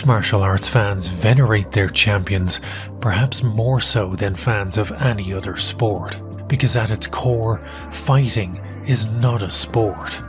martial arts fans venerate their champions, perhaps more so than fans of any other sport, because at its core, fighting is not a sport.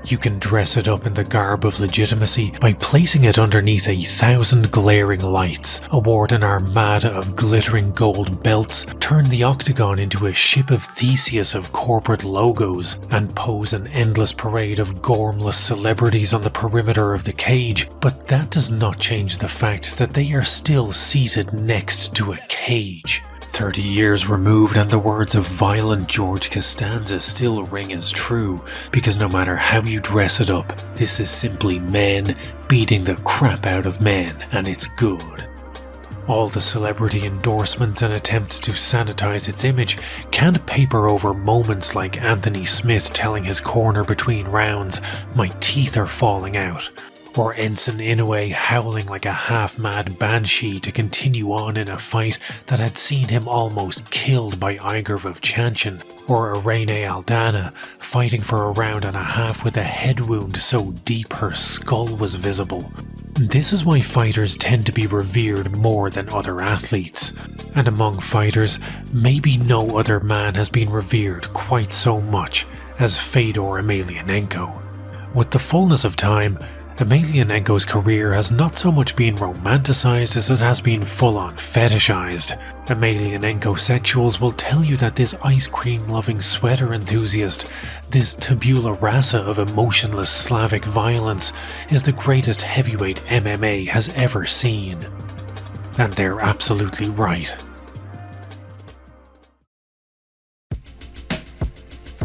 You can dress it up in the garb of legitimacy by placing it underneath 1,000 glaring lights, award an armada of glittering gold belts, turn the octagon into a ship of Theseus of corporate logos, and pose an endless parade of gormless celebrities on the perimeter of the cage, but that does not change the fact that they are still seated next to a cage. 30 years removed and the words of violent George Costanza still ring as true, because no matter how you dress it up, this is simply men beating the crap out of men, and it's good. All the celebrity endorsements and attempts to sanitize its image can't paper over moments like Anthony Smith telling his corner between rounds, "My teeth are falling out," or Ensign Inoue howling like a half-mad banshee to continue on in a fight that had seen him almost killed by Igor Vovchanchin, or Irene Aldana fighting for a round and a half with a head wound so deep her skull was visible. This is why fighters tend to be revered more than other athletes, and among fighters, maybe no other man has been revered quite so much as Fedor Emelianenko. With the fullness of time, Emelianenko's career has not so much been romanticized as it has been full-on fetishized. Emelianenko sexuals will tell you that this ice cream loving sweater enthusiast, this tabula rasa of emotionless Slavic violence, is the greatest heavyweight MMA has ever seen. And they're absolutely right.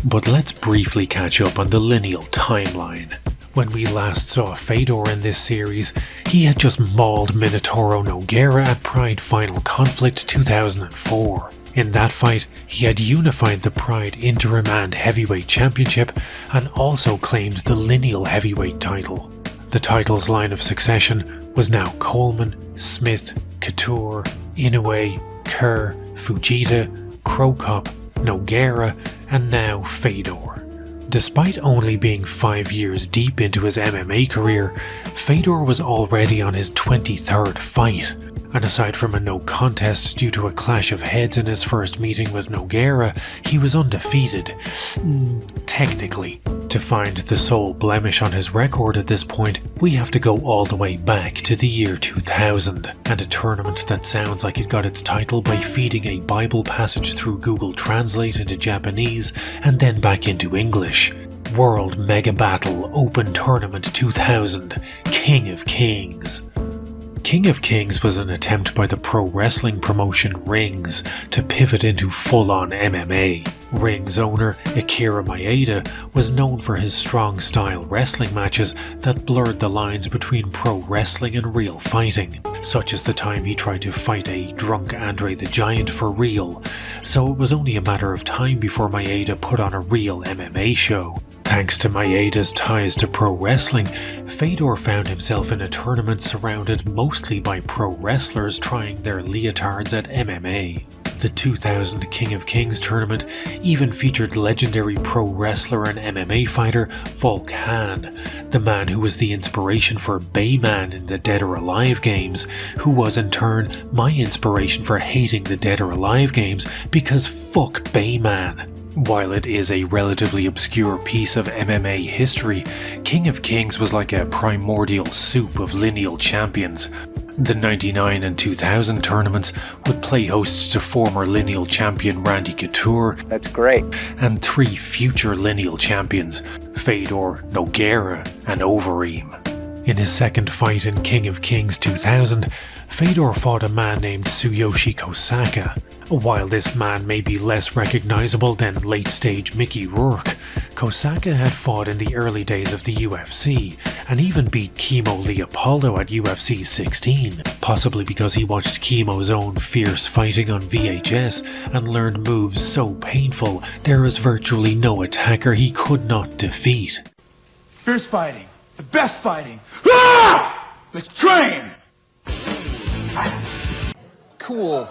But let's briefly catch up on the Lineal timeline. When we last saw Fedor in this series, he had just mauled Minotauro Nogueira at Pride Final Conflict 2004. In that fight, he had unified the Pride Interim and Heavyweight Championship and also claimed the Lineal Heavyweight title. The title's line of succession was now Coleman, Smith, Couture, Inoue, Kerr, Fujita, Cro Cop, Nogueira, and now Fedor. Despite only being 5 years deep into his MMA career, Fedor was already on his 23rd fight, and aside from a no contest due to a clash of heads in his first meeting with Nogueira, he was undefeated. Technically. To find the sole blemish on his record at this point, we have to go all the way back to the year 2000, and a tournament that sounds like it got its title by feeding a Bible passage through Google Translate into Japanese and then back into English. World Mega Battle Open Tournament 2000, King of Kings. King of Kings was an attempt by the pro wrestling promotion Rings to pivot into full-on MMA. Rings owner Akira Maeda was known for his strong-style wrestling matches that blurred the lines between pro wrestling and real fighting, such as the time he tried to fight a drunk Andre the Giant for real, so it was only a matter of time before Maeda put on a real MMA show. Thanks to Maeda's ties to pro wrestling, Fedor found himself in a tournament surrounded mostly by pro wrestlers trying their leotards at MMA. The 2000 King of Kings tournament even featured legendary pro wrestler and MMA fighter Volk Han, the man who was the inspiration for Bayman in the Dead or Alive games, who was in turn my inspiration for hating the Dead or Alive games because fuck Bayman. While it is a relatively obscure piece of MMA history, King of Kings was like a primordial soup of lineal champions. The 99 and 2000 tournaments would play hosts to former lineal champion Randy Couture. That's great. And 3 future lineal champions, Fedor, Nogueira, and Overeem. In his second fight in King of Kings 2000, Fedor fought a man named Tsuyoshi Kosaka. While this man may be less recognizable than late-stage Mickey Rourke, Kosaka had fought in the early days of the UFC, and even beat Kimo Leopoldo at UFC 16, possibly because he watched Kimo's own fierce fighting on VHS and learned moves so painful there is virtually no attacker he could not defeat. Fierce fighting, the best fighting. Ah! Let's train! Cool.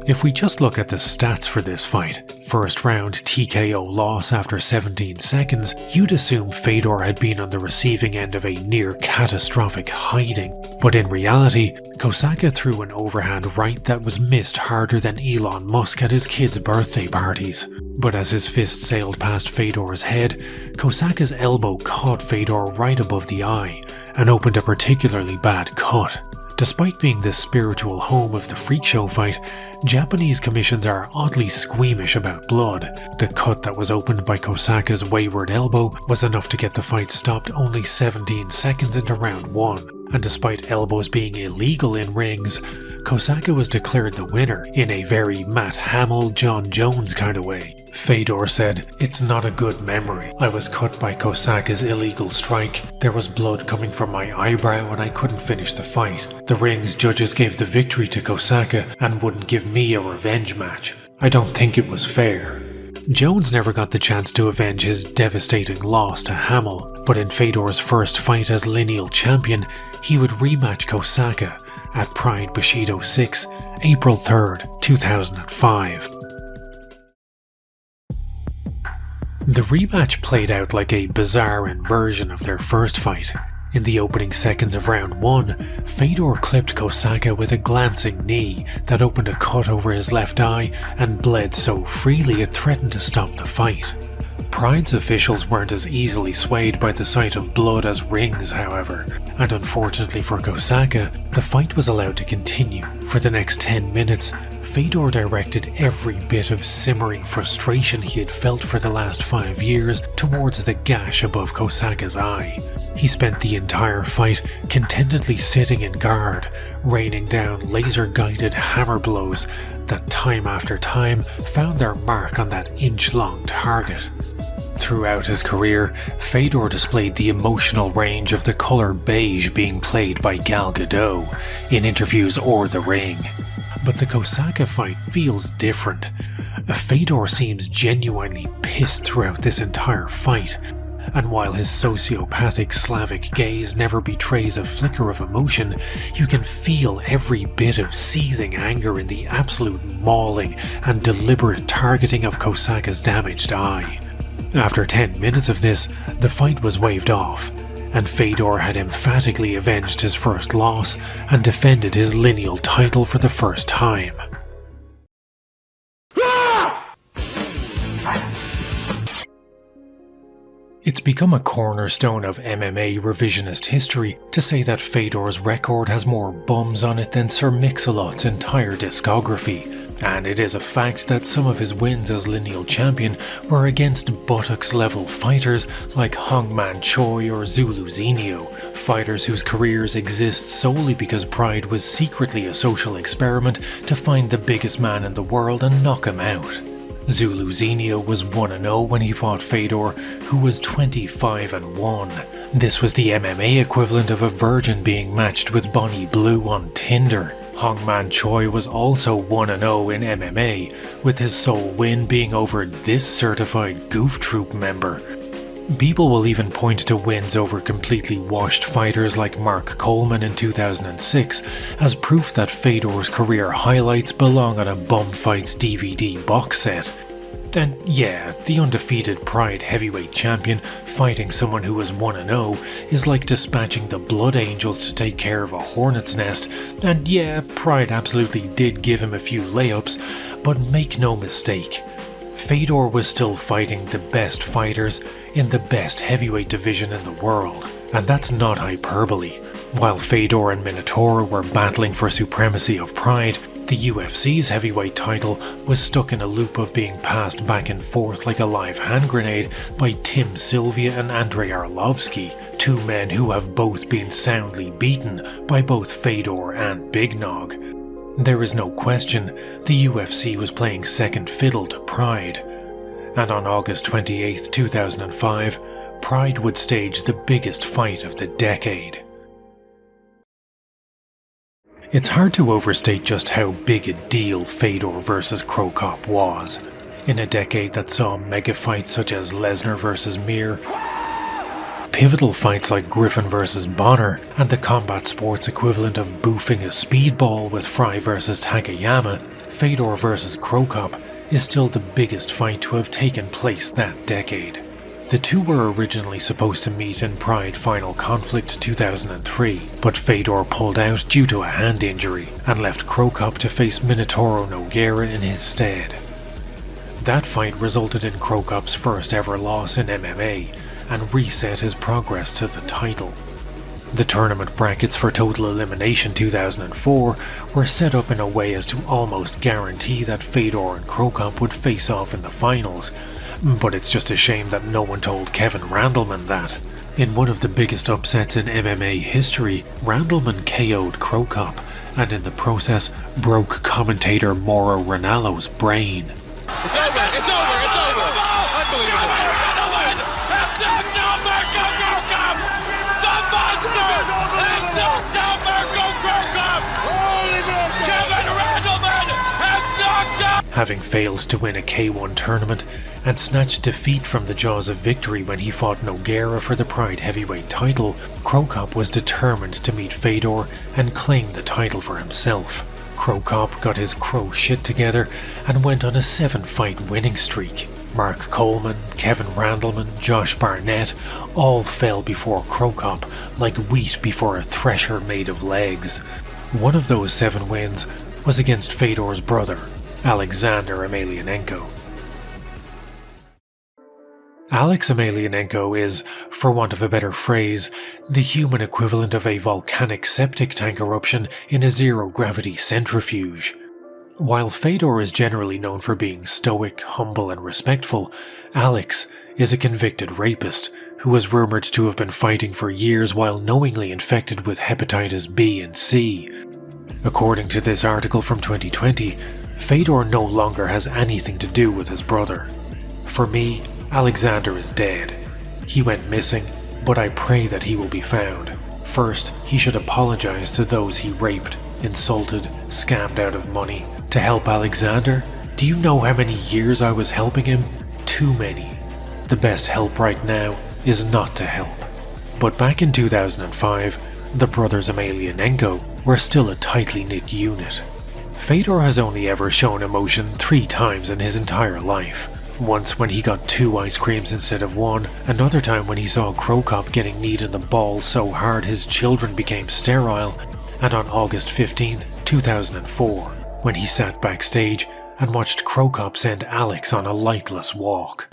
If we just look at the stats for this fight, first round TKO loss after 17 seconds, you'd assume Fedor had been on the receiving end of a near catastrophic hiding. But in reality, Kosaka threw an overhand right that was missed harder than Elon Musk at his kids' birthday parties. But as his fist sailed past Fedor's head, Kosaka's elbow caught Fedor right above the eye and opened a particularly bad cut. Despite being the spiritual home of the freak show fight, Japanese commissions are oddly squeamish about blood. The cut that was opened by Kosaka's wayward elbow was enough to get the fight stopped only 17 seconds into round 1, and despite elbows being illegal in rings, Kosaka was declared the winner in a very Matt Hamill, John Jones kind of way. Fedor said, "It's not a good memory. I was cut by Kosaka's illegal strike. There was blood coming from my eyebrow and I couldn't finish the fight. The ring's judges gave the victory to Kosaka and wouldn't give me a revenge match. I don't think it was fair." Jones never got the chance to avenge his devastating loss to Hamill, but in Fedor's first fight as Lineal champion, he would rematch Kosaka at Pride Bushido 6, April 3rd, 2005. The rematch played out like a bizarre inversion of their first fight. In the opening seconds of round 1, Fedor clipped Kosaka with a glancing knee that opened a cut over his left eye and bled so freely it threatened to stop the fight. Pride's officials weren't as easily swayed by the sight of blood as rings, however, and unfortunately for Kosaka, the fight was allowed to continue. For the next 10 minutes, Fedor directed every bit of simmering frustration he had felt for the last 5 years towards the gash above Kosaka's eye. He spent the entire fight contentedly sitting in guard, raining down laser-guided hammer blows that time after time found their mark on that inch-long target. Throughout his career, Fedor displayed the emotional range of the colour beige being played by Gal Gadot in interviews or the ring. But the Kosaka fight feels different. Fedor seems genuinely pissed throughout this entire fight, and while his sociopathic Slavic gaze never betrays a flicker of emotion, you can feel every bit of seething anger in the absolute mauling and deliberate targeting of Kosaka's damaged eye. After 10 minutes of this, the fight was waved off, and Fedor had emphatically avenged his first loss and defended his Lineal title for the first time. It's become a cornerstone of MMA revisionist history to say that Fedor's record has more bums on it than Sir Mix-a-Lot's entire discography, and it is a fact that some of his wins as Lineal champion were against buttocks-level fighters like Hongman Choi or Zulu Zinio, fighters whose careers exist solely because Pride was secretly a social experiment to find the biggest man in the world and knock him out. Zulu Zinio was 1-0 when he fought Fedor, who was 25-1. This was the MMA equivalent of a virgin being matched with Bonnie Blue on Tinder. Hongman Choi was also 1-0 in MMA, with his sole win being over this certified goof troop member. People will even point to wins over completely washed fighters like Mark Coleman in 2006 as proof that Fedor's career highlights belong on a Bum Fights DVD box set. And yeah, the undefeated Pride heavyweight champion fighting someone who was 1-0 is like dispatching the Blood Angels to take care of a hornet's nest, and yeah, Pride absolutely did give him a few layups, but make no mistake, Fedor was still fighting the best fighters in the best heavyweight division in the world, and that's not hyperbole. While Fedor and Minotauro were battling for supremacy of Pride, the UFC's heavyweight title was stuck in a loop of being passed back and forth like a live hand grenade by Tim Sylvia and Andrei Arlovsky, two men who have both been soundly beaten by both Fedor and Big Nog. There is no question the UFC was playing second fiddle to Pride, and on August 28, 2005, Pride would stage the biggest fight of the decade. It's hard to overstate just how big a deal Fedor vs Cro Cop was. In a decade that saw mega fights such as Lesnar vs Mir, pivotal fights like Griffin vs Bonner, and the combat sports equivalent of boofing a speedball with Fry vs Takayama, Fedor vs Cro Cop is still the biggest fight to have taken place that decade. The two were originally supposed to meet in Pride Final Conflict 2003, but Fedor pulled out due to a hand injury and left Cro Cop to face Minotauro Nogueira in his stead. That fight resulted in Cro Cop's first ever loss in MMA and reset his progress to the title. The tournament brackets for Total Elimination 2004 were set up in a way as to almost guarantee that Fedor and Cro Cop would face off in the finals, but it's just a shame that no one told Kevin Randleman that. In one of the biggest upsets in MMA history, Randleman KO'd Cro Cop and in the process broke commentator Mauro Ranallo's brain. It's over, it's over, it's over! Unbelievable! Randleman has knocked out Marco Cro Cop! The monster has knocked out Marco Cro Cop! Kevin Randleman has knocked out... Having failed to win a K1 tournament and snatched defeat from the jaws of victory when he fought Nogueira for the Pride heavyweight title, Cro Cop was determined to meet Fedor and claim the title for himself. Cro Cop got his crow shit together and went on a 7-fight winning streak. Mark Coleman, Kevin Randleman, Josh Barnett all fell before Cro Cop like wheat before a thresher made of legs. One of those 7 wins was against Fedor's brother, Alexander Emelianenko. Alex Emelianenko is, for want of a better phrase, the human equivalent of a volcanic septic tank eruption in a zero-gravity centrifuge. While Fedor is generally known for being stoic, humble and respectful, Alex is a convicted rapist who was rumoured to have been fighting for years while knowingly infected with hepatitis B and C. According to this article from 2020, Fedor no longer has anything to do with his brother. For me, Alexander is dead. He went missing, but I pray that he will be found. First, he should apologize to those he raped, insulted, scammed out of money. To help Alexander? Do you know how many years I was helping him? Too many. The best help right now is not to help. But back in 2005, the brothers Emelianenko were still a tightly knit unit. Fedor has only ever shown emotion 3 times in his entire life. Once when he got 2 ice creams instead of 1, another time when he saw Cro Cop getting kneed in the balls so hard his children became sterile, and on August 15th, 2004, when he sat backstage and watched Cro Cop send Alex on a lightless walk.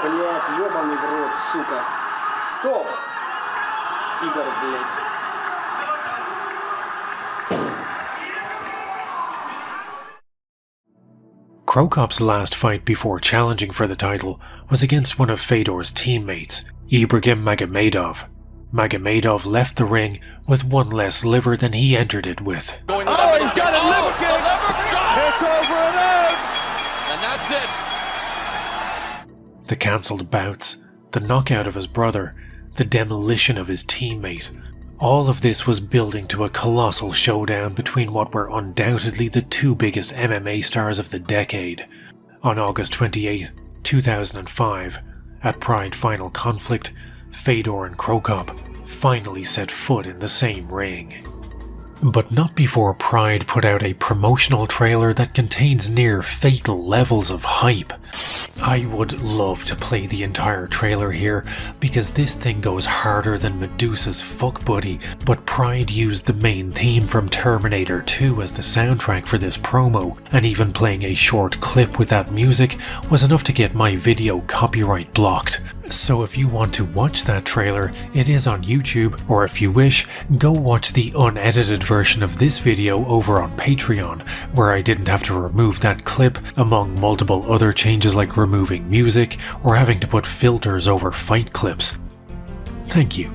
Блять, ёбаный в рот, сука. Стоп! Пидор, блять. Cro Cop's last fight before challenging for the title was against one of Fedor's teammates, Ibrahim Magomedov. Magomedov left the ring with 1 less liver than he entered it with. Oh, he's got a liver kick! It's over and out! And that's it! The cancelled bouts, the knockout of his brother, the demolition of his teammate, all of this was building to a colossal showdown between what were undoubtedly the 2 biggest MMA stars of the decade. On August 28, 2005, at Pride Final Conflict, Fedor and Cro Cop finally set foot in the same ring. But not before Pride put out a promotional trailer that contains near fatal levels of hype. I would love to play the entire trailer here, because this thing goes harder than Medusa's fuck buddy, but Pride used the main theme from Terminator 2 as the soundtrack for this promo, and even playing a short clip with that music was enough to get my video copyright blocked. So if you want to watch that trailer, it is on YouTube, or if you wish, go watch the unedited version of this video over on Patreon, where I didn't have to remove that clip, among multiple other changes like removing music, or having to put filters over fight clips. Thank you.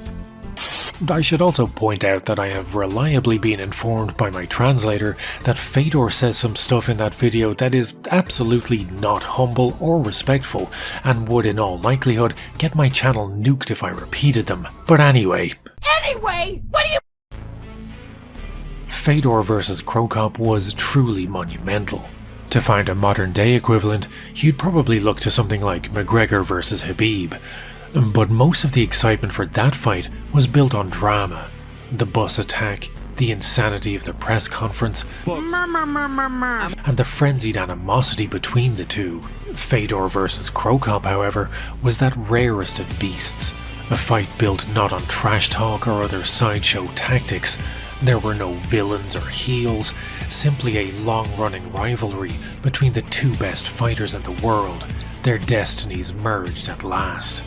I should also point out that I have reliably been informed by my translator that Fedor says some stuff in that video that is absolutely not humble or respectful, and would in all likelihood get my channel nuked if I repeated them. But anyway. What do you... Fedor vs Cro Cop was truly monumental. To find a modern day equivalent, you'd probably look to something like McGregor vs Khabib, but most of the excitement for that fight was built on drama. The bus attack, the insanity of the press conference, and the frenzied animosity between the two. Fedor vs Cro Cop, however, was that rarest of beasts, a fight built not on trash talk or other sideshow tactics. There were no villains or heels, simply a long-running rivalry between the two best fighters in the world. Their destinies merged at last.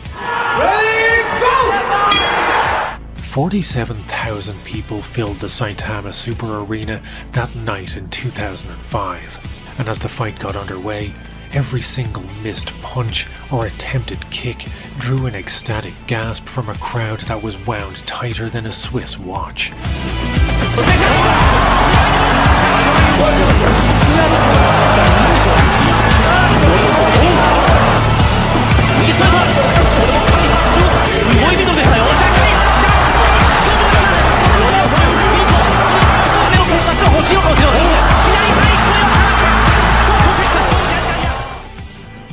47,000 people filled the Saitama Super Arena that night in 2005, and as the fight got underway, every single missed punch or attempted kick drew an ecstatic gasp from a crowd that was wound tighter than a Swiss watch.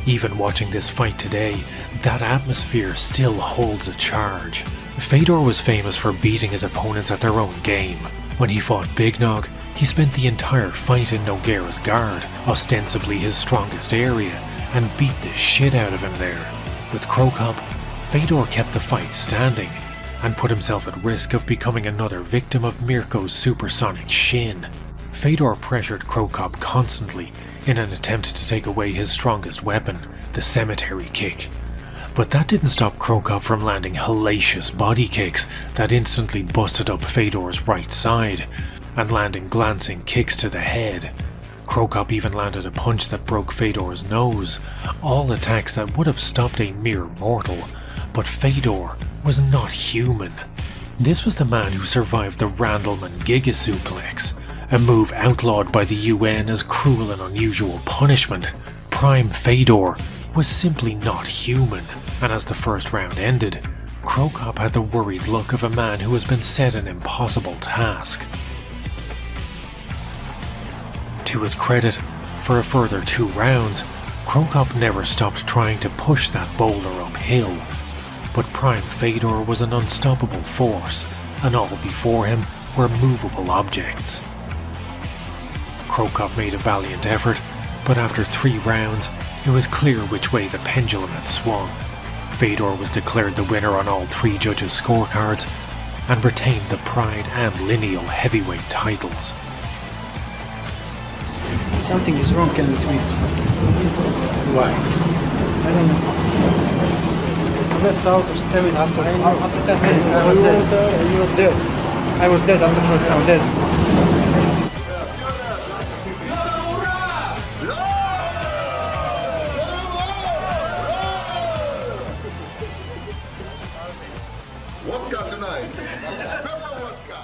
Even watching this fight today, that atmosphere still holds a charge. Fedor was famous for beating his opponents at their own game. When he fought Big Nog, he spent the entire fight in Nogueira's guard, ostensibly his strongest area, and beat the shit out of him there. With Cro Cop, Fedor kept the fight standing, and put himself at risk of becoming another victim of Mirko's supersonic shin. Fedor pressured Cro Cop constantly in an attempt to take away his strongest weapon, the cemetery kick. But that didn't stop Cro Cop from landing hellacious body kicks that instantly busted up Fedor's right side, and landing glancing kicks to the head. Cro Cop even landed a punch that broke Fedor's nose, all attacks that would have stopped a mere mortal. But Fedor was not human. This was the man who survived the Randleman Giga Suplex, a move outlawed by the UN as cruel and unusual punishment. Prime Fedor was simply not human, and as the first round ended, Cro Cop had the worried look of a man who has been set an impossible task. To his credit, for a further 2 rounds, Cro Cop never stopped trying to push that boulder uphill, but Prime Fedor was an unstoppable force, and all before him were movable objects. Cro Cop made a valiant effort, but after 3 rounds, it was clear which way the pendulum had swung. Fedor was declared the winner on all 3 judges' scorecards, and retained the Pride and Lineal heavyweight titles. Something is wrong, Ken, with me. Why? I don't know. I left out of stamina after 10 minutes. I was dead. You were dead. I was dead after first round, dead. Vodka tonight. Pepper vodka.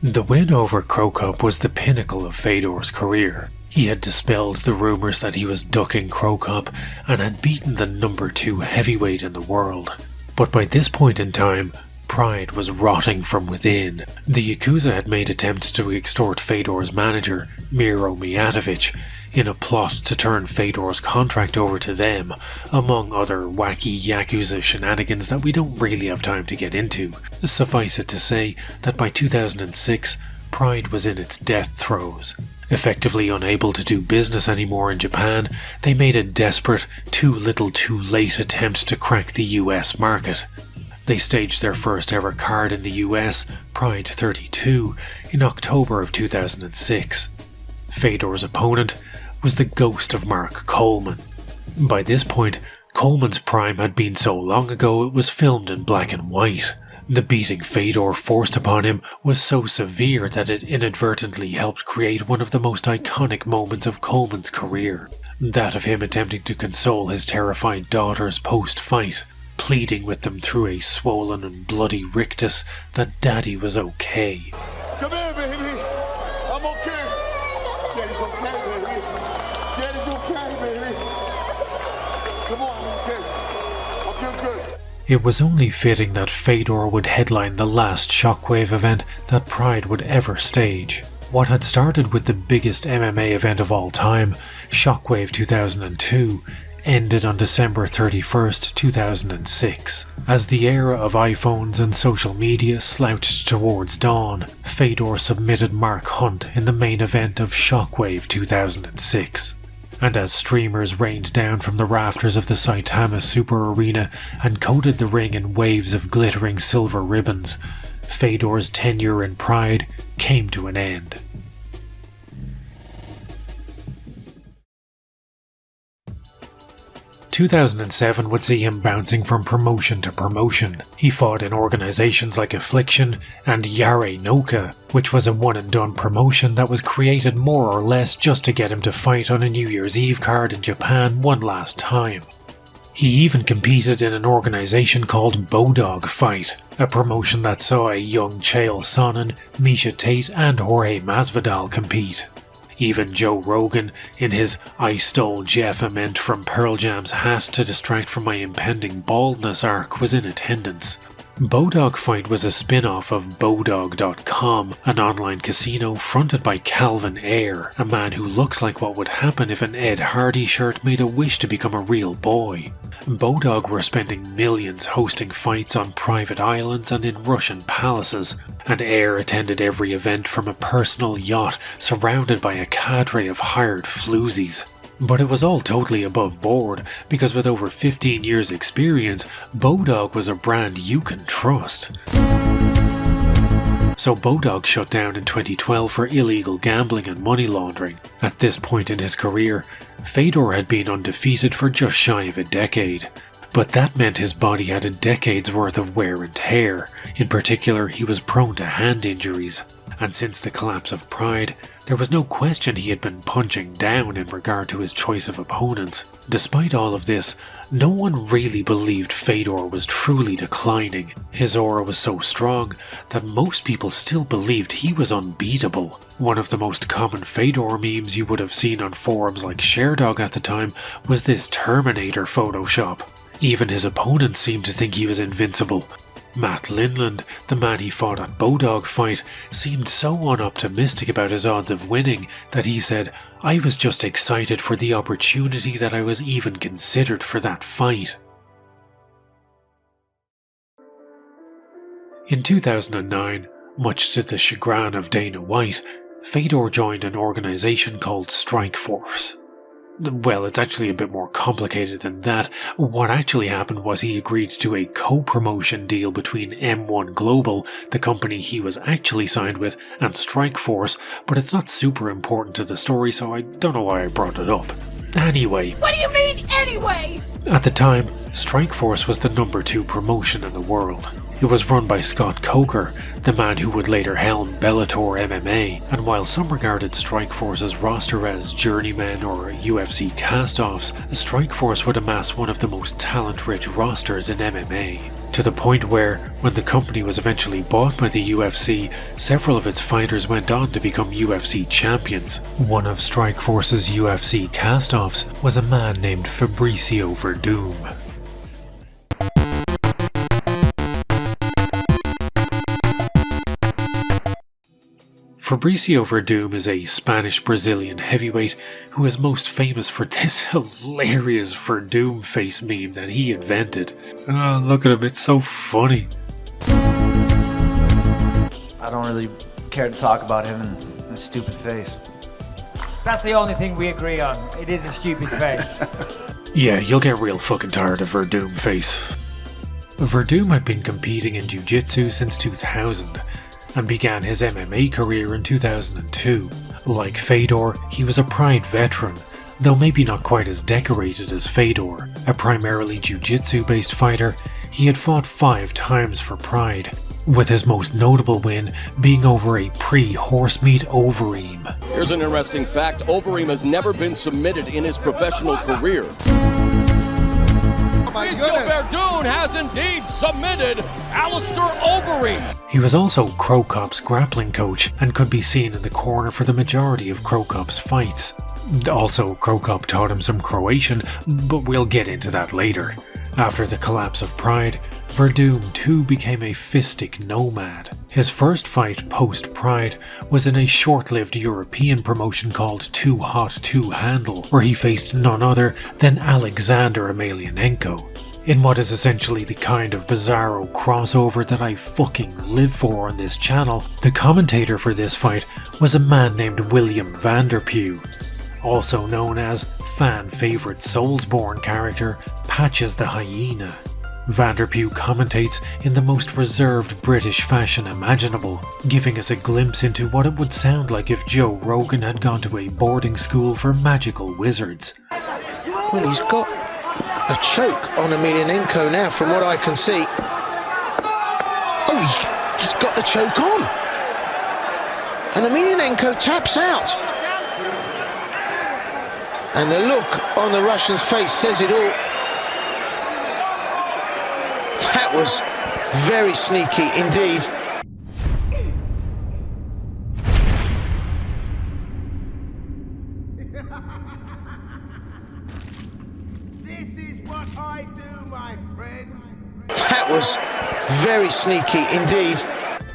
The win over Cro Cop was the pinnacle of Fedor's career. He had dispelled the rumours that he was ducking Cro Cop and had beaten the number 2 heavyweight in the world. But by this point in time, pride was rotting from within. The Yakuza had made attempts to extort Fedor's manager, Miro Mijatovic, in a plot to turn Fedor's contract over to them, among other wacky Yakuza shenanigans that we don't really have time to get into. Suffice it to say that by 2006, Pride was in its death throes. Effectively unable to do business anymore in Japan, they made a desperate, too little too late attempt to crack the US market. They staged their first ever card in the US, Pride 32, in October of 2006. Fedor's opponent was the ghost of Mark Coleman. By this point, Coleman's prime had been so long ago it was filmed in black and white. The beating Fedor forced upon him was so severe that it inadvertently helped create one of the most iconic moments of Coleman's career. That of him attempting to console his terrified daughters post-fight, pleading with them through a swollen and bloody rictus that Daddy was okay. Come here, baby. I'm okay. Daddy's okay, baby. Daddy's okay. okay, baby. Come on, okay. I feel good. It was only fitting that Fedor would headline the last Shockwave event that Pride would ever stage. What had started with the biggest MMA event of all time, Shockwave 2002, ended on December 31st, 2006. As the era of iPhones and social media slouched towards dawn, Fedor submitted Mark Hunt in the main event of Shockwave 2006. And as streamers rained down from the rafters of the Saitama Super Arena and coated the ring in waves of glittering silver ribbons, Fedor's tenure in Pride came to an end. – 2007 would see him bouncing from promotion to promotion. He fought in organisations like Affliction and Yare Noka, which was a one-and-done promotion that was created more or less just to get him to fight on a New Year's Eve card in Japan one last time. He even competed in an organisation called Bodog Fight, a promotion that saw a young Chael Sonnen, Misha Tate and Jorge Masvidal compete. Even Joe Rogan, in his "I stole Jeff Ament from Pearl Jam's hat to distract from my impending baldness" arc, was in attendance. Bodog Fight was a spin-off of Bodog.com, an online casino fronted by Calvin Ayre, a man who looks like what would happen if an Ed Hardy shirt made a wish to become a real boy. Bodog were spending millions hosting fights on private islands and in Russian palaces, and Ayre attended every event from a personal yacht surrounded by a cadre of hired floozies. But it was all totally above board, because with over 15 years experience, Bodog was a brand you can trust. So Bodog shut down in 2012 for illegal gambling and money laundering. At this point in his career, Fedor had been undefeated for just shy of a decade. But that meant his body had a decade's worth of wear and tear. In particular, he was prone to hand injuries. And since the collapse of Pride, there was no question he had been punching down in regard to his choice of opponents. Despite all of this, no one really believed Fedor was truly declining. His aura was so strong that most people still believed he was unbeatable. One of the most common Fedor memes you would have seen on forums like Sherdog at the time was this Terminator Photoshop. Even his opponents seemed to think he was invincible. Matt Linland, the man he fought at Bodog Fight, seemed so unoptimistic about his odds of winning that he said, "I was just excited for the opportunity that I was even considered for that fight." In 2009, much to the chagrin of Dana White, Fedor joined an organisation called Strikeforce. Well, it's actually a bit more complicated than that. What actually happened was he agreed to a co-promotion deal between M1 Global, the company he was actually signed with, and Strikeforce, but it's not super important to the story, so I don't know why I brought it up. Anyway. What do you mean, anyway? At the time, Strikeforce was the number 2 promotion in the world. It was run by Scott Coker, the man who would later helm Bellator MMA, and while some regarded Strikeforce's roster as journeymen or UFC cast-offs, Strikeforce would amass one of the most talent-rich rosters in MMA. To the point where, when the company was eventually bought by the UFC, several of its fighters went on to become UFC champions. One of Strikeforce's UFC cast-offs was a man named Fabricio Werdum. Fabricio Werdum is a Spanish-Brazilian heavyweight who is most famous for this hilarious Werdum face meme that he invented. Oh, look at him, it's so funny. I don't really care to talk about him and his stupid face. That's the only thing we agree on. It is a stupid face. Yeah, you'll get real fucking tired of Werdum face. Werdum had been competing in jiu-jitsu since 2000. And began his MMA career in 2002. Like Fedor, he was a Pride veteran, though maybe not quite as decorated as Fedor. A primarily jiu-jitsu based fighter, he had fought 5 times for Pride, with his most notable win being over a pre-horsemeat Overeem. Here's an interesting fact: Overeem has never been submitted in his professional career. Werdum has indeed submitted Alistair Overeem. He was also Cro Cop's grappling coach and could be seen in the corner for the majority of Cro Cop's fights. Also, Cro Cop taught him some Croatian, but we'll get into that later. After the collapse of Pride, Werdum too became a fistic nomad. His first fight post-Pride was in a short-lived European promotion called Too Hot to Handle, where he faced none other than Alexander Emelianenko. In what is essentially the kind of bizarro crossover that I fucking live for on this channel, the commentator for this fight was a man named William Vanderpue, also known as fan favourite Soulsborne character Patches the Hyena. Vanderpue commentates in the most reserved British fashion imaginable, giving us a glimpse into what it would sound like if Joe Rogan had gone to a boarding school for magical wizards. Well, he's got a choke on Emelianenko now, from what I can see. Oh, he's got the choke on. And Emelianenko taps out. And the look on the Russian's face says it all. That was very sneaky indeed. This is what I do, my friend. That was very sneaky indeed.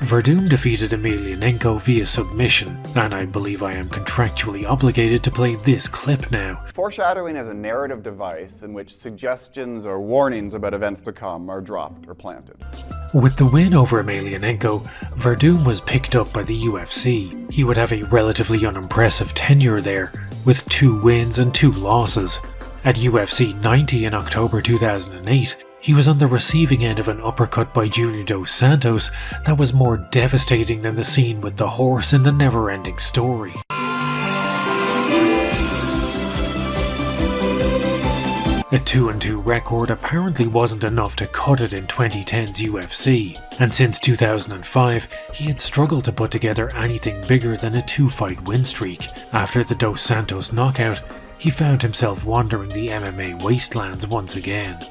Werdum defeated Emelianenko via submission, and I believe I am contractually obligated to play this clip now. Foreshadowing is a narrative device in which suggestions or warnings about events to come are dropped or planted. With the win over Emelianenko, Werdum was picked up by the UFC. He would have a relatively unimpressive tenure there, with 2 wins and 2 losses. At UFC 90 in October 2008, he was on the receiving end of an uppercut by Junior Dos Santos that was more devastating than the scene with the horse in the Never-Ending Story. A 2-2 record apparently wasn't enough to cut it in 2010's UFC, and since 2005 he had struggled to put together anything bigger than a 2-fight win streak. After the Dos Santos knockout, he found himself wandering the MMA wastelands once again.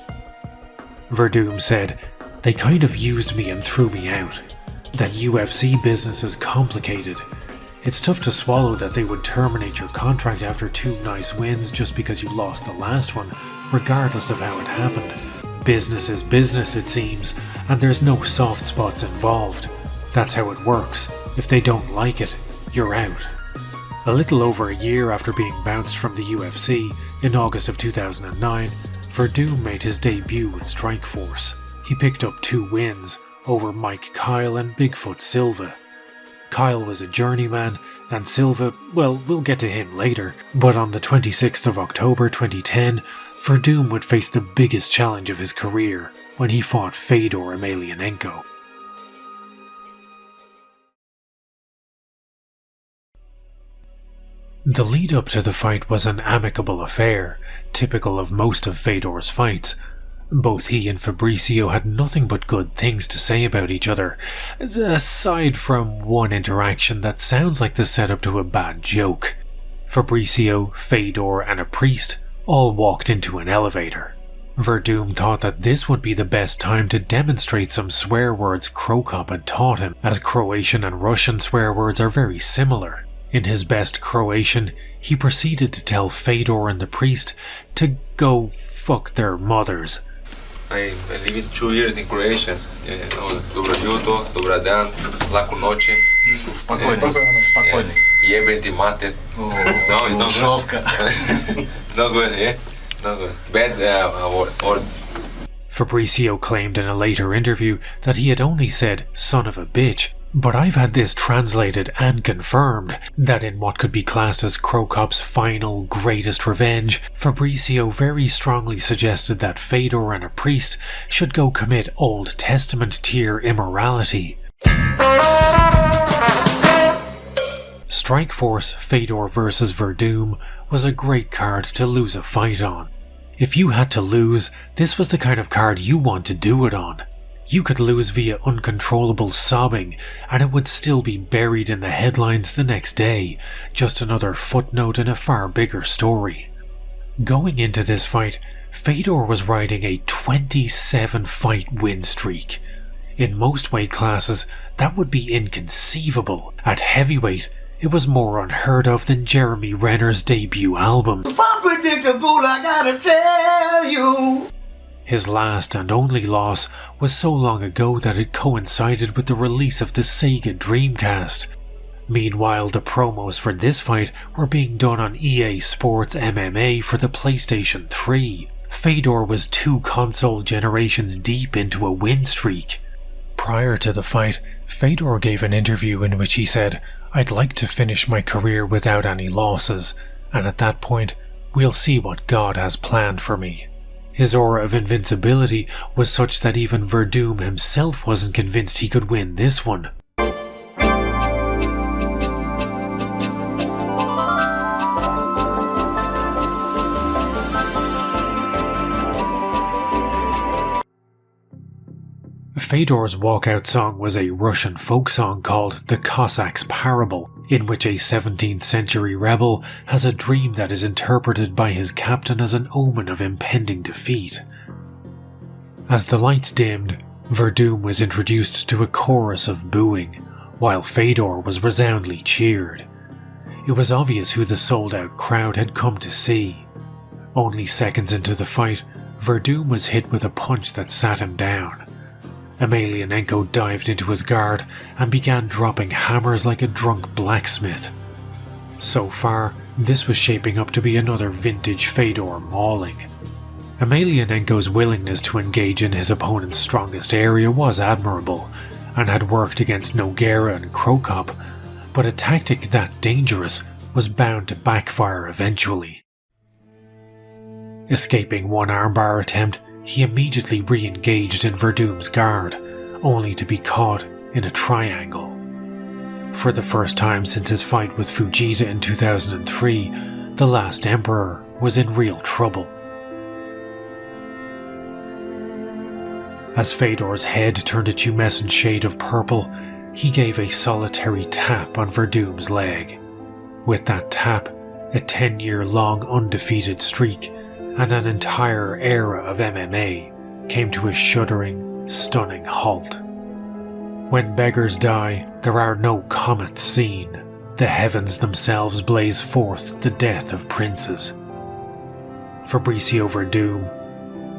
Werdum said, "They kind of used me and threw me out. That UFC business is complicated. It's tough to swallow that they would terminate your contract after 2 nice wins just because you lost the last one, regardless of how it happened. Business is business, it seems, and there's no soft spots involved. That's how it works. If they don't like it, you're out." A little over a year after being bounced from the UFC, in August of 2009, Werdum made his debut in Strikeforce. He picked up 2 wins over Mike Kyle and Bigfoot Silva. Kyle was a journeyman, and Silva, well, we'll get to him later, but on the 26th of October 2010, Werdum would face the biggest challenge of his career when he fought Fedor Emelianenko. The lead up to the fight was an amicable affair, typical of most of Fedor's fights. Both he and Fabricio had nothing but good things to say about each other, aside from one interaction that sounds like the setup to a bad joke. Fabricio, Fedor and a priest all walked into an elevator. Werdum thought that this would be the best time to demonstrate some swear words Cro Cop had taught him, as Croatian and Russian swear words are very similar. In his best Croatian, he proceeded to tell Fedor and the priest to go fuck their mothers. I lived 2 years in Croatia. Dobro jutro, dobar dan, laku noche. Spokojno. Jebem ti mater. No, it's not good. It's not good, yeah? Not good. Bad word. Fabricio claimed in a later interview that he had only said son of a bitch, but I've had this translated and confirmed that in what could be classed as Cro Cop's final greatest revenge, Fabricio very strongly suggested that Fedor and a priest should go commit Old Testament tier immorality. Strikeforce Fedor vs Werdum was a great card to lose a fight on. If you had to lose, this was the kind of card you want to do it on. You could lose via uncontrollable sobbing, and it would still be buried in the headlines the next day, just another footnote in a far bigger story. Going into this fight, Fedor was riding a 27-fight win streak. In most weight classes, that would be inconceivable. At heavyweight, it was more unheard of than Jeremy Renner's debut album. Unpredictable, I gotta tell you. His last and only loss was so long ago that it coincided with the release of the Sega Dreamcast. Meanwhile, the promos for this fight were being done on EA Sports MMA for the PlayStation 3. Fedor was 2 console generations deep into a win streak. Prior to the fight, Fedor gave an interview in which he said, "I'd like to finish my career without any losses, and at that point, we'll see what God has planned for me." His aura of invincibility was such that even Werdum himself wasn't convinced he could win this one. Fedor's walkout song was a Russian folk song called The Cossack's Parable, in which a 17th century rebel has a dream that is interpreted by his captain as an omen of impending defeat. As the lights dimmed, Werdum was introduced to a chorus of booing, while Fedor was resoundingly cheered. It was obvious who the sold-out crowd had come to see. Only seconds into the fight, Werdum was hit with a punch that sat him down. Emelianenko dived into his guard and began dropping hammers like a drunk blacksmith. So far, this was shaping up to be another vintage Fedor mauling. Emelianenko's willingness to engage in his opponent's strongest area was admirable, and had worked against Nogueira and Cro Cop, but a tactic that dangerous was bound to backfire eventually. Escaping one armbar attempt, he immediately re-engaged in Werdum's guard, only to be caught in a triangle. For the first time since his fight with Fujita in 2003, the Last Emperor was in real trouble. As Fedor's head turned a tumescent shade of purple, he gave a solitary tap on Werdum's leg. With that tap, a 10-year-long undefeated streak and an entire era of MMA came to a shuddering, stunning halt. When beggars die, there are no comets seen. The heavens themselves blaze forth the death of princes. Fabricio Werdum,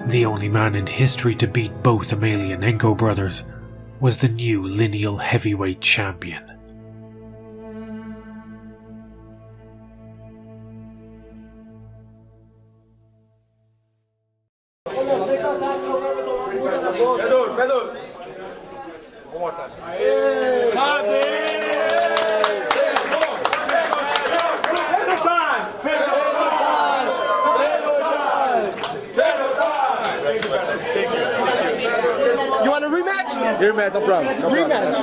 the only man in history to beat both Emelianenko brothers, was the new Lineal heavyweight champion. Fedor. One more time. You want a rematch? Rematch, no problem. Rematch.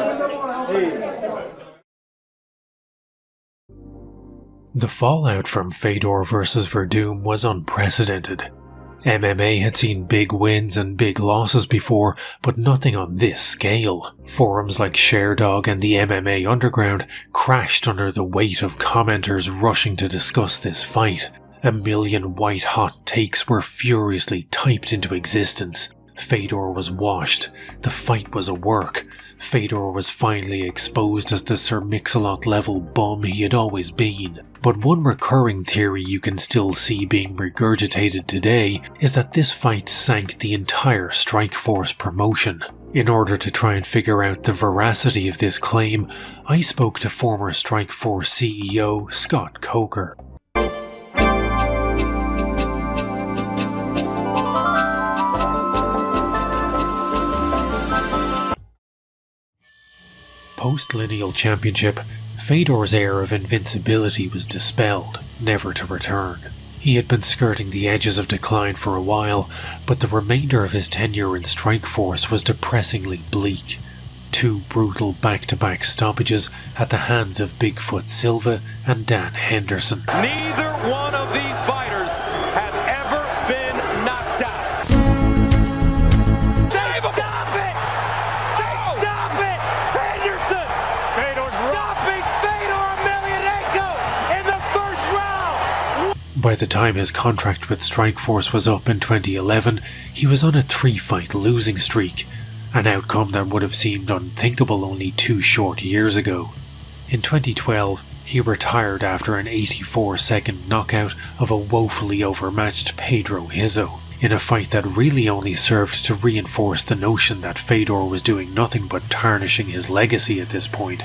The fallout from Fedor vs Werdum was unprecedented. MMA had seen big wins and big losses before, but nothing on this scale. Forums like Sherdog and the MMA Underground crashed under the weight of commenters rushing to discuss this fight. A million white-hot takes were furiously typed into existence. Fedor was washed. The fight was a work. Fedor was finally exposed as the Sir Mix-a-Lot-level bum he had always been. But one recurring theory you can still see being regurgitated today is that this fight sank the entire Strikeforce promotion. In order to try and figure out the veracity of this claim, I spoke to former Strikeforce CEO Scott Coker. Post-Lineal Championship, Fedor's air of invincibility was dispelled, never to return. He had been skirting the edges of decline for a while, but the remainder of his tenure in Strikeforce was depressingly bleak. 2 brutal back-to-back stoppages at the hands of Bigfoot Silva and Dan Henderson. Neither one of these fighters have ever been knocked out. They stop it! They stop it! Henderson! Stopping Fedor Emelianenko in the first round! By the time his contract with Strikeforce was up in 2011, he was on a 3-fight losing streak, an outcome that would have seemed unthinkable only 2 short years ago. In 2012, He retired after an 84-second knockout of a woefully overmatched Pedro Hizo, in a fight that really only served to reinforce the notion that Fedor was doing nothing but tarnishing his legacy at this point.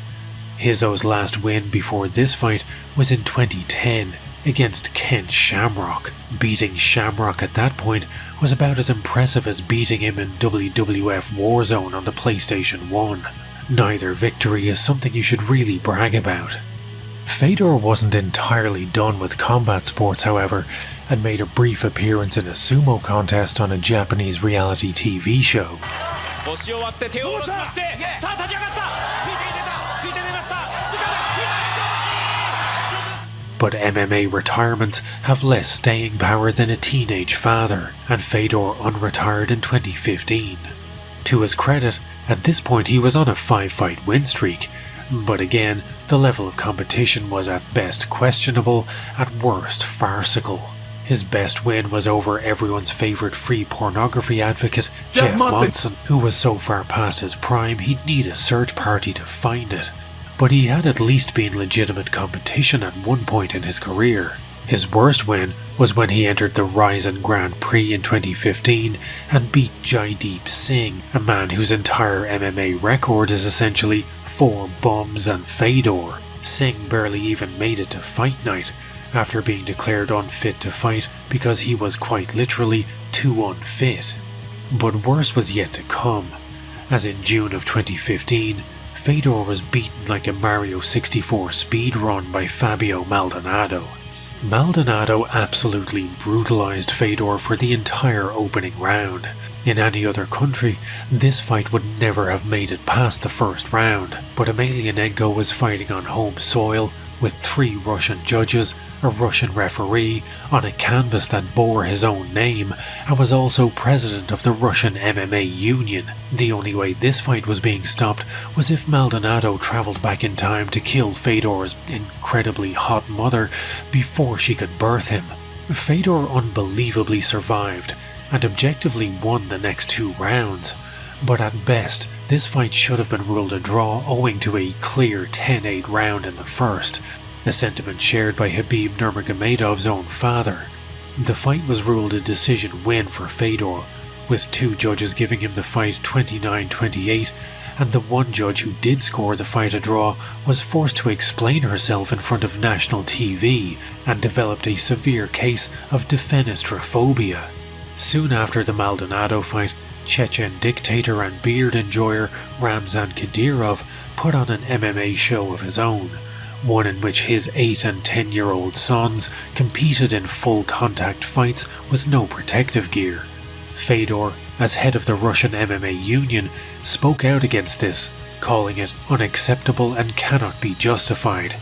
Hizo's last win before this fight was in 2010 against Ken Shamrock. Beating Shamrock at that point was about as impressive as beating him in WWF Warzone on the PlayStation 1. Neither victory is something you should really brag about. Fedor wasn't entirely done with combat sports, however, and made a brief appearance in a sumo contest on a Japanese reality TV show. But MMA retirements have less staying power than a teenage father, and Fedor unretired in 2015. To his credit, at this point he was on a 5-fight win streak, but again, the level of competition was at best questionable, at worst farcical. His best win was over everyone's favourite free pornography advocate, Jeff Monson, who was so far past his prime he'd need a search party to find it. But he had at least been legitimate competition at one point in his career. His worst win was when he entered the Ryzen Grand Prix in 2015 and beat Jaideep Singh, a man whose entire MMA record is essentially 4 bums and Fedor. Singh barely even made it to fight night, after being declared unfit to fight because he was quite literally too unfit. But worse was yet to come, as in June of 2015, Fedor was beaten like a Mario 64 speedrun by Fabio Maldonado. Maldonado absolutely brutalized Fedor for the entire opening round. In any other country, this fight would never have made it past the first round, but Emelianenko was fighting on home soil with 3 Russian judges, a Russian referee, on a canvas that bore his own name, and was also president of the Russian MMA Union. The only way this fight was being stopped was if Maldonado travelled back in time to kill Fedor's incredibly hot mother before she could birth him. Fedor unbelievably survived, and objectively won the next 2 rounds, but at best, this fight should have been ruled a draw owing to a clear 10-8 round in the first, a sentiment shared by Khabib Nurmagomedov's own father. The fight was ruled a decision win for Fedor, with 2 judges giving him the fight 29-28, and the one judge who did score the fight a draw was forced to explain herself in front of national TV and developed a severe case of defenestrophobia. Soon after the Maldonado fight, Chechen dictator and beard enjoyer Ramzan Kadyrov put on an MMA show of his own, one in which his 8 and 10-year-old sons competed in full contact fights with no protective gear. Fedor, as head of the Russian MMA Union, spoke out against this, calling it unacceptable and cannot be justified.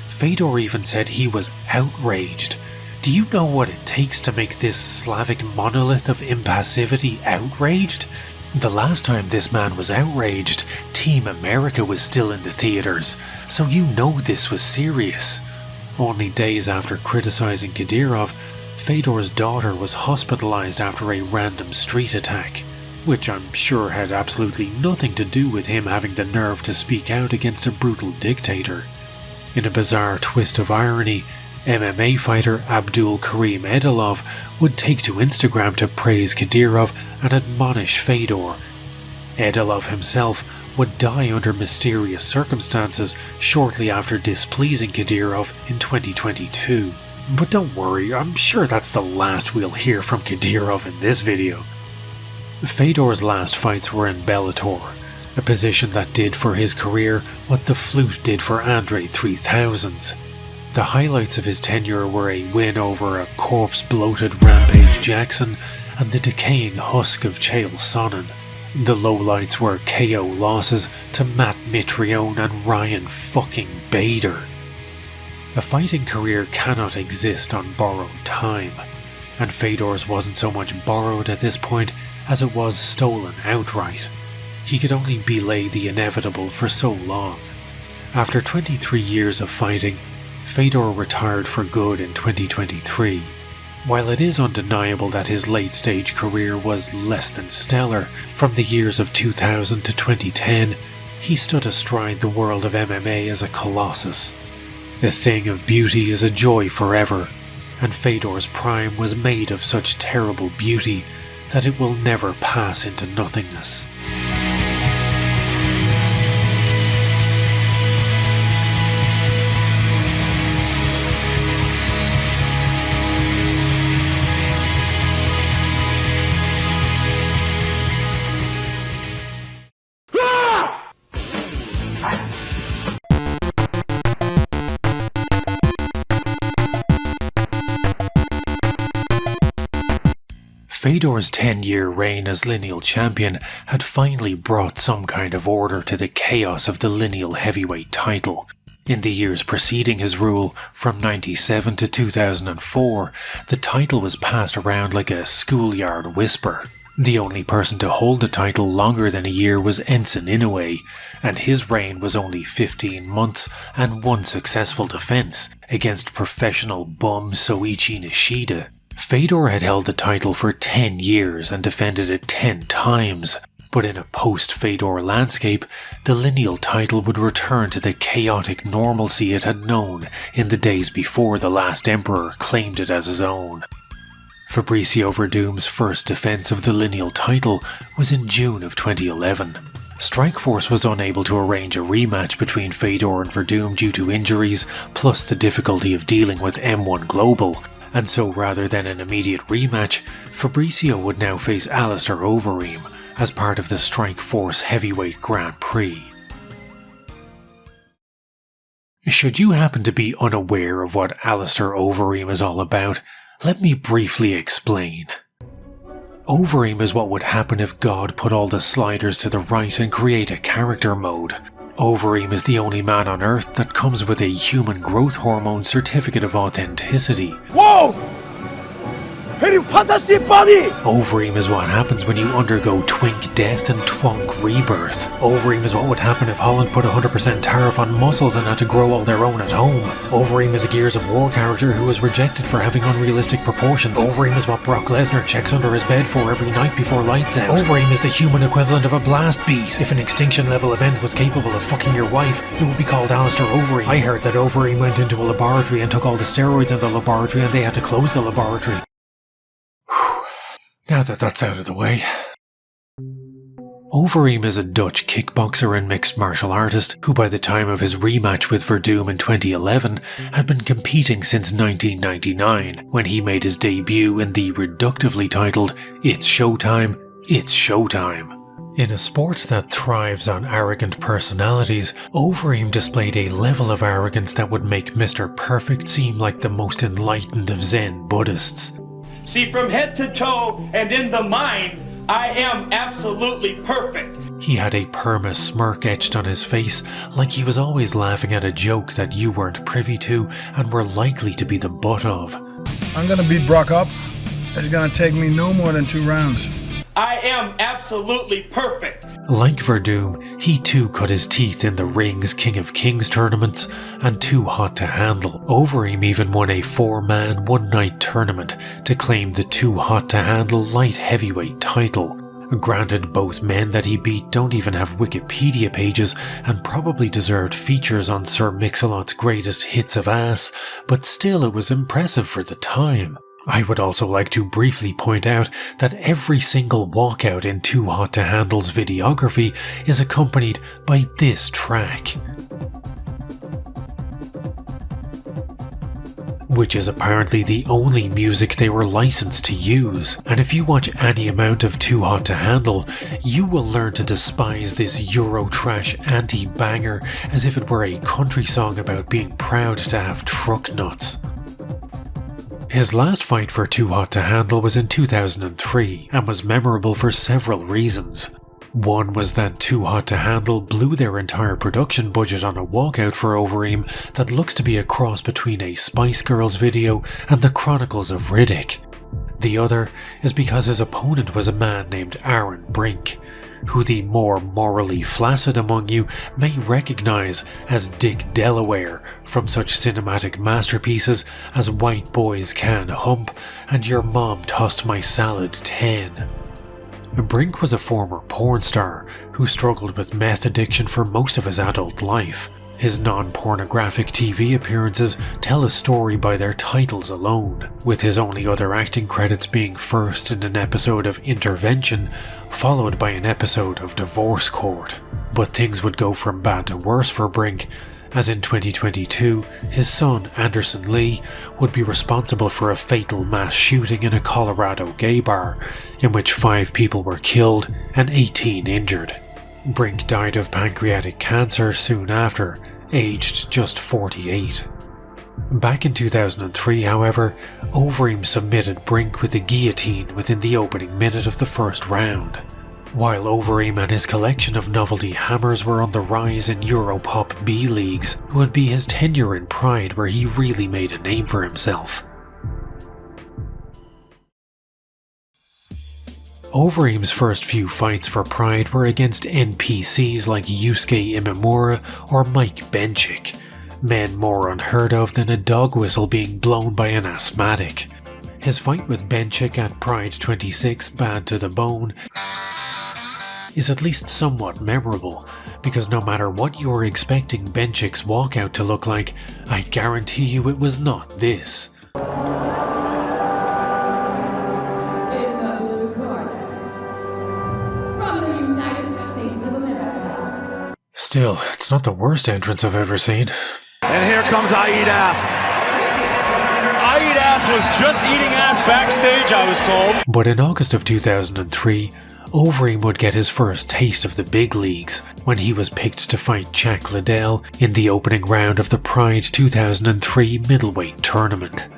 Fedor even said he was outraged. Do you know what it takes to make this Slavic monolith of impassivity outraged? The last time this man was outraged, Team America was still in the theatres, so you know this was serious. Only days after criticising Kadyrov, Fedor's daughter was hospitalised after a random street attack, which I'm sure had absolutely nothing to do with him having the nerve to speak out against a brutal dictator. In a bizarre twist of irony, MMA fighter Abdul Karim Edilov would take to Instagram to praise Kadyrov and admonish Fedor. Edilov himself would die under mysterious circumstances shortly after displeasing Kadyrov in 2022. But don't worry, I'm sure that's the last we'll hear from Kadyrov in this video. Fedor's last fights were in Bellator, a position that did for his career what the flute did for Andre 3000's. The highlights of his tenure were a win over a corpse-bloated Rampage Jackson and the decaying husk of Chael Sonnen. The lowlights were KO losses to Matt Mitrione and Ryan fucking Bader. A fighting career cannot exist on borrowed time, and Fedor's wasn't so much borrowed at this point as it was stolen outright. He could only belay the inevitable for so long. After 23 years of fighting, Fedor retired for good in 2023. While it is undeniable that his late-stage career was less than stellar, from the years of 2000 to 2010, he stood astride the world of MMA as a colossus. A thing of beauty is a joy forever, and Fedor's prime was made of such terrible beauty that it will never pass into nothingness. Fedor's 10-year reign as Lineal champion had finally brought some kind of order to the chaos of the Lineal heavyweight title. In the years preceding his rule, from 97 to 2004, the title was passed around like a schoolyard whisper. The only person to hold the title longer than a year was Ensign Inoue, and his reign was only 15 months and one successful defense against professional bum Soichi Nishida. Fedor had held the title for 10 years and defended it 10 times, but in a post-Fedor landscape, the Lineal title would return to the chaotic normalcy it had known in the days before the last emperor claimed it as his own. Fabricio Werdum's first defense of the Lineal title was in June of 2011. Strikeforce was unable to arrange a rematch between Fedor and Werdum due to injuries, plus the difficulty of dealing with M1 Global, and so rather than an immediate rematch, Fabricio would now face Alistair Overeem as part of the Strikeforce Heavyweight Grand Prix. Should you happen to be unaware of what Alistair Overeem is all about, let me briefly explain. Overeem is what would happen if God put all the sliders to the right and create a character mode. Overeem is the only man on Earth that comes with a human growth hormone certificate of authenticity. Whoa! Very fantastic body! Overeem is what happens when you undergo twink death and twonk rebirth. Overeem is what would happen if Holland put 100% tariff on muscles and had to grow all their own at home. Overeem is a Gears of War character who was rejected for having unrealistic proportions. Overeem is what Brock Lesnar checks under his bed for every night before lights out. Overeem is the human equivalent of a blast beat. If an extinction level event was capable of fucking your wife, it would be called Alistair Overeem. I heard that Overeem went into a laboratory and took all the steroids in the laboratory and they had to close the laboratory. Now that that's out of the way. Overeem is a Dutch kickboxer and mixed martial artist who by the time of his rematch with Werdum in 2011 had been competing since 1999 when he made his debut in the reductively titled It's Showtime, It's Showtime. In a sport that thrives on arrogant personalities, Overeem displayed a level of arrogance that would make Mr. Perfect seem like the most enlightened of Zen Buddhists. See, from head to toe and in the mind, I am absolutely perfect. He had a perma smirk etched on his face, like he was always laughing at a joke that you weren't privy to and were likely to be the butt of. I'm gonna beat Brock up. It's gonna take me no more than 2 rounds. I am absolutely perfect. Like Werdum, he too cut his teeth in the Ring's King of Kings tournaments and Too Hot to Handle. Overeem even won a 4-man, one-night tournament to claim the Too Hot to Handle light heavyweight title. Granted, both men that he beat don't even have Wikipedia pages and probably deserved features on Sir Mix-a-Lot's greatest hits of ass, but still it was impressive for the time. I would also like to briefly point out that every single walkout in Too Hot to Handle's videography is accompanied by this track, which is apparently the only music they were licensed to use. And if you watch any amount of Too Hot to Handle, you will learn to despise this Eurotrash anti-banger as if it were a country song about being proud to have truck nuts. His last fight for Too Hot to Handle was in 2003 and was memorable for several reasons. One was that Too Hot to Handle blew their entire production budget on a walkout for Overeem that looks to be a cross between a Spice Girls video and the Chronicles of Riddick. The other is because his opponent was a man named Aaron Brink, who the more morally flaccid among you may recognise as Dick Delaware from such cinematic masterpieces as White Boys Can Hump and Your Mom Tossed My Salad 10. Brink was a former porn star who struggled with meth addiction for most of his adult life. His non-pornographic TV appearances tell a story by their titles alone, with his only other acting credits being first in an episode of Intervention, followed by an episode of Divorce Court. But things would go from bad to worse for Brink, as in 2022, his son Anderson Lee would be responsible for a fatal mass shooting in a Colorado gay bar, in which 5 people were killed and 18 injured. Brink died of pancreatic cancer soon after, aged just 48. Back in 2003, however, Overeem submitted Brink with a guillotine within the opening minute of the first round. While Overeem and his collection of novelty hammers were on the rise in Europop B leagues, it would be his tenure in Pride where he really made a name for himself. Overeem's first few fights for Pride were against NPCs like Yusuke Imamura or Mike Benchik, men more unheard of than a dog whistle being blown by an asthmatic. His fight with Benchik at Pride 26, Bad to the Bone, is at least somewhat memorable, because no matter what you were expecting Benchik's walkout to look like, I guarantee you it was not this. In the blue corner, from the United States of America. Still, it's not the worst entrance I've ever seen. And here comes Aid Ass. Aid Ass was just eating ass backstage, I was told. But in August of 2003, Overeem would get his first taste of the big leagues when he was picked to fight Jack Liddell in the opening round of the Pride 2003 middleweight tournament.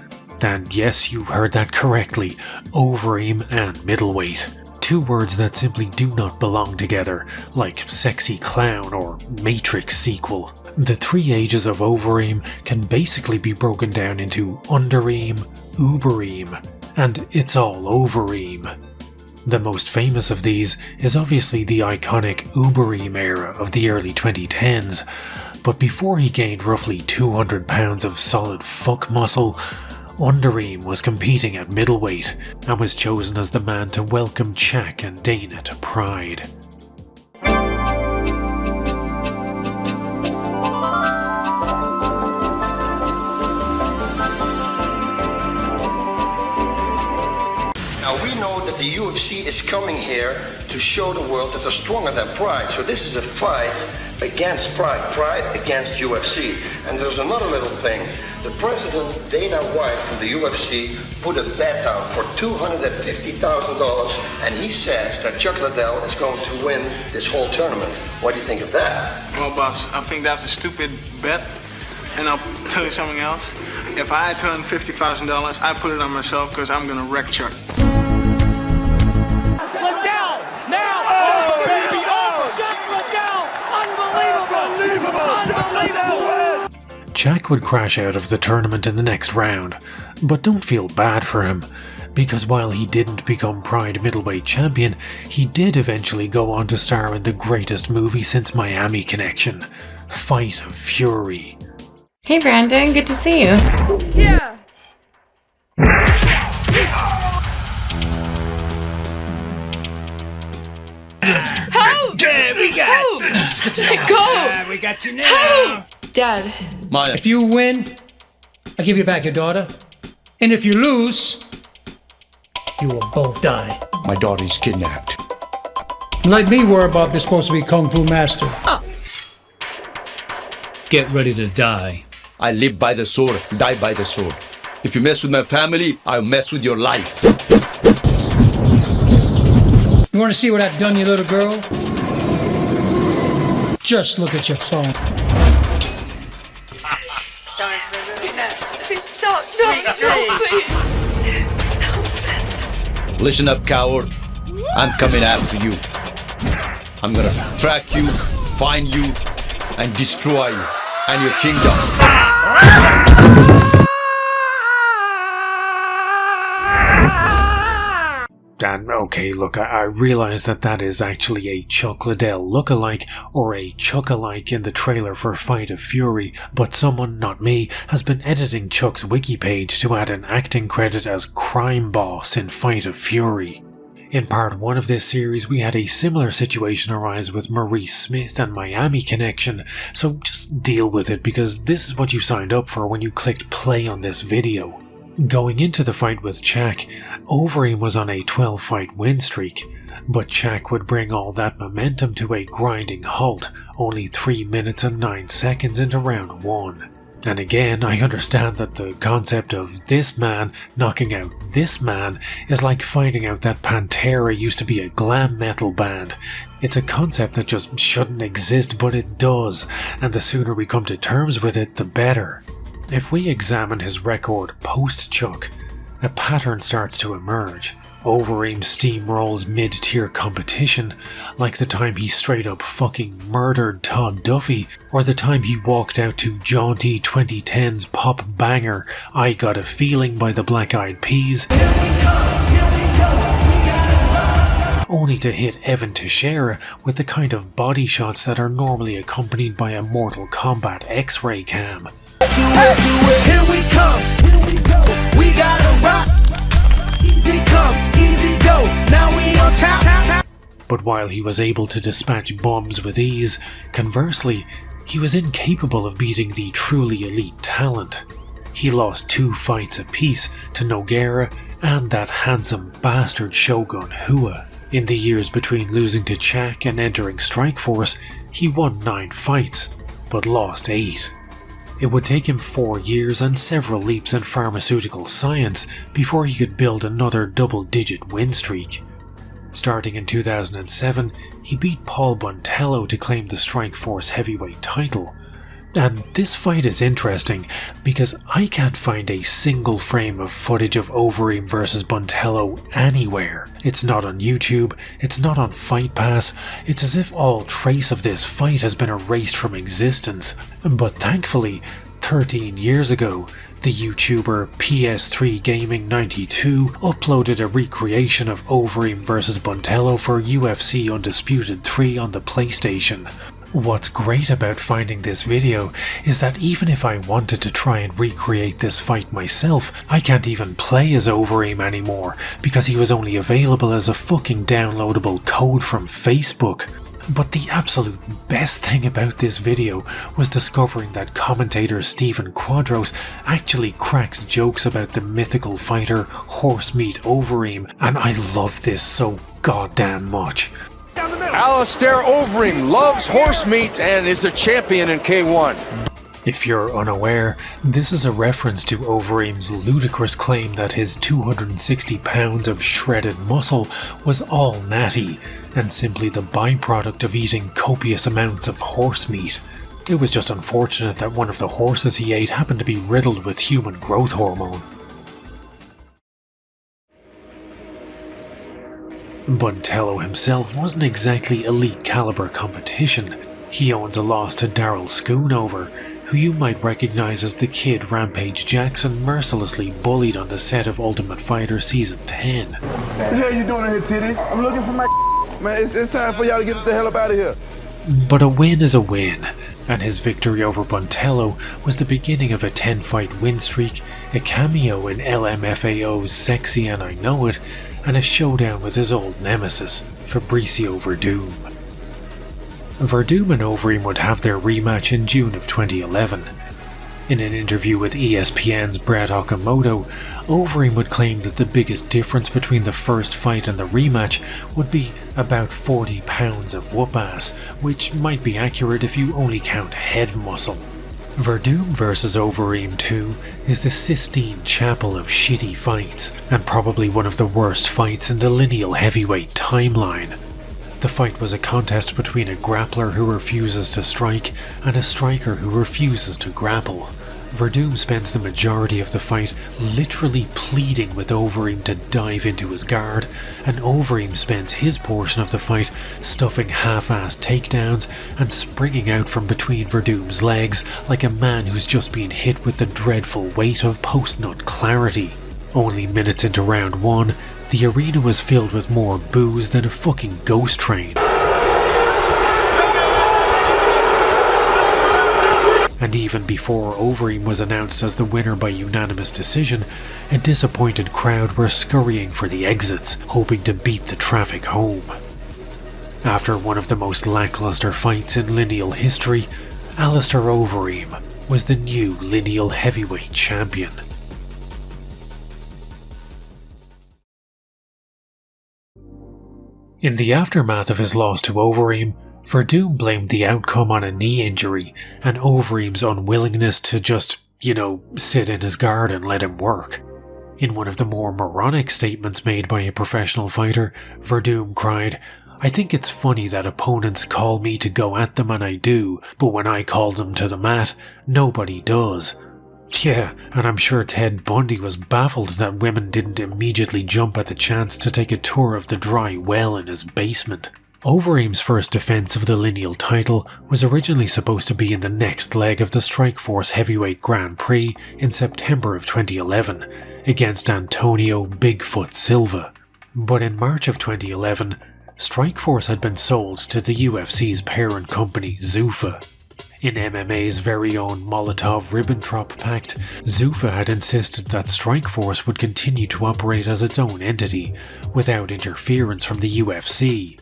And yes, you heard that correctly, Overeem and middleweight. 2 words that simply do not belong together, like sexy clown or Matrix sequel. The 3 ages of Overeem can basically be broken down into Undereem, Ubereem, and It's All Overeem. The most famous of these is obviously the iconic Ubereem era of the early 2010s, but before he gained roughly 200 pounds of solid fuck muscle, Undereem was competing at middleweight and was chosen as the man to welcome Chak and Dana to Pride. Now we know that the UFC is coming here to show the world that they're stronger than Pride. So this is a fight against Pride, Pride against UFC. And there's another little thing. The president, Dana White from the UFC, put a bet down for $250,000, and he says that Chuck Liddell is going to win this whole tournament. What do you think of that? Well, boss, I think that's a stupid bet. And I'll tell you something else. If I had $250,000, I'd put it on myself because I'm going to wreck Chuck. Liddell, now! Oh, baby, oh! Chuck Liddell! Unbelievable! Chak would crash out of the tournament in the next round, but don't feel bad for him, because while he didn't become Pride middleweight champion, he did eventually go on to star in the greatest movie since Miami Connection, Fight of Fury. Hey Brandon, good to see you. Yeah. Help! Yeah, we got you. Go! We got you now. Help! Dad. Maya. If you win, I'll give you back your daughter. And if you lose, you will both die. My daughter's kidnapped. Like me worry about this supposed to be Kung Fu master. Get ready to die. I live by the sword, die by the sword. If you mess with my family, I'll mess with your life. You want to see what I've done, you little girl? Just look at your phone. Stop! No, please! Listen up, coward. I'm coming after you. I'm gonna track you, find you, and destroy you and your kingdom. Dan, okay, look, I realize that is actually a Chuck Liddell lookalike, or a Chuck-alike in the trailer for Fight of Fury, but someone, not me, has been editing Chuck's wiki page to add an acting credit as Crime Boss in Fight of Fury. In part 1 of this series, we had a similar situation arise with Maurice Smith and Miami Connection, so just deal with it because this is what you signed up for when you clicked play on this video. Going into the fight with Chak, Overeem was on a 12-fight win streak, but Chak would bring all that momentum to a grinding halt only 3 minutes and 9 seconds into round 1. And again, I understand that the concept of this man knocking out this man is like finding out that Pantera used to be a glam metal band. It's a concept that just shouldn't exist, but it does, and the sooner we come to terms with it, the better. If we examine his record post-Chuck, a pattern starts to emerge. Overeem steamrolls mid-tier competition, like the time he straight up fucking murdered Tom Duffy, or the time he walked out to jaunty 2010's pop banger I Got a Feeling by the Black Eyed Peas, only to hit Evan Teixeira with the kind of body shots that are normally accompanied by a Mortal Kombat X-ray cam. Here we come. We gotta rock. Easy come, easy go. Now we on top. But while he was able to dispatch bombs with ease, conversely, he was incapable of beating the truly elite talent. He lost 2 fights apiece to Nogueira and that handsome bastard Shogun Hua. In the years between losing to Chak and entering Strikeforce, he won 9 fights, but lost 8. It would take him 4 years and several leaps in pharmaceutical science before he could build another double-digit win streak. Starting in 2007, he beat Paul Buntello to claim the Strikeforce heavyweight title. And this fight is interesting because I can't find a single frame of footage of Overeem vs Buntello anywhere. It's not on YouTube, it's not on Fight Pass, it's as if all trace of this fight has been erased from existence. But thankfully, 13 years ago, the YouTuber PS3 Gaming 92 uploaded a recreation of Overeem vs Buntello for UFC Undisputed 3 on the PlayStation. What's great about finding this video is that even if I wanted to try and recreate this fight myself, I can't even play as Overeem anymore because he was only available as a fucking downloadable code from Facebook. But the absolute best thing about this video was discovering that commentator Stephen Quadros actually cracks jokes about the mythical fighter Horsemeat Overeem, and I love this so goddamn much. Alistair Overeem loves horse meat and is a champion in K1. If you're unaware, this is a reference to Overeem's ludicrous claim that his 260 pounds of shredded muscle was all natty and simply the byproduct of eating copious amounts of horse meat. It was just unfortunate that one of the horses he ate happened to be riddled with human growth hormone. Buntello himself wasn't exactly elite caliber competition. He owns a loss to Daryl Schoonover, who you might recognize as the kid Rampage Jackson mercilessly bullied on the set of Ultimate Fighter Season 10. What the hell you doing here, titties? I'm looking for my man. It's time for y'all to get the hell up out of here. But a win is a win, and his victory over Buntello was the beginning of a 10-fight win streak, a cameo in LMFAO's Sexy and I Know It, and a showdown with his old nemesis, Fabricio Werdum. Werdum and Overeem would have their rematch in June of 2011. In an interview with ESPN's Brett Okamoto, Overeem would claim that the biggest difference between the first fight and the rematch would be about 40 pounds of whoop-ass, which might be accurate if you only count head muscle. Werdum vs Overeem 2 is the Sistine Chapel of shitty fights, and probably one of the worst fights in the Lineal heavyweight timeline. The fight was a contest between a grappler who refuses to strike and a striker who refuses to grapple. Werdum spends the majority of the fight literally pleading with Overeem to dive into his guard, and Overeem spends his portion of the fight stuffing half-assed takedowns and springing out from between Werdum's legs like a man who's just been hit with the dreadful weight of post-nut clarity. Only minutes into round 1, the arena was filled with more boos than a fucking ghost train. And even before Overeem was announced as the winner by unanimous decision, a disappointed crowd were scurrying for the exits, hoping to beat the traffic home. After one of the most lackluster fights in Lineal history, Alistair Overeem was the new Lineal heavyweight champion. In the aftermath of his loss to Overeem, Werdum blamed the outcome on a knee injury and Overeem's unwillingness to just, sit in his guard and let him work. In one of the more moronic statements made by a professional fighter, Werdum cried, "I think it's funny that opponents call me to go at them and I do, but when I call them to the mat, nobody does." Yeah, and I'm sure Ted Bundy was baffled that women didn't immediately jump at the chance to take a tour of the dry well in his basement. Overeem's first defense of the Lineal title was originally supposed to be in the next leg of the Strikeforce Heavyweight Grand Prix in September of 2011, against Antonio Bigfoot Silva. But in March of 2011, Strikeforce had been sold to the UFC's parent company, Zuffa. In MMA's very own Molotov-Ribbentrop Pact, Zuffa had insisted that Strikeforce would continue to operate as its own entity, without interference from the UFC.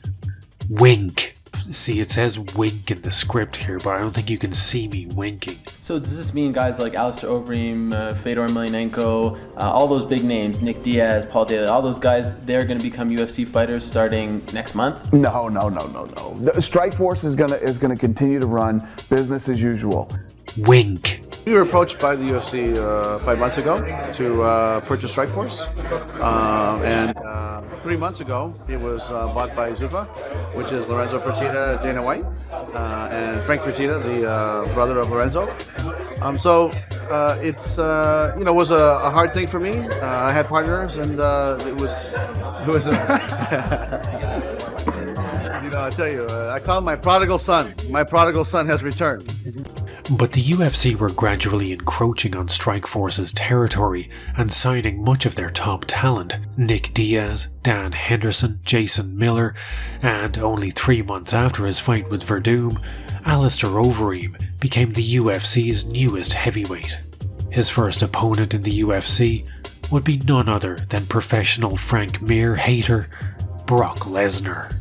Wink. See, it says wink in the script here, but I don't think you can see me winking. So does this mean guys like Alistair Overeem, Fedor Emelianenko, all those big names, Nick Diaz, Paul Daly, all those guys, they're going to become UFC fighters starting next month? No. The Strikeforce is gonna continue to run business as usual. Wink. We were approached by the UFC 5 months ago to purchase Strikeforce, and 3 months ago it was bought by Zuffa, which is Lorenzo Fertitta, Dana White, and Frank Fertitta, the brother of Lorenzo. So it's was a hard thing for me. I had partners, and it was I tell you, I call him my prodigal son. My prodigal son has returned. But the UFC were gradually encroaching on Strikeforce's territory and signing much of their top talent, Nick Diaz, Dan Henderson, Jason Miller, and only 3 months after his fight with Werdum, Alistair Overeem became the UFC's newest heavyweight. His first opponent in the UFC would be none other than professional Frank Mir hater, Brock Lesnar.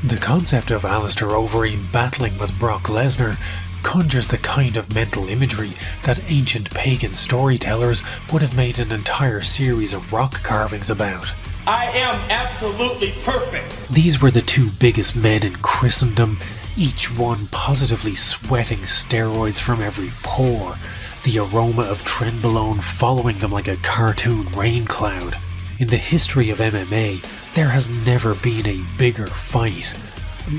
The concept of Alistair Overeem battling with Brock Lesnar conjures the kind of mental imagery that ancient pagan storytellers would have made an entire series of rock carvings about. I am absolutely perfect. These were the two biggest men in Christendom, each one positively sweating steroids from every pore, the aroma of trenbolone following them like a cartoon rain cloud. In the history of MMA, there has never been a bigger fight.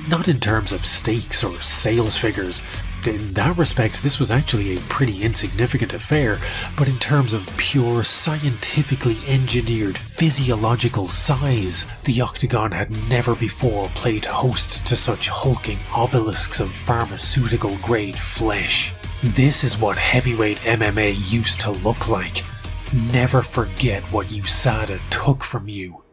Not in terms of stakes or sales figures. In that respect, this was actually a pretty insignificant affair, but in terms of pure, scientifically engineered physiological size, the Octagon had never before played host to such hulking obelisks of pharmaceutical-grade flesh. This is what heavyweight MMA used to look like. Never forget what USADA took from you.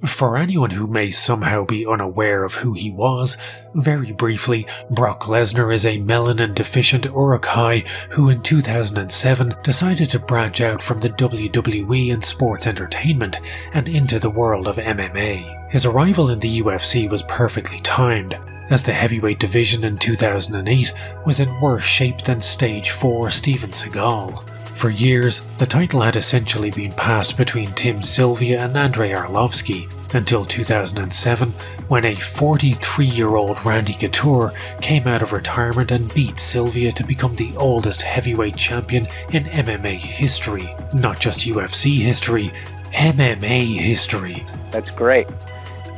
For anyone who may somehow be unaware of who he was, very briefly, Brock Lesnar is a melanin-deficient Urukai who in 2007 decided to branch out from the WWE and sports entertainment and into the world of MMA. His arrival in the UFC was perfectly timed, as the heavyweight division in 2008 was in worse shape than Stage 4 Steven Seagal. For years, the title had essentially been passed between Tim Sylvia and Andrei Arlovsky, until 2007, when a 43-year-old Randy Couture came out of retirement and beat Sylvia to become the oldest heavyweight champion in MMA history. Not just UFC history, MMA history. That's great.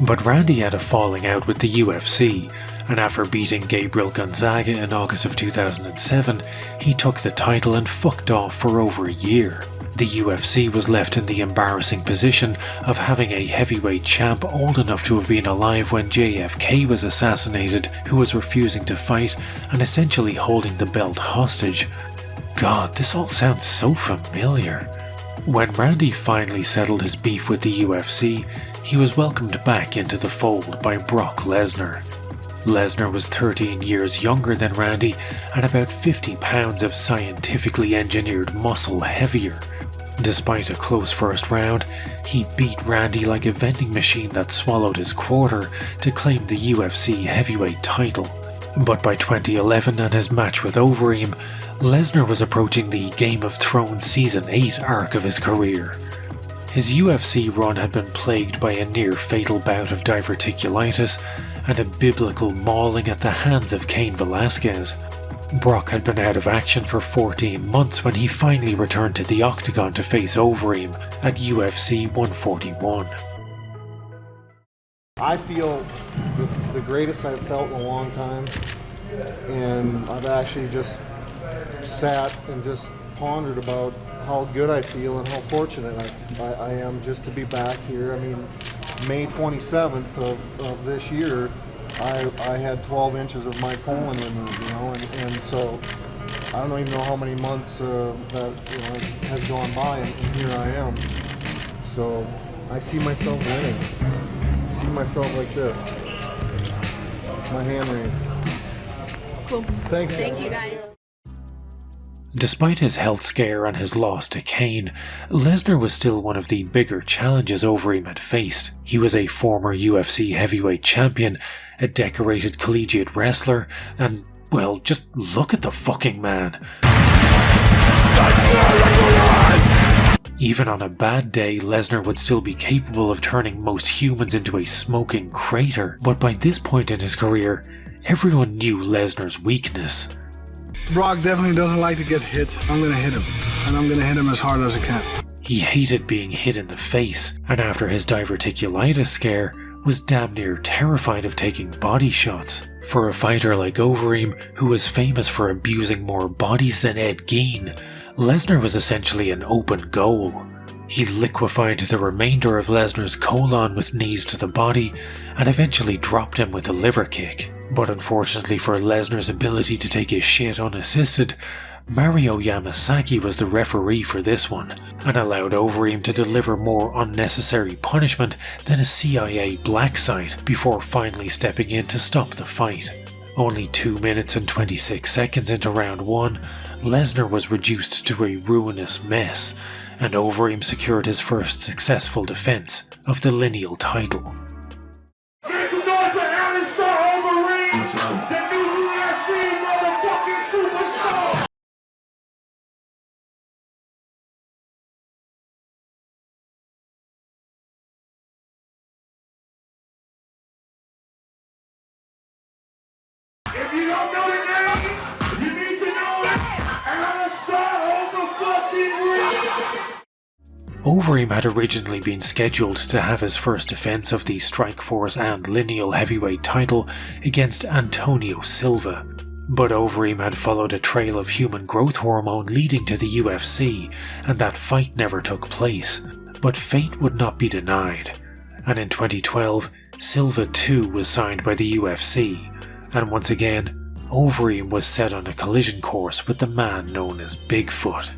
But Randy had a falling out with the UFC, and after beating Gabriel Gonzaga in August of 2007, he took the title and fucked off for over a year. The UFC was left in the embarrassing position of having a heavyweight champ old enough to have been alive when JFK was assassinated, who was refusing to fight and essentially holding the belt hostage. God, this all sounds so familiar. When Randy finally settled his beef with the UFC, he was welcomed back into the fold by Brock Lesnar. Lesnar was 13 years younger than Randy and about 50 pounds of scientifically engineered muscle heavier. Despite a close first round, he beat Randy like a vending machine that swallowed his quarter to claim the UFC heavyweight title. But by 2011 and his match with Overeem, Lesnar was approaching the Game of Thrones Season 8 arc of his career. His UFC run had been plagued by a near-fatal bout of diverticulitis and a biblical mauling at the hands of Cain Velasquez. Brock had been out of action for 14 months when he finally returned to the octagon to face Overeem at UFC 141. I feel the greatest I've felt in a long time, and I've actually just sat and just pondered about how good I feel and how fortunate I am just to be back here. I mean, May 27th of this year, I had 12 inches of my colon removed, you know, and so I don't even know how many months that has gone by, and here I am. So I see myself winning. I see myself like this. My hand raised. Cool. Thanks. Thank you, guys. Despite his health scare and his loss to Cain, Lesnar was still one of the bigger challenges Overeem had faced. He was a former UFC heavyweight champion, a decorated collegiate wrestler, and, well, just look at the fucking man. Even on a bad day, Lesnar would still be capable of turning most humans into a smoking crater, but by this point in his career, everyone knew Lesnar's weakness. Brock definitely doesn't like to get hit. I'm gonna hit him, and I'm gonna hit him as hard as I can. He hated being hit in the face, and after his diverticulitis scare, was damn near terrified of taking body shots. For a fighter like Overeem, who was famous for abusing more bodies than Ed Gein, Lesnar was essentially an open goal. He liquefied the remainder of Lesnar's colon with knees to the body, and eventually dropped him with a liver kick. But unfortunately for Lesnar's ability to take his shit unassisted, Mario Yamasaki was the referee for this one, and allowed Overeem to deliver more unnecessary punishment than a CIA black site before finally stepping in to stop the fight. Only 2 minutes and 26 seconds into round 1, Lesnar was reduced to a ruinous mess, and Overeem secured his first successful defense of the Lineal title. Make some noise for Alistair Overeem, the new UFC motherfucking superstar! If you don't know the name, you need to know it. Alistair Overeem. Overeem had originally been scheduled to have his first defense of the Strikeforce and Lineal heavyweight title against Antonio Silva, but Overeem had followed a trail of human growth hormone leading to the UFC, and that fight never took place. But fate would not be denied, and in 2012, Silva too was signed by the UFC, and once again, Overeem was set on a collision course with the man known as Bigfoot.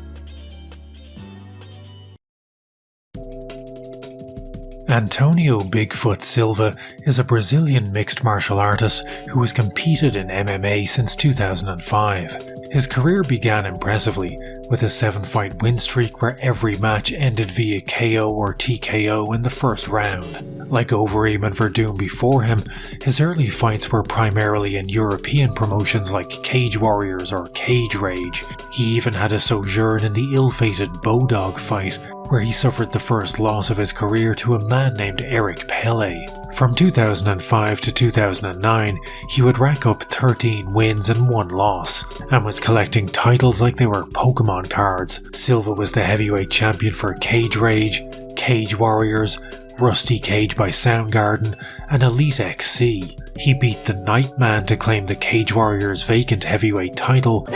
Antonio Bigfoot Silva is a Brazilian mixed martial artist who has competed in MMA since 2005. His career began impressively, with a 7-fight win streak where every match ended via KO or TKO in the first round. Like Overeem and Werdum before him, his early fights were primarily in European promotions like Cage Warriors or Cage Rage. He even had a sojourn in the ill-fated Bodog fight, where he suffered the first loss of his career to a man named Eric Pele. From 2005 to 2009, he would rack up 13 wins and 1 loss, and was collecting titles like they were Pokemon cards. Silva was the heavyweight champion for Cage Rage, Cage Warriors, Rusty Cage by Soundgarden, and Elite XC. He beat the Nightman to claim the Cage Warriors' vacant heavyweight title,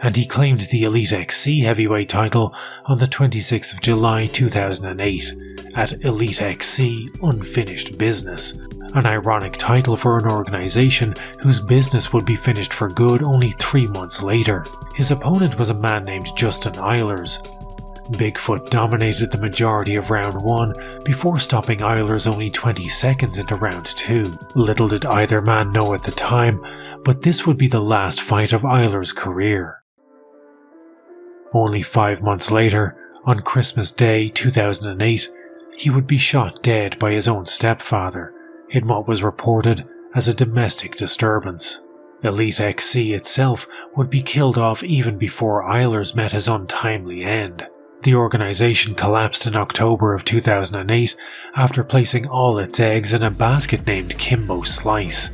and he claimed the Elite XC heavyweight title on the 26th of July 2008 at Elite XC Unfinished Business, an ironic title for an organisation whose business would be finished for good only 3 months later. His opponent was a man named Justin Eilers. Bigfoot dominated the majority of round 1 before stopping Eilers only 20 seconds into round 2. Little did either man know at the time, but this would be the last fight of Eilers' career. Only 5 months later, on Christmas Day 2008, he would be shot dead by his own stepfather in what was reported as a domestic disturbance. Elite XC itself would be killed off even before Eilers met his untimely end. The organisation collapsed in October of 2008 after placing all its eggs in a basket named Kimbo Slice.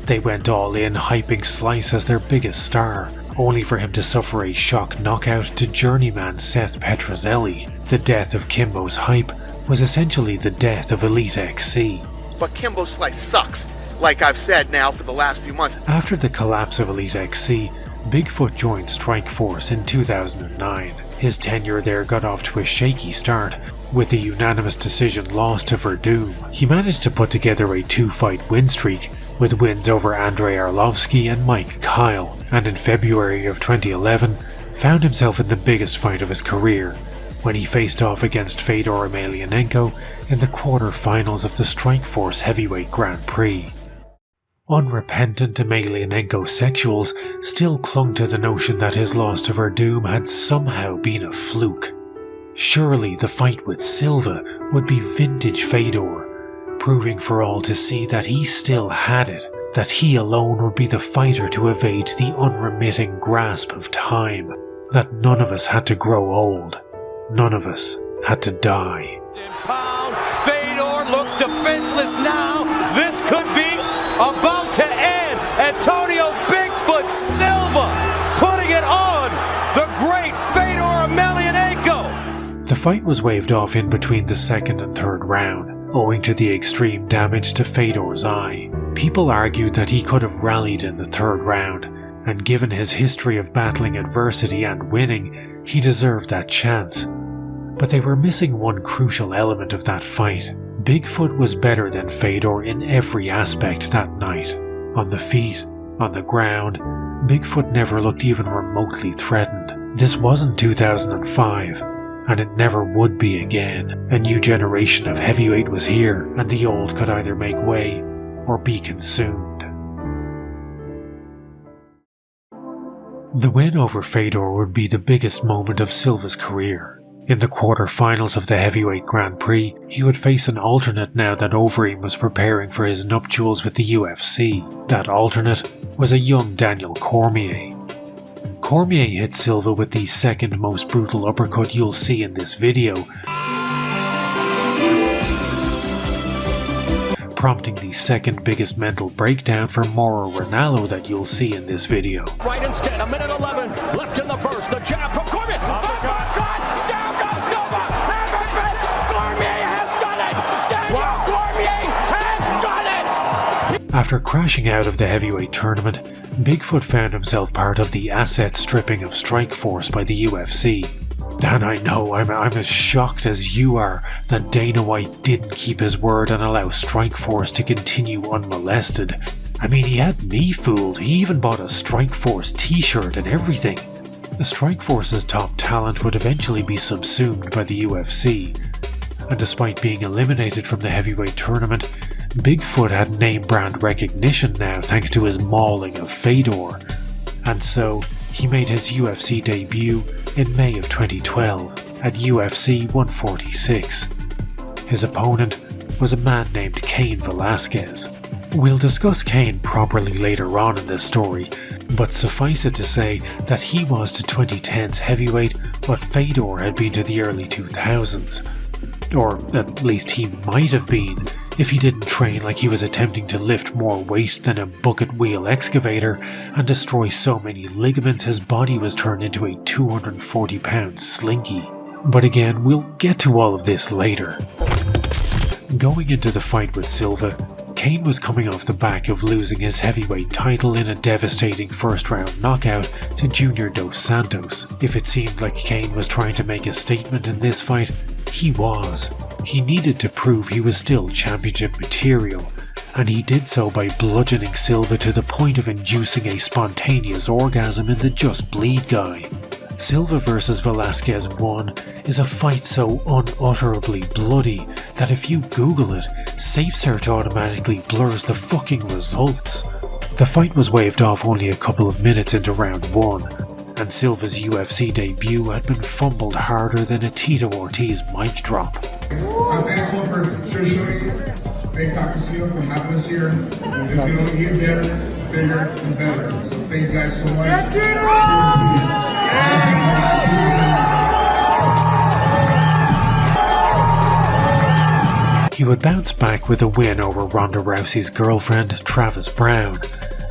They went all in, hyping Slice as their biggest star, only for him to suffer a shock knockout to journeyman Seth Petrozelli. The death of Kimbo's hype was essentially the death of Elite XC. But Kimbo Slice sucks, like I've said now for the last few months. After the collapse of Elite XC, Bigfoot joined Strikeforce in 2009. His tenure there got off to a shaky start, with a unanimous decision loss to Werdum. He managed to put together a 2-fight win streak, with wins over Andrei Arlovsky and Mike Kyle, and in February of 2011 found himself in the biggest fight of his career, when he faced off against Fedor Emelianenko in the quarter-finals of the Strikeforce Heavyweight Grand Prix. Unrepentant Emelianenko sexuals still clung to the notion that his loss to Werdum had somehow been a fluke. Surely the fight with Silva would be vintage Fedor, proving for all to see that he still had it, that he alone would be the fighter to evade the unremitting grasp of time, that none of us had to grow old, none of us had to die. Fedor looks defenseless now. This could be about to end. Antonio Bigfoot Silva putting it on the great Fedor Emelianenko. The fight was waved off in between the second and third round, owing to the extreme damage to Fedor's eye. People argued that he could have rallied in the third round, and given his history of battling adversity and winning, he deserved that chance. But they were missing one crucial element of that fight. Bigfoot was better than Fedor in every aspect that night. On the feet, on the ground, Bigfoot never looked even remotely threatened. This wasn't 2005, and it never would be again. A new generation of heavyweight was here, and the old could either make way or be consumed. The win over Fedor would be the biggest moment of Silva's career. In the quarter-finals of the Heavyweight Grand Prix, he would face an alternate now that Overeem was preparing for his nuptials with the UFC. That alternate was a young Daniel Cormier. Cormier hit Silva with the second most brutal uppercut you'll see in this video, prompting the second biggest mental breakdown for Mauro Ranallo that you'll see in this video. Right instead, 1:11 left in the first. A jab from Cormier. Oh my God! Down goes Silva. Cormier has done it. Daniel Cormier has done it. After crashing out of the heavyweight tournament, Bigfoot found himself part of the asset stripping of Strikeforce by the UFC. And I know I'm as shocked as you are that Dana White didn't keep his word and allow Strikeforce to continue unmolested. I mean, he had me fooled. He even bought a Strikeforce t-shirt and everything. Strikeforce's top talent would eventually be subsumed by the UFC, and despite being eliminated from the heavyweight tournament, Bigfoot had name brand recognition now thanks to his mauling of Fedor, and so he made his UFC debut in May of 2012 at UFC 146. His opponent was a man named Cain Velasquez. We'll discuss Cain properly later on in this story, but suffice it to say that he was to 2010's heavyweight what Fedor had been to the early 2000s. Or at least he might have been, if he didn't train like he was attempting to lift more weight than a bucket wheel excavator and destroy so many ligaments his body was turned into a 240-pound slinky. But again, we'll get to all of this later. Going into the fight with Silva, Cain was coming off the back of losing his heavyweight title in a devastating first-round knockout to Junior Dos Santos. If it seemed like Cain was trying to make a statement in this fight, he was. He needed to prove he was still championship material, and he did so by bludgeoning Silva to the point of inducing a spontaneous orgasm in the Just Bleed guy. Silva vs Velasquez 1 is a fight so unutterably bloody that if you Google it, Safe Search automatically blurs the fucking results. The fight was waved off only a couple of minutes into round 1, and Silva's UFC debut had been fumbled harder than a Tito Ortiz mic drop. I'm thankful for Trilogy, Big Casino for having us here. It's going to get better, bigger, and better. So thank you guys so much. He would bounce back with a win over Ronda Rousey's girlfriend, Travis Brown,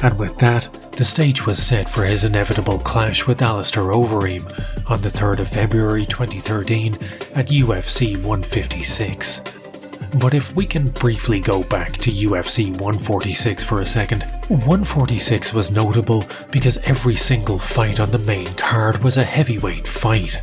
and with that, the stage was set for his inevitable clash with Alistair Overeem on the 3rd of February 2013 at UFC 156. But if we can briefly go back to UFC 146 for a second, 146 was notable because every single fight on the main card was a heavyweight fight.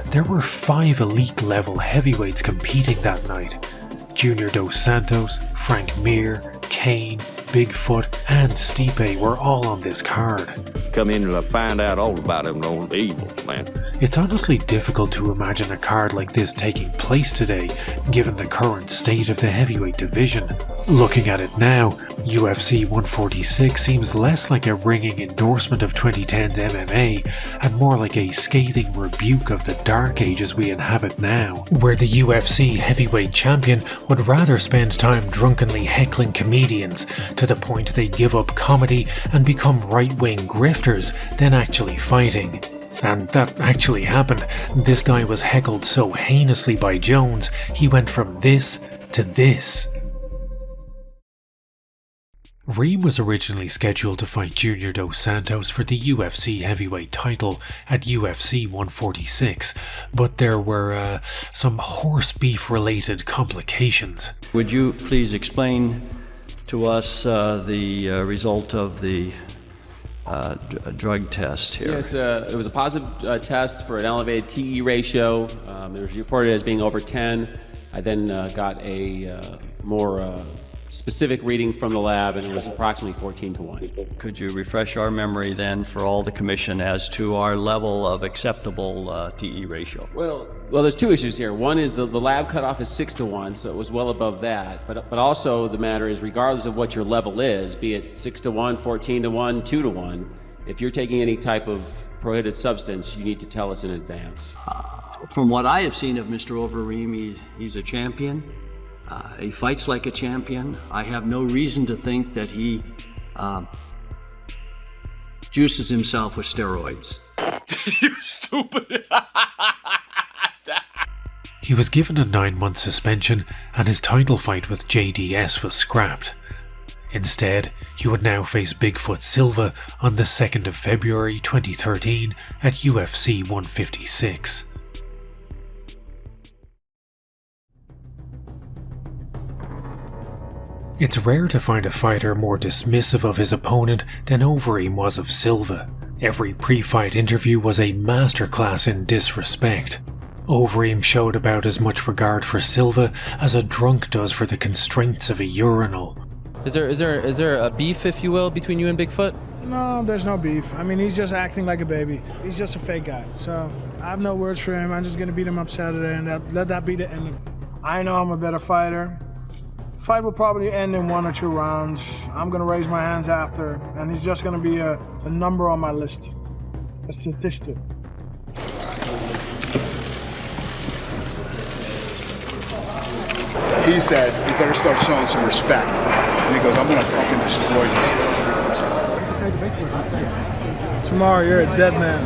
There were 5 elite level heavyweights competing that night. Junior Dos Santos, Frank Mir, Cain, Bigfoot and Stipe were all on this card. Come in to find out all about him, old evil, man. It's honestly difficult to imagine a card like this taking place today, given the current state of the heavyweight division. Looking at it now, UFC 146 seems less like a ringing endorsement of 2010's MMA and more like a scathing rebuke of the dark ages we inhabit now, where the UFC heavyweight champion would rather spend time drunkenly heckling comedians to the point they give up comedy and become right-wing grifters than actually fighting. And that actually happened. This guy was heckled so heinously by Jones, he went from this to this. Reem was originally scheduled to fight Junior Dos Santos for the UFC heavyweight title at UFC 146, but there were some horse beef related complications. Would you please explain to us the result of the drug test here? Yes, it was a positive test for an elevated TE ratio. It was reported as being over 10. I then got a more specific reading from the lab, and it was approximately 14-1. Could you refresh our memory then for all the commission as to our level of acceptable TE ratio? Well, there's 2 issues here. One is the lab cutoff is 6-1, so it was well above that. But also the matter is, regardless of what your level is, be it 6-1, 14-1, 2-1, if you're taking any type of prohibited substance, you need to tell us in advance. From what I have seen of Mr. Overeem, he's a champion. He fights like a champion. I have no reason to think that he juices himself with steroids. You stupid! He was given a 9-month suspension and his title fight with JDS was scrapped. Instead, he would now face Bigfoot Silva on the 2nd of February 2013 at UFC 156. It's rare to find a fighter more dismissive of his opponent than Overeem was of Silva. Every pre-fight interview was a masterclass in disrespect. Overeem showed about as much regard for Silva as a drunk does for the constraints of a urinal. Is there a beef, if you will, between you and Bigfoot? No, there's no beef. I mean, he's just acting like a baby. He's just a fake guy. So I have no words for him. I'm just gonna beat him up Saturday and let that be the end of it. I know I'm a better fighter. Fight will probably end in 1 or 2 rounds. I'm gonna raise my hands after, and he's just gonna be a number on my list, a statistic. He said, "You better start showing some respect." And he goes, "I'm gonna fucking destroy this." Tomorrow, you're a dead man.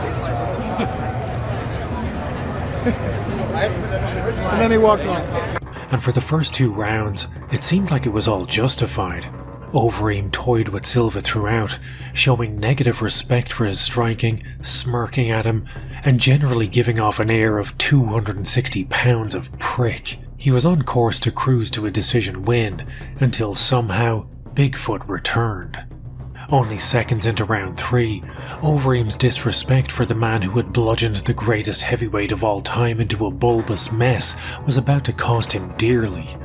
And then he walked off. And for the first 2 rounds, it seemed like it was all justified. Overeem toyed with Silva throughout, showing negative respect for his striking, smirking at him, and generally giving off an air of 260 pounds of prick. He was on course to cruise to a decision win, until somehow Bigfoot returned. Only seconds into round 3, Overeem's disrespect for the man who had bludgeoned the greatest heavyweight of all time into a bulbous mess was about to cost him dearly.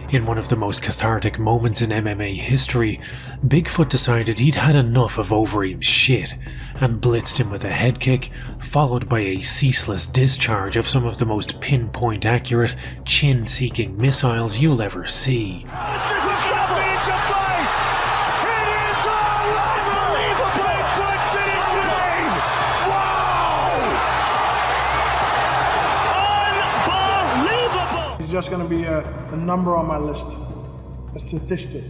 In one of the most cathartic moments in MMA history, Bigfoot decided he'd had enough of Overeem's shit and blitzed him with a head kick, followed by a ceaseless discharge of some of the most pinpoint accurate, chin-seeking missiles you'll ever see. He's just going to be a number on my list, a statistic.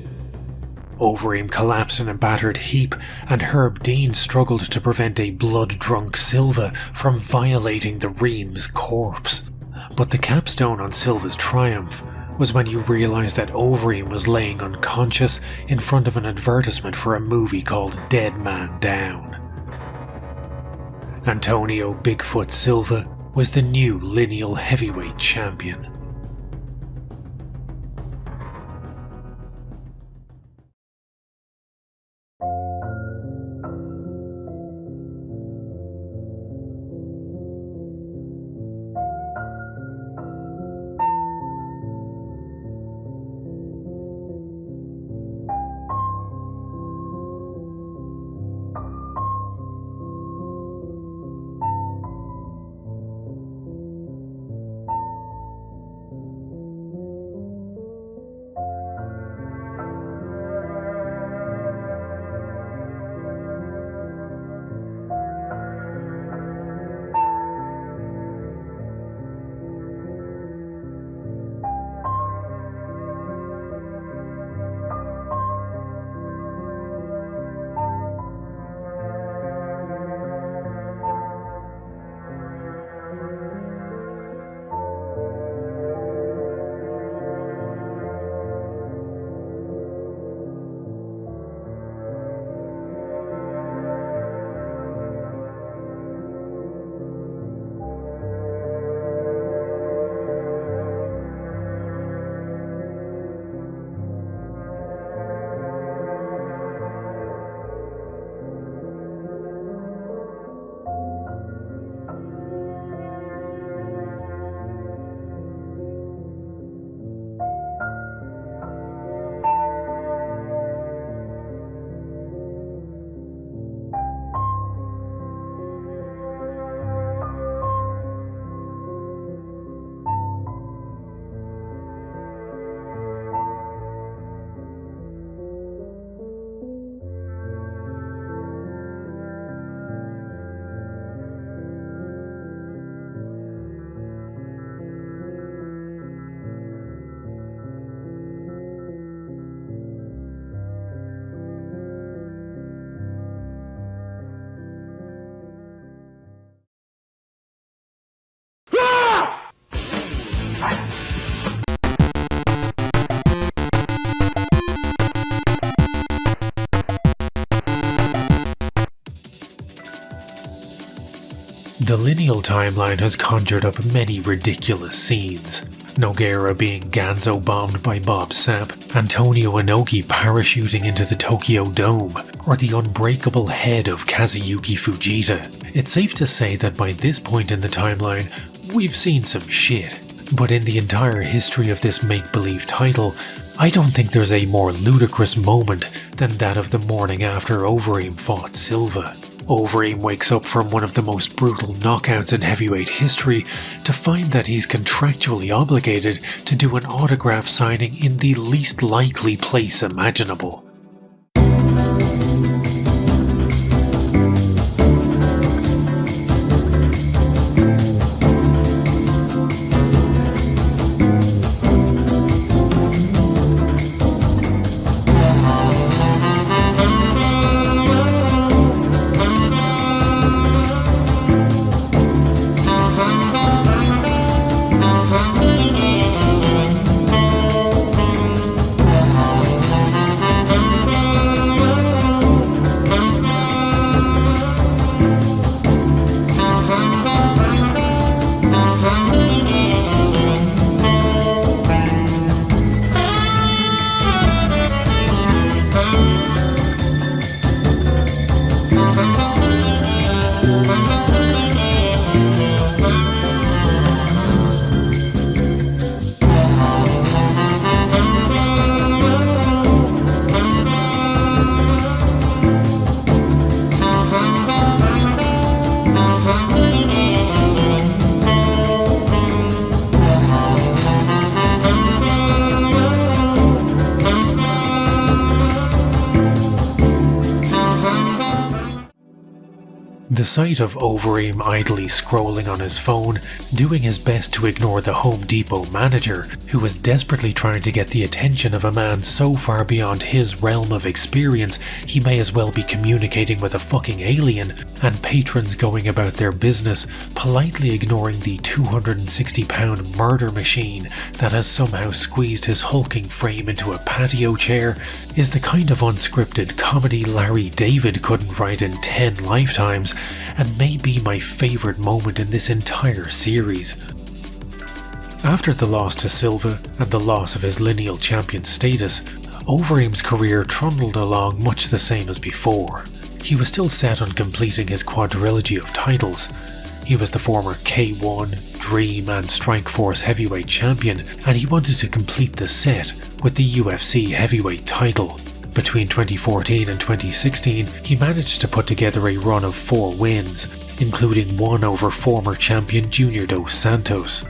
Overeem collapsed in a battered heap, and Herb Dean struggled to prevent a blood-drunk Silva from violating the Ream's corpse. But the capstone on Silva's triumph was when you realised that Overeem was laying unconscious in front of an advertisement for a movie called Dead Man Down. Antonio Bigfoot Silva was the new Lineal heavyweight champion. The Lineal timeline has conjured up many ridiculous scenes. Nogueira being Ganzo bombed by Bob Sapp, Antonio Inoki parachuting into the Tokyo Dome, or the unbreakable head of Kazuyuki Fujita. It's safe to say that by this point in the timeline, we've seen some shit. But in the entire history of this make-believe title, I don't think there's a more ludicrous moment than that of the morning after Overeem fought Silva. Overeem wakes up from one of the most brutal knockouts in heavyweight history to find that he's contractually obligated to do an autograph signing in the least likely place imaginable. The sight of Overeem idly scrolling on his phone, doing his best to ignore the Home Depot manager, who was desperately trying to get the attention of a man so far beyond his realm of experience he may as well be communicating with a fucking alien, and patrons going about their business, politely ignoring the 260-pound murder machine that has somehow squeezed his hulking frame into a patio chair, is the kind of unscripted comedy Larry David couldn't write in 10 lifetimes, and may be my favourite moment in this entire series. After the loss to Silva and the loss of his Lineal champion status, Overeem's career trundled along much the same as before. He was still set on completing his quadrilogy of titles. He was the former K1, Dream and Strikeforce heavyweight champion, and he wanted to complete the set with the UFC heavyweight title. Between 2014 and 2016, he managed to put together a run of 4 wins, including one over former champion Junior Dos Santos.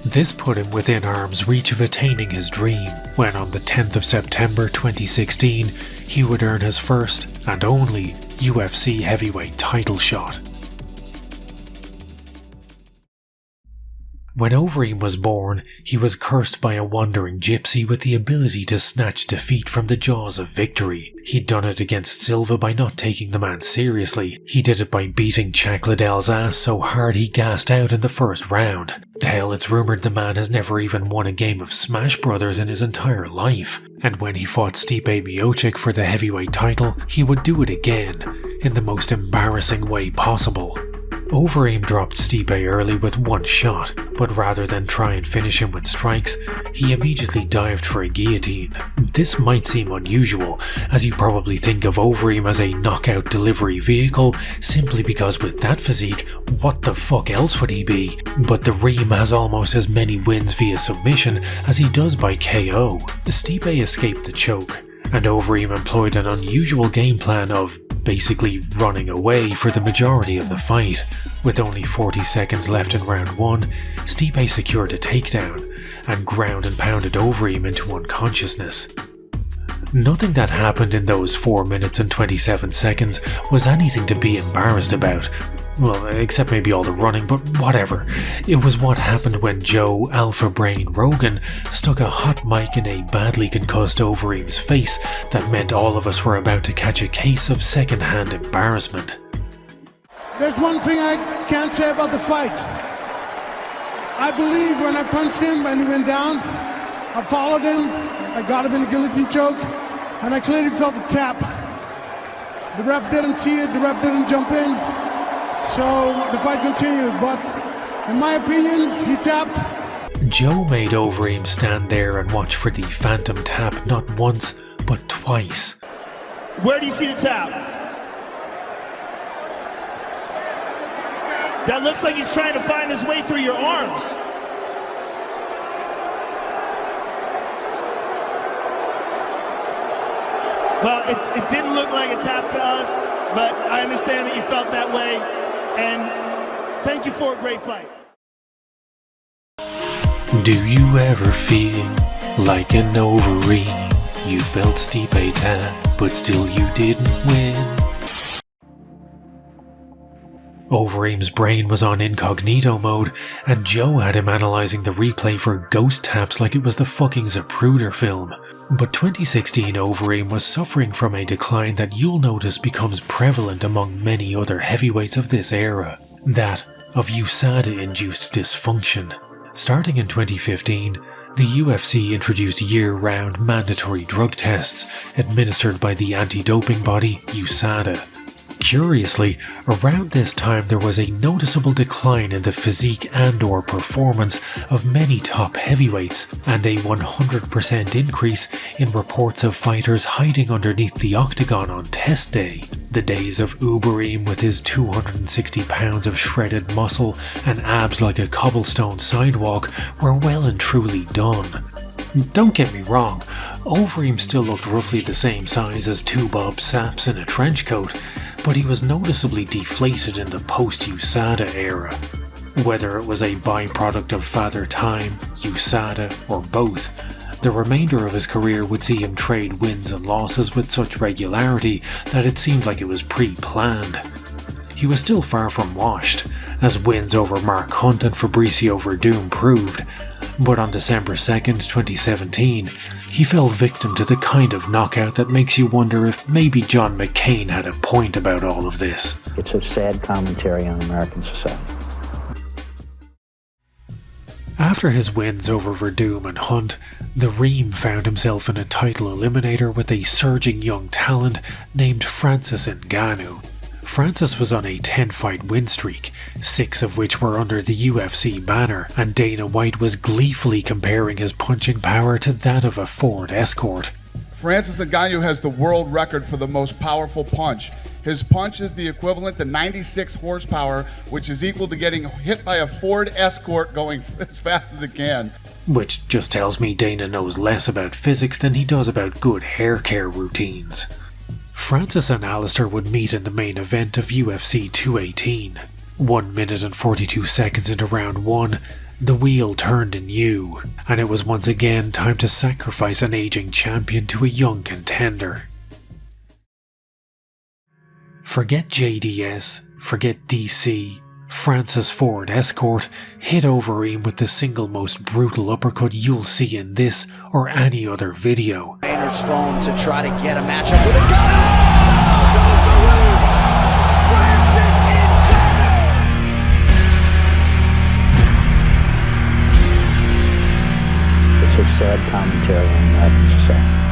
This put him within arm's reach of attaining his dream, when on the 10th of September 2016, he would earn his first and only UFC heavyweight title shot. When Overeem was born, he was cursed by a wandering gypsy with the ability to snatch defeat from the jaws of victory. He'd done it against Silva by not taking the man seriously. He did it by beating Chuck Liddell's ass so hard he gassed out in the first round. Hell, it's rumoured the man has never even won a game of Smash Brothers in his entire life. And when he fought Stipe Miocic for the heavyweight title, he would do it again, in the most embarrassing way possible. Overeem dropped Stipe early with one shot, but rather than try and finish him with strikes, he immediately dived for a guillotine. This might seem unusual, as you probably think of Overeem as a knockout delivery vehicle, simply because with that physique, what the fuck else would he be? But the Ream has almost as many wins via submission as he does by KO. Stipe escaped the choke, and Overeem employed an unusual game plan of basically running away for the majority of the fight. With only 40 seconds left in round 1, Stipe secured a takedown and ground and pounded Overeem into unconsciousness. Nothing that happened in those 4 minutes and 27 seconds was anything to be embarrassed about. Well, except maybe all the running, but whatever. It was what happened when Joe Alpha Brain Rogan stuck a hot mic in a badly concussed Overeem's face that meant all of us were about to catch a case of second-hand embarrassment. There's one thing I can't say about the fight. I believe when I punched him and he went down, I followed him, I got him in a guillotine choke, and I clearly felt a tap. The ref didn't see it, the ref didn't jump in. So the fight continued, but in my opinion, he tapped. Joe made Overeem stand there and watch for the phantom tap not once, but twice. Where do you see the tap? That looks like he's trying to find his way through your arms. Well, it didn't look like a tap to us, but I understand that you felt that way. And thank you for a great fight. Do you ever feel like an Overeem? You felt Stipe tap, but still you didn't win. Overeem's brain was on incognito mode, and Joe had him analysing the replay for ghost taps like it was the fucking Zapruder film. But 2016 Overeem was suffering from a decline that you'll notice becomes prevalent among many other heavyweights of this era, that of USADA-induced dysfunction. Starting in 2015, the UFC introduced year-round mandatory drug tests administered by the anti-doping body USADA. Curiously, around this time there was a noticeable decline in the physique and/or performance of many top heavyweights, and a 100% increase in reports of fighters hiding underneath the octagon on test day. The days of Overeem with his 260 pounds of shredded muscle and abs like a cobblestone sidewalk were well and truly done. Don't get me wrong, Overeem still looked roughly the same size as two Bob Saps in a trench coat, but he was noticeably deflated in the post-USADA era. Whether it was a byproduct of Father Time, USADA, or both, the remainder of his career would see him trade wins and losses with such regularity that it seemed like it was pre-planned. he was still far from washed, as wins over Mark Hunt and Fabricio Werdum proved, but on December 2nd, 2017, he fell victim to the kind of knockout that makes you wonder if maybe John McCain had a point about all of this. It's a sad commentary on American society. After his wins over Werdum and Hunt, the Ream found himself in a title eliminator with a surging young talent named Francis Ngannou. Francis was on a 10-fight win streak, 6 of which were under the UFC banner, and Dana White was gleefully comparing his punching power to that of a Ford Escort. Francis Ngannou has the world record for the most powerful punch. His punch is the equivalent to 96 horsepower, which is equal to getting hit by a Ford Escort going as fast as it can. Which just tells me Dana knows less about physics than he does about good hair care routines. Francis and Alistair would meet in the main event of UFC 218. 1 minute and 42 seconds into round 1, the wheel turned anew, and it was once again time to sacrifice an aging champion to a young contender. Forget JDS, forget DC, Francis Ford Escort hit Overeem with the single most brutal uppercut you'll see in this or any other video. Maynard's phone to try to get a matchup with a gun. It's a sad commentary on American society.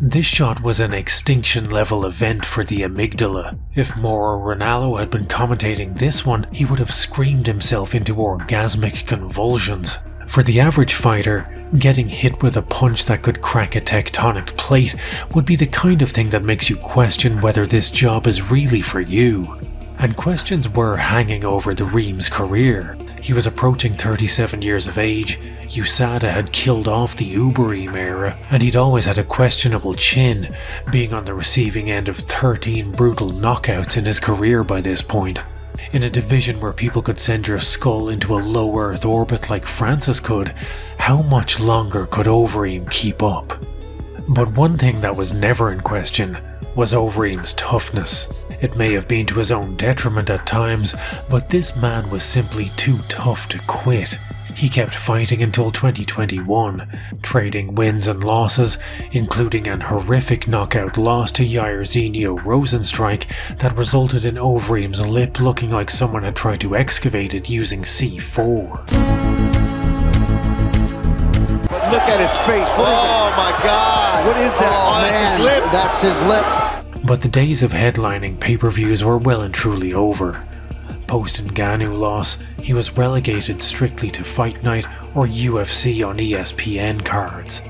This shot was an extinction-level event for the amygdala. If Mauro Ranallo had been commentating this one, he would have screamed himself into orgasmic convulsions. For the average fighter, getting hit with a punch that could crack a tectonic plate would be the kind of thing that makes you question whether this job is really for you. And questions were hanging over the Ream's career. He was approaching 37 years of age, USADA had killed off the Overeem era, and he'd always had a questionable chin, being on the receiving end of 13 brutal knockouts in his career by this point. In a division where people could send your skull into a low Earth orbit like Francis could, how much longer could Overeem keep up? But one thing that was never in question was Overeem's toughness. It may have been to his own detriment at times, but this man was simply too tough to quit. He kept fighting until 2021, trading wins and losses, including an horrific knockout loss to Jairzinho Rosenstrike that resulted in Overeem's lip looking like someone had tried to excavate it using C4. But look at his face. Oh my God! What is that? Oh man, that's his lip. But the days of headlining pay-per-views were well and truly over. Post-Ngannou loss, he was relegated strictly to Fight Night or UFC on ESPN cards.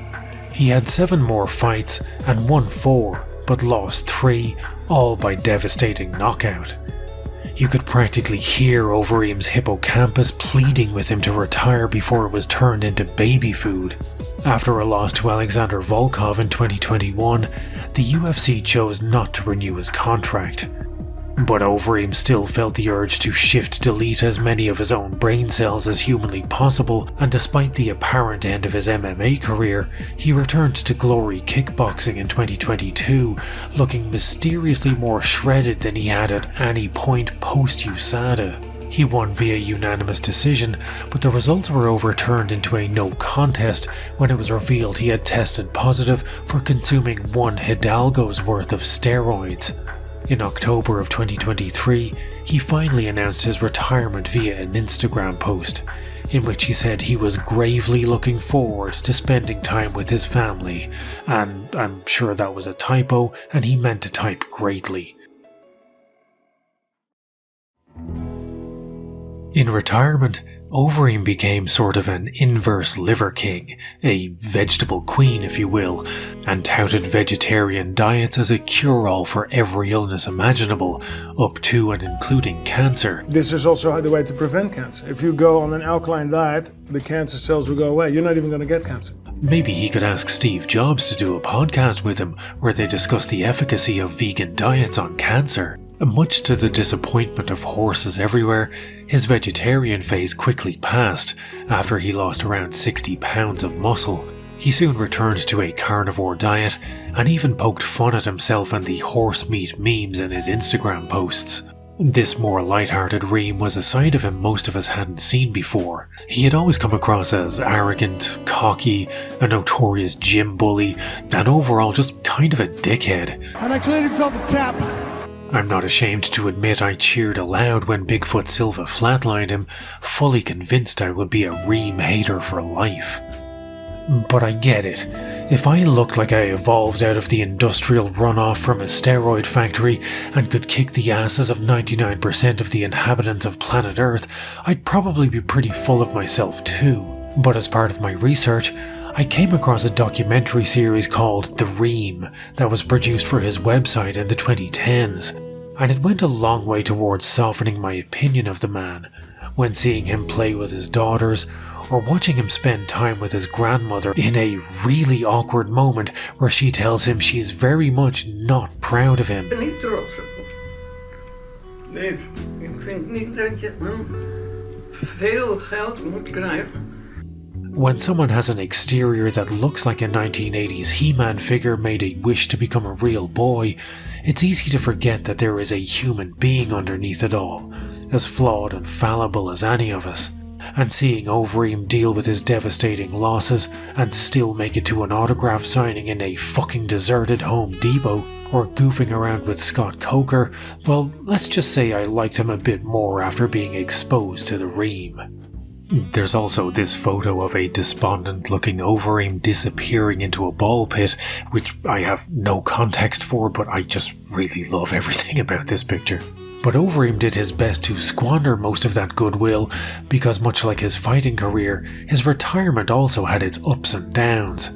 He had 7 more fights and won 4, but lost 3, all by devastating knockout. You could practically hear Overeem's hippocampus pleading with him to retire before it was turned into baby food. After a loss to Alexander Volkov in 2021, the UFC chose not to renew his contract. But Overeem still felt the urge to shift-delete as many of his own brain cells as humanly possible, and despite the apparent end of his MMA career, he returned to Glory Kickboxing in 2022, looking mysteriously more shredded than he had at any point post-USADA. He won via unanimous decision, but the results were overturned into a no contest when it was revealed he had tested positive for consuming 1 Hidalgo's worth of steroids. In October of 2023, he finally announced his retirement via an Instagram post, in which he said he was gravely looking forward to spending time with his family, and I'm sure that was a typo and he meant to type greatly. In retirement, Overeem became sort of an inverse liver king, a vegetable queen if you will, and touted vegetarian diets as a cure-all for every illness imaginable, up to and including cancer. This is also the way to prevent cancer. If you go on an alkaline diet, the cancer cells will go away. You're not even going to get cancer. Maybe he could ask Steve Jobs to do a podcast with him where they discuss the efficacy of vegan diets on cancer. Much to the disappointment of horses everywhere, his vegetarian phase quickly passed after he lost around 60 pounds of muscle. He soon returned to a carnivore diet and even poked fun at himself and the horse meat memes in his Instagram posts. This more light-hearted Reem was a side of him most of us hadn't seen before. He had always come across as arrogant, cocky, a notorious gym bully, and overall just kind of a dickhead. And I clearly felt a tap. I'm not ashamed to admit I cheered aloud when Bigfoot Silva flatlined him, fully convinced I would be a Reem hater for life. But I get it. If I looked like I evolved out of the industrial runoff from a steroid factory and could kick the asses of 99% of the inhabitants of planet Earth, I'd probably be pretty full of myself too. But as part of my research, I came across a documentary series called The Ream that was produced for his website in the 2010s, and it went a long way towards softening my opinion of the man when seeing him play with his daughters or watching him spend time with his grandmother in a really awkward moment where she tells him she's very much not proud of him. Niet trots op. Nee, ik vind niet dat je veel geld moet krijgen. When someone has an exterior that looks like a 1980s He-Man figure made a wish to become a real boy, it's easy to forget that there is a human being underneath it all, as flawed and fallible as any of us. And seeing Overeem deal with his devastating losses and still make it to an autograph signing in a fucking deserted Home Depot, or goofing around with Scott Coker, well, let's just say I liked him a bit more after being exposed to the Ream. There's also this photo of a despondent-looking Overeem disappearing into a ball pit, which I have no context for, but I just really love everything about this picture. But Overeem did his best to squander most of that goodwill, because much like his fighting career, his retirement also had its ups and downs.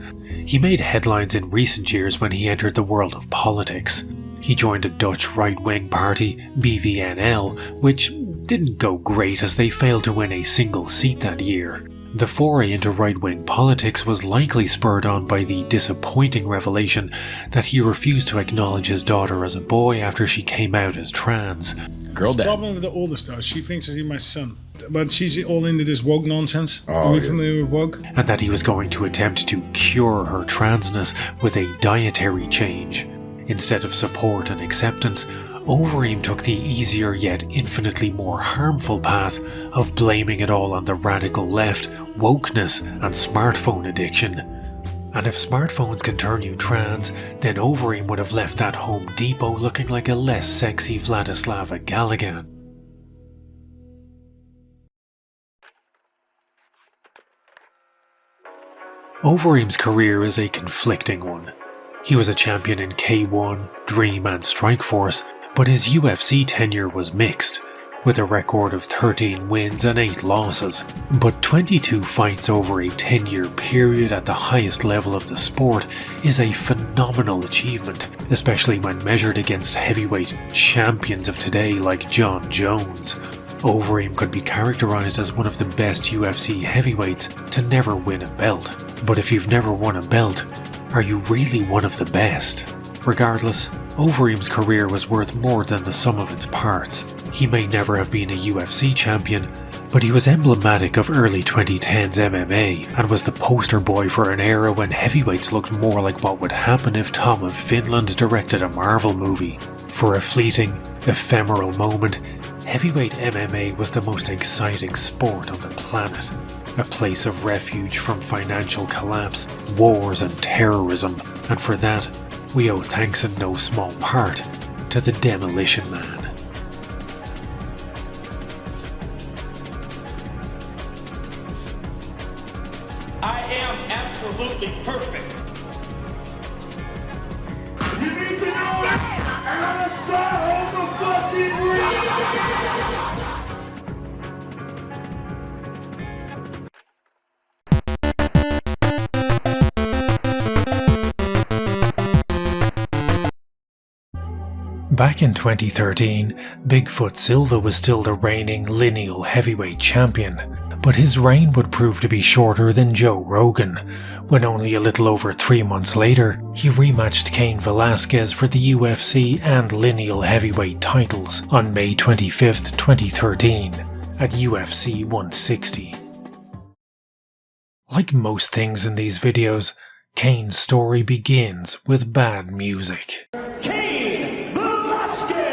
He made headlines in recent years when he entered the world of politics. He joined a Dutch right-wing party, BVNL, which didn't go great as they failed to win a single seat that year. The foray into right-wing politics was likely spurred on by the disappointing revelation that he refused to acknowledge his daughter as a boy after she came out as trans. Girl dad. The problem with the oldest though, she thinks that he's my son. But she's all into this woke nonsense. Oh, Are you familiar with woke? And that he was going to attempt to cure her transness with a dietary change. Instead of support and acceptance, Overeem took the easier yet infinitely more harmful path of blaming it all on the radical left, wokeness and smartphone addiction. And if smartphones can turn you trans, then Overeem would have left that Home Depot looking like a less sexy Vladislava Gallagher. Overeem's career is a conflicting one. He was a champion in K1, Dream and Strikeforce, but his UFC tenure was mixed, with a record of 13 wins and 8 losses. But 22 fights over a 10-year period at the highest level of the sport is a phenomenal achievement, especially when measured against heavyweight champions of today like John Jones. Overeem could be characterized as one of the best UFC heavyweights to never win a belt. But if you've never won a belt, are you really one of the best? Regardless, Overeem's career was worth more than the sum of its parts. He may never have been a UFC champion, but he was emblematic of early 2010s MMA and was the poster boy for an era when heavyweights looked more like what would happen if Tom of Finland directed a Marvel movie. For a fleeting, ephemeral moment, heavyweight MMA was the most exciting sport on the planet. A place of refuge from financial collapse, wars and terrorism, and for that, we owe thanks in no small part to the Demolition Man. I am absolutely perfect. You need to know that! And I'm gonna start over fucking Back in 2013, Bigfoot Silva was still the reigning Lineal heavyweight champion, but his reign would prove to be shorter than Joe Rogan, when only a little over 3 months later, he rematched Cain Velasquez for the UFC and Lineal heavyweight titles on May 25, 2013, at UFC 160. Like most things in these videos, Cain's story begins with bad music. Cain Velasquez!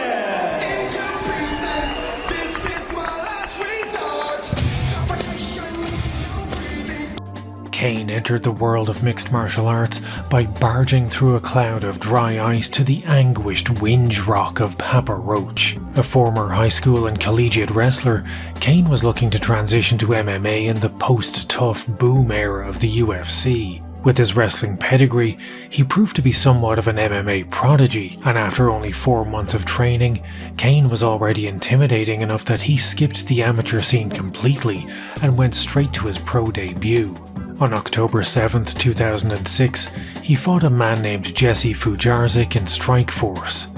Cain entered the world of mixed martial arts by barging through a cloud of dry ice to the anguished whinge rock of Papa Roach. A former high school and collegiate wrestler, Cain was looking to transition to MMA in the post-tough boom era of the UFC. With his wrestling pedigree, he proved to be somewhat of an MMA prodigy, and after only 4 months of training, Cain was already intimidating enough that he skipped the amateur scene completely and went straight to his pro debut. On October 7, 2006, he fought a man named Jesse Fujarzik in Strikeforce.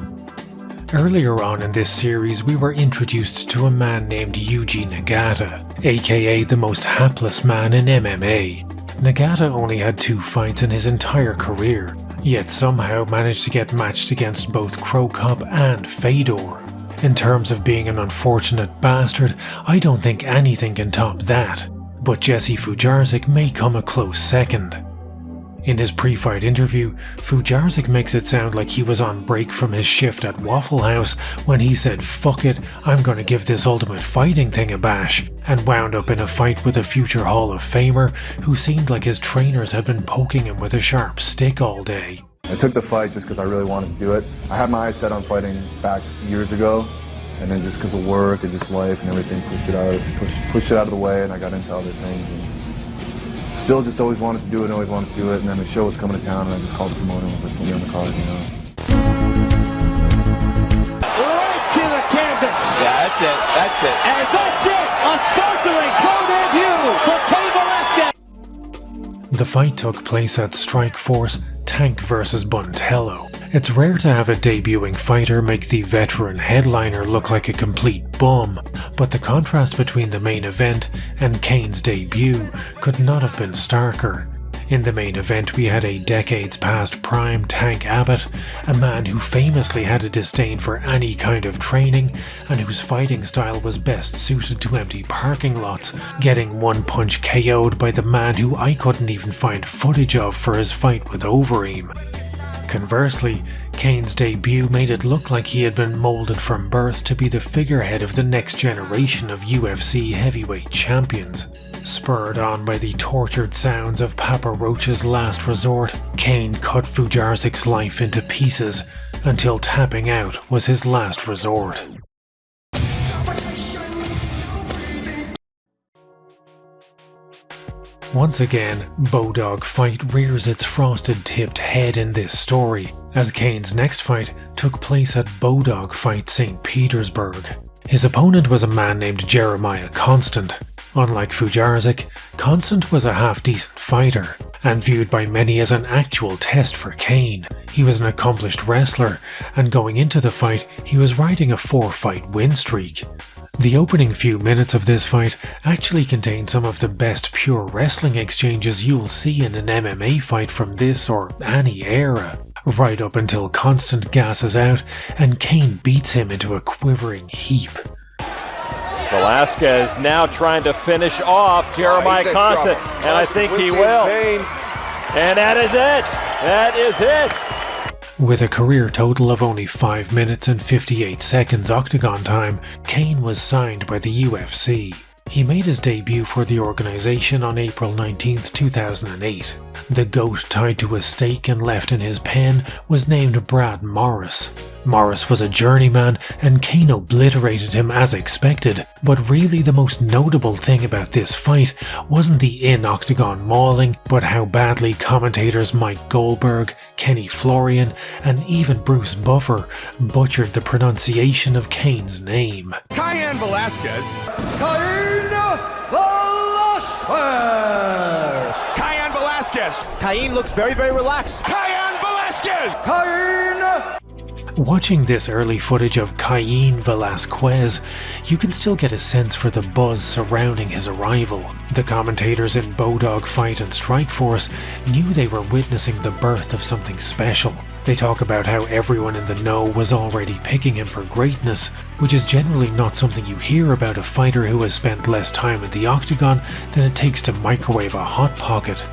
Earlier on in this series, we were introduced to a man named Yuji Nagata, aka the most hapless man in MMA. Nagata only had 2 fights in his entire career, yet somehow managed to get matched against both Cro Cop and Fedor. In terms of being an unfortunate bastard, I don't think anything can top that, but Jesse Fujarzik may come a close second. In his pre-fight interview, Fujarzik makes it sound like he was on break from his shift at Waffle House when he said, "Fuck it, I'm gonna give this Ultimate Fighting thing a bash," and wound up in a fight with a future Hall of Famer who seemed like his trainers had been poking him with a sharp stick all day. I took the fight just because I really wanted to do it. I had my eyes set on fighting back years ago, and then just because of work and just life and everything pushed it out of the way, and I got into other things. And still just always wanted to do it, and then the show was coming to town, and I just called the promoter and was like, put me on the card, you know. Right to the canvas. Yeah, that's it. And that's it. A sparkling pro debut for Cain Velasquez. The fight took place at Strikeforce, Tank vs Buntello. It's rare to have a debuting fighter make the veteran headliner look like a complete bum, but the contrast between the main event and Cain's debut could not have been starker. In the main event we had a decades past prime Tank Abbott, a man who famously had a disdain for any kind of training and whose fighting style was best suited to empty parking lots, getting one punch KO'd by the man who I couldn't even find footage of for his fight with Overeem. Conversely, Cain's debut made it look like he had been moulded from birth to be the figurehead of the next generation of UFC heavyweight champions. Spurred on by the tortured sounds of Papa Roach's last resort, Cain cut Fujarzik's life into pieces until tapping out was his last resort. Once again, Bodog Fight rears its frosted-tipped head in this story, as Cain's next fight took place at Bodog Fight St. Petersburg. His opponent was a man named Jeremiah Constant. Unlike Fujarzik, Constant was a half-decent fighter, and viewed by many as an actual test for Cain. He was an accomplished wrestler, and going into the fight, he was riding a 4-fight win streak. The opening few minutes of this fight actually contained some of the best pure wrestling exchanges you'll see in an MMA fight from this or any era, right up until Constant gasses out and Cain beats him into a quivering heap. Velasquez now trying to finish off Jeremiah Constant, and I think he will. And that is it! That is it! With a career total of only 5 minutes and 58 seconds octagon time, Cain was signed by the UFC. He made his debut for the organization on April 19, 2008. The goat tied to a stake and left in his pen was named Brad Morris. Morris was a journeyman and Cain obliterated him as expected, but really the most notable thing about this fight wasn't the in-octagon mauling, but how badly commentators Mike Goldberg, Kenny Florian, and even Bruce Buffer butchered the pronunciation of Cain's name. Cain Velasquez. Cain Velasquez. Cain looks very, very relaxed. Cain Velasquez. Cain. Watching this early footage of Cain Velasquez, you can still get a sense for the buzz surrounding his arrival. The commentators in Bodog Fight and Strikeforce knew they were witnessing the birth of something special. They talk about how everyone in the know was already picking him for greatness, which is generally not something you hear about a fighter who has spent less time in the octagon than it takes to microwave a hot pocket.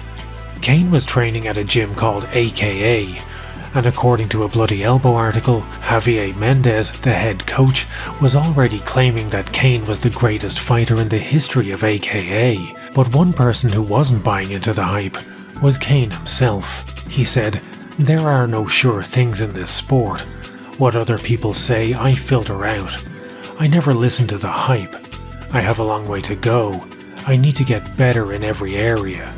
Cain was training at a gym called AKA, and according to a Bloody Elbow article, Javier Mendez, the head coach, was already claiming that Cain was the greatest fighter in the history of AKA. But one person who wasn't buying into the hype was Cain himself. He said, "There are no sure things in this sport. What other people say, I filter out. I never listen to the hype. I have a long way to go. I need to get better in every area."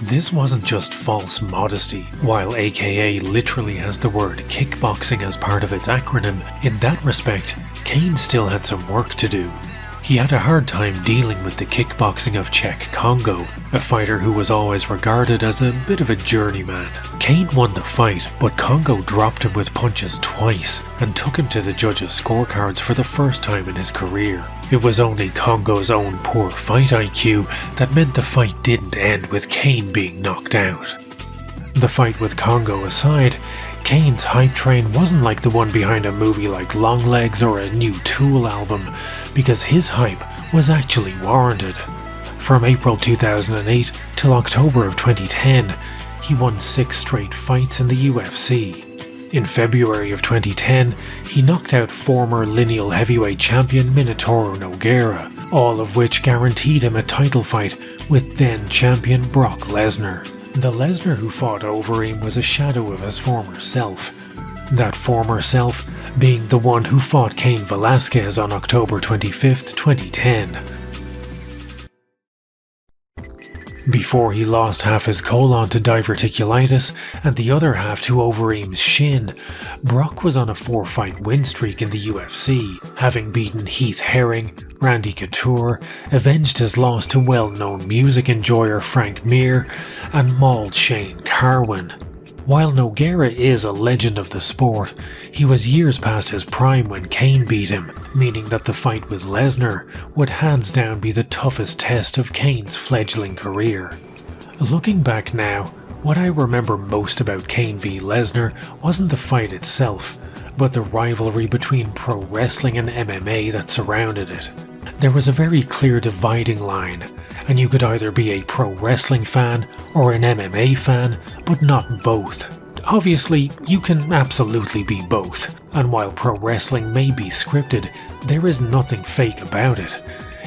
This wasn't just false modesty. While AKA literally has the word kickboxing as part of its acronym, in that respect, Cain still had some work to do. He had a hard time dealing with the kickboxing of Czech Congo, a fighter who was always regarded as a bit of a journeyman. Cain won the fight, but Congo dropped him with punches twice and took him to the judges' scorecards for the first time in his career. It was only Congo's own poor fight IQ that meant the fight didn't end with Cain being knocked out. The fight with Congo aside, Cain's hype train wasn't like the one behind a movie like Longlegs or a new Tool album, because his hype was actually warranted. From April 2008 till October of 2010, he won 6 straight fights in the UFC. In February of 2010, he knocked out former Lineal heavyweight champion Minotauro Nogueira, all of which guaranteed him a title fight with then champion Brock Lesnar. The Lesnar who fought Overeem was a shadow of his former self. That former self being the one who fought Cain Velasquez on October 25th, 2010. Before he lost half his colon to diverticulitis and the other half to Overeem's shin, Brock was on a 4-fight win streak in the UFC, having beaten Heath Herring, Randy Couture, avenged his loss to well-known music enjoyer Frank Mir, and mauled Shane Carwin. While Nogueira is a legend of the sport, he was years past his prime when Cain beat him, meaning that the fight with Lesnar would hands down be the toughest test of Cain's fledgling career. Looking back now, what I remember most about Cain v Lesnar wasn't the fight itself, but the rivalry between pro wrestling and MMA that surrounded it. There was a very clear dividing line, and you could either be a pro wrestling fan or an MMA fan, but not both. Obviously, you can absolutely be both, and while pro wrestling may be scripted, there is nothing fake about it.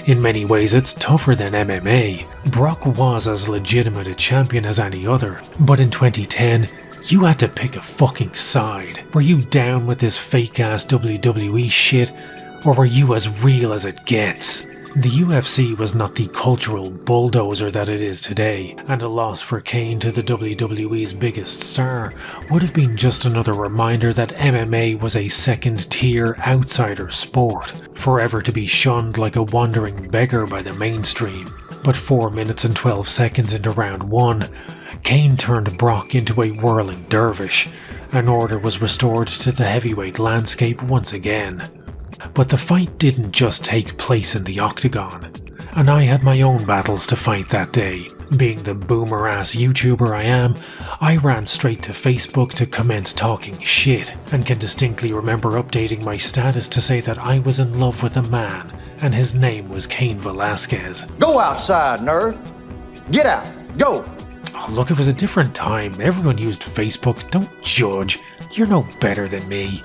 In many ways it's tougher than MMA. Brock was as legitimate a champion as any other, but in 2010, you had to pick a fucking side. Were you down with this fake ass WWE shit, or were you as real as it gets? The UFC was not the cultural bulldozer that it is today, and a loss for Cain to the WWE's biggest star would have been just another reminder that MMA was a second-tier outsider sport, forever to be shunned like a wandering beggar by the mainstream. But 4 minutes and 12 seconds into round 1, Cain turned Brock into a whirling dervish, and order was restored to the heavyweight landscape once again. But the fight didn't just take place in the octagon, and I had my own battles to fight that day. Being the boomer-ass YouTuber I am, I ran straight to Facebook to commence talking shit, and can distinctly remember updating my status to say that I was in love with a man, and his name was Cain Velasquez. Go outside, nerd! Get out! Go! Oh, look, it was a different time. Everyone used Facebook. Don't judge. You're no better than me.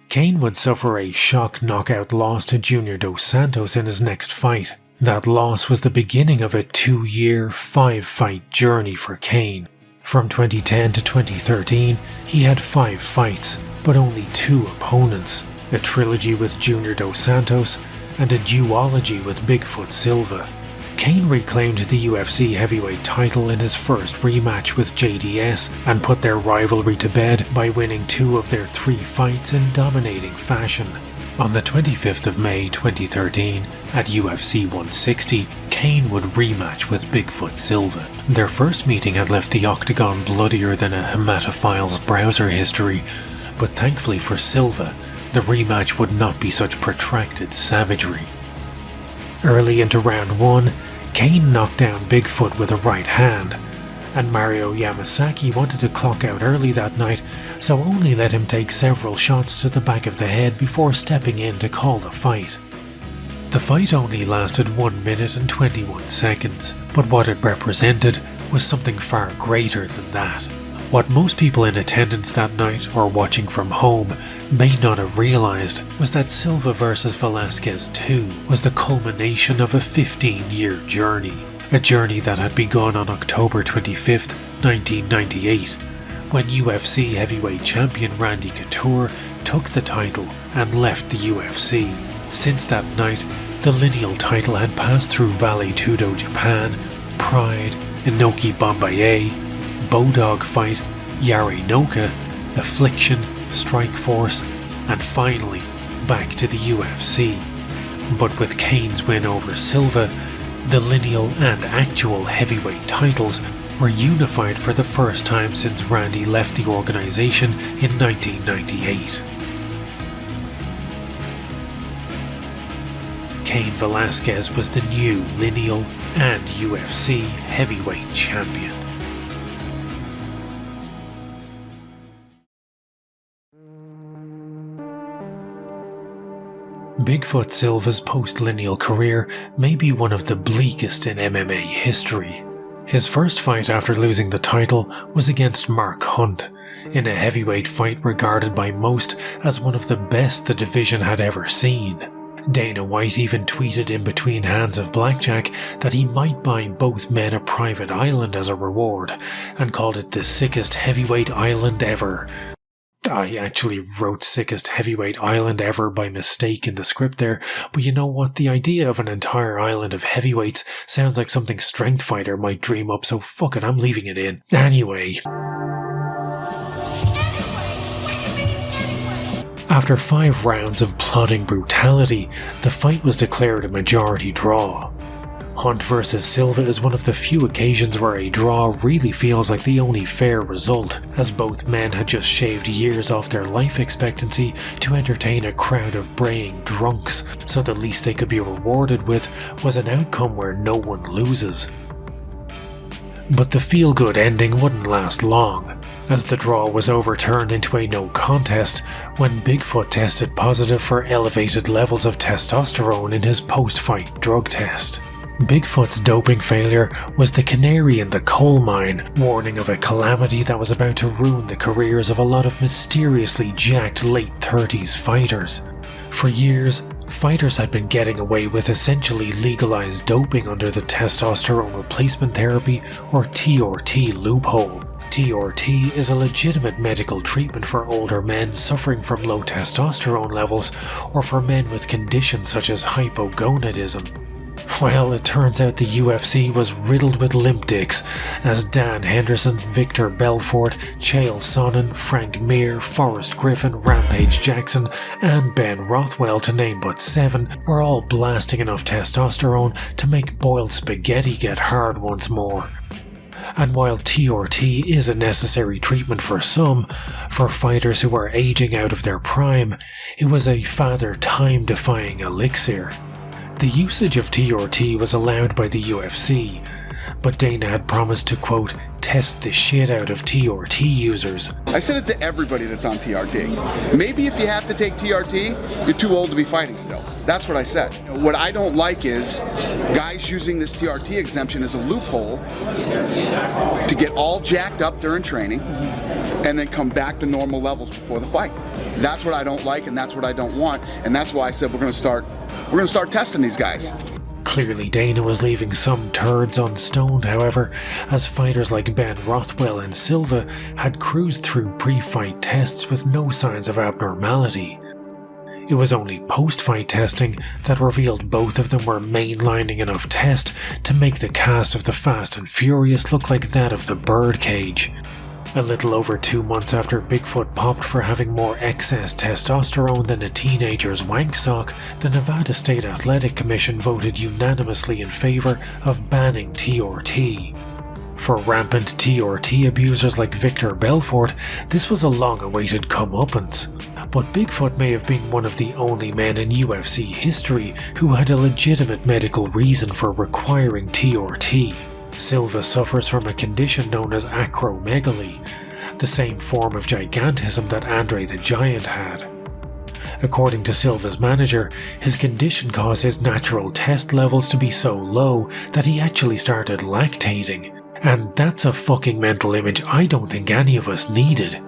Cain would suffer a shock knockout loss to Junior Dos Santos in his next fight. That loss was the beginning of a 2-year, 5-fight journey for Cain. From 2010 to 2013, he had 5 fights, but only 2 opponents, a trilogy with Junior Dos Santos and a duology with Bigfoot Silva. Cain reclaimed the UFC heavyweight title in his first rematch with JDS and put their rivalry to bed by winning 2 of their 3 fights in dominating fashion. On the 25th of May 2013, At UFC 160, Cain would rematch with Bigfoot Silva. Their first meeting had left the octagon bloodier than a hematophile's browser history, but thankfully for Silva, the rematch would not be such protracted savagery. Early into round 1, Cain knocked down Bigfoot with a right hand, and Mario Yamasaki wanted to clock out early that night, so only let him take several shots to the back of the head before stepping in to call the fight. The fight only lasted 1 minute and 21 seconds, but what it represented was something far greater than that. What most people in attendance that night, or watching from home, may not have realised was that Silva vs Velasquez 2 was the culmination of a 15-year journey. A journey that had begun on October 25th, 1998, when UFC heavyweight champion Randy Couture took the title and left the UFC. Since that night, the Lineal title had passed through Vale Tudo Japan, Pride, Inoki Bombaye, Bodog Fight, Yarinoka, Affliction, Strikeforce, and finally back to the UFC. But with Cain's win over Silva, the Lineal and actual heavyweight titles were unified for the first time since Randy left the organization in 1998. Cain Velasquez was the new Lineal and UFC heavyweight champion. Bigfoot Silva's post-Lineal career may be one of the bleakest in MMA history. His first fight after losing the title was against Mark Hunt, in a heavyweight fight regarded by most as one of the best the division had ever seen. Dana White even tweeted in between hands of blackjack that he might buy both men a private island as a reward, and called it the sickest heavyweight island ever. I actually wrote sickest heavyweight island ever by mistake in the script there, but you know what, the idea of an entire island of heavyweights sounds like something Strength Fighter might dream up, so fuck it, I'm leaving it in. Anyway. After 5 rounds of plodding brutality, the fight was declared a majority draw. Hunt vs Silva is one of the few occasions where a draw really feels like the only fair result, as both men had just shaved years off their life expectancy to entertain a crowd of braying drunks, so the least they could be rewarded with was an outcome where no one loses. But the feel-good ending wouldn't last long, as the draw was overturned into a no contest when Bigfoot tested positive for elevated levels of testosterone in his post-fight drug test. Bigfoot's doping failure was the canary in the coal mine, warning of a calamity that was about to ruin the careers of a lot of mysteriously jacked late 30s fighters. For years, fighters had been getting away with essentially legalized doping under the testosterone replacement therapy, or TRT, loophole. TRT is a legitimate medical treatment for older men suffering from low testosterone levels, or for men with conditions such as hypogonadism. Well, it turns out the UFC was riddled with limp dicks, as Dan Henderson, Victor Belfort, Chael Sonnen, Frank Mir, Forrest Griffin, Rampage Jackson, and Ben Rothwell, to name but 7, were all blasting enough testosterone to make boiled spaghetti get hard once more. And while TRT is a necessary treatment for some, for fighters who are aging out of their prime, it was a father time-defying elixir. The usage of TRT was allowed by the UFC, but Dana had promised to, quote, test the shit out of TRT users. I said it to everybody that's on TRT. Maybe if you have to take TRT, you're too old to be fighting still. That's what I said. What I don't like is guys using this TRT exemption as a loophole to get all jacked up during training and then come back to normal levels before the fight. That's what I don't like, and that's what I don't want, and that's why I said we're gonna start testing these guys. Clearly Dana was leaving some turds unstoned, however, as fighters like Ben Rothwell and Silva had cruised through pre-fight tests with no signs of abnormality. It was only post-fight testing that revealed both of them were mainlining enough test to make the cast of the Fast and Furious look like that of the Birdcage. A little over 2 months after Bigfoot popped for having more excess testosterone than a teenager's wank sock, the Nevada State Athletic Commission voted unanimously in favor of banning TRT. For rampant TRT abusers like Victor Belfort, this was a long-awaited comeuppance. But Bigfoot may have been one of the only men in UFC history who had a legitimate medical reason for requiring TRT. Silva suffers from a condition known as acromegaly, the same form of gigantism that Andre the Giant had. According to Silva's manager, his condition caused his natural test levels to be so low that he actually started lactating, and that's a fucking mental image I don't think any of us needed.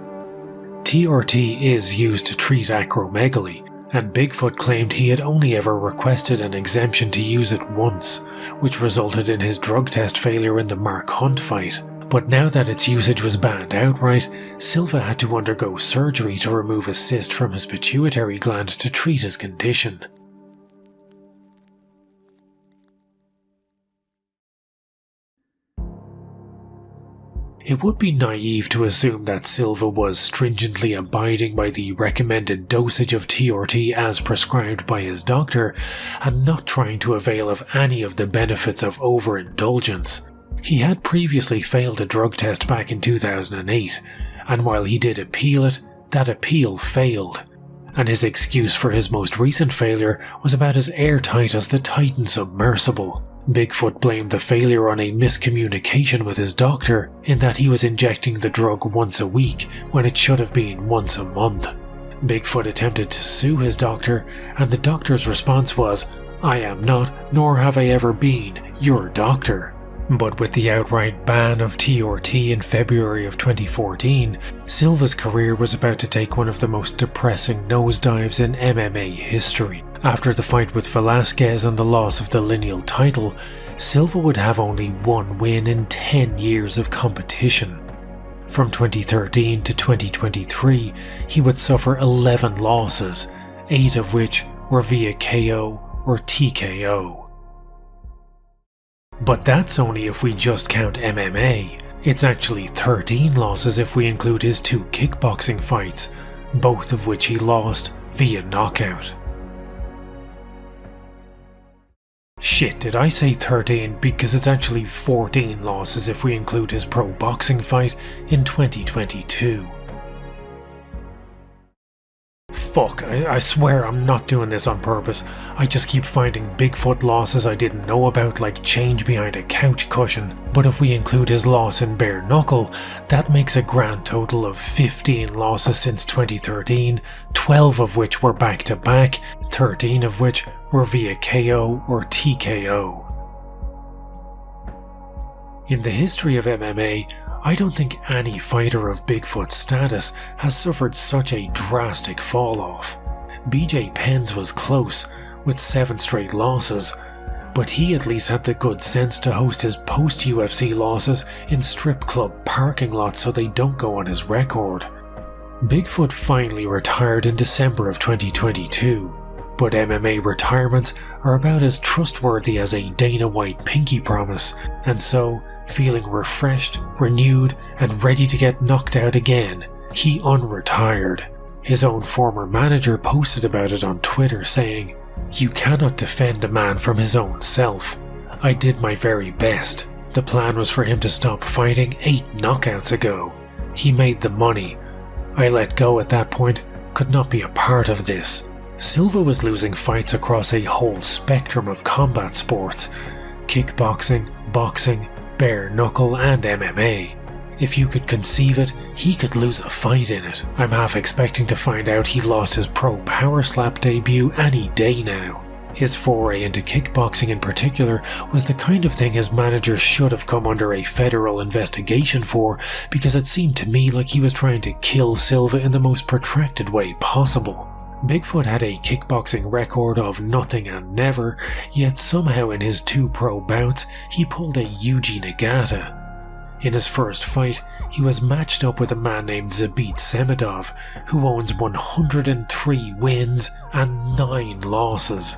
TRT is used to treat acromegaly, and Bigfoot claimed he had only ever requested an exemption to use it once, which resulted in his drug test failure in the Mark Hunt fight. But now that its usage was banned outright, Silva had to undergo surgery to remove a cyst from his pituitary gland to treat his condition. It would be naive to assume that Silva was stringently abiding by the recommended dosage of TRT as prescribed by his doctor, and not trying to avail of any of the benefits of overindulgence. He had previously failed a drug test back in 2008, and while he did appeal it, that appeal failed, and his excuse for his most recent failure was about as airtight as the Titan submersible. Bigfoot blamed the failure on a miscommunication with his doctor, in that he was injecting the drug once a week when it should have been once a month. Bigfoot attempted to sue his doctor, and the doctor's response was, "I am not, nor have I ever been, your doctor." But with the outright ban of TRT in February of 2014, Silva's career was about to take one of the most depressing nosedives in MMA history. After the fight with Velasquez and the loss of the Lineal title, Silva would have only one win in 10 years of competition. From 2013 to 2023, he would suffer 11 losses, 8 of which were via KO or TKO. But that's only if we just count MMA. It's actually 13 losses if we include his 2 kickboxing fights, both of which he lost via knockout. Shit, did I say 13? Because it's actually 14 losses if we include his pro boxing fight in 2022. Fuck, I swear I'm not doing this on purpose. I just keep finding Bigfoot losses I didn't know about, like change behind a couch cushion. But if we include his loss in bare knuckle, that makes a grand total of 15 losses since 2013, 12 of which were back to back, 13 of which were via KO or TKO. In the history of MMA, I don't think any fighter of Bigfoot's status has suffered such a drastic fall-off. BJ Penn's was close, with 7 straight losses, but he at least had the good sense to host his post-UFC losses in strip club parking lots so they don't go on his record. Bigfoot finally retired in December of 2022, but MMA retirements are about as trustworthy as a Dana White pinky promise, and so, feeling refreshed, renewed, and ready to get knocked out again, he unretired. His own former manager posted about it on Twitter saying, "You cannot defend a man from his own self. I did my very best. The plan was for him to stop fighting 8 knockouts ago. He made the money. I let go at that point, could not be a part of this." Silva was losing fights across a whole spectrum of combat sports: kickboxing, boxing, bare knuckle and MMA. If you could conceive it, he could lose a fight in it. I'm half expecting to find out he lost his pro power slap debut any day now. His foray into kickboxing in particular was the kind of thing his manager should have come under a federal investigation for, because it seemed to me like he was trying to kill Silva in the most protracted way possible. Bigfoot had a kickboxing record of nothing and never, yet somehow in his 2 pro bouts he pulled a Yuji Nagata. In his first fight, he was matched up with a man named Zabit Semedov, who owns 103 wins and 9 losses.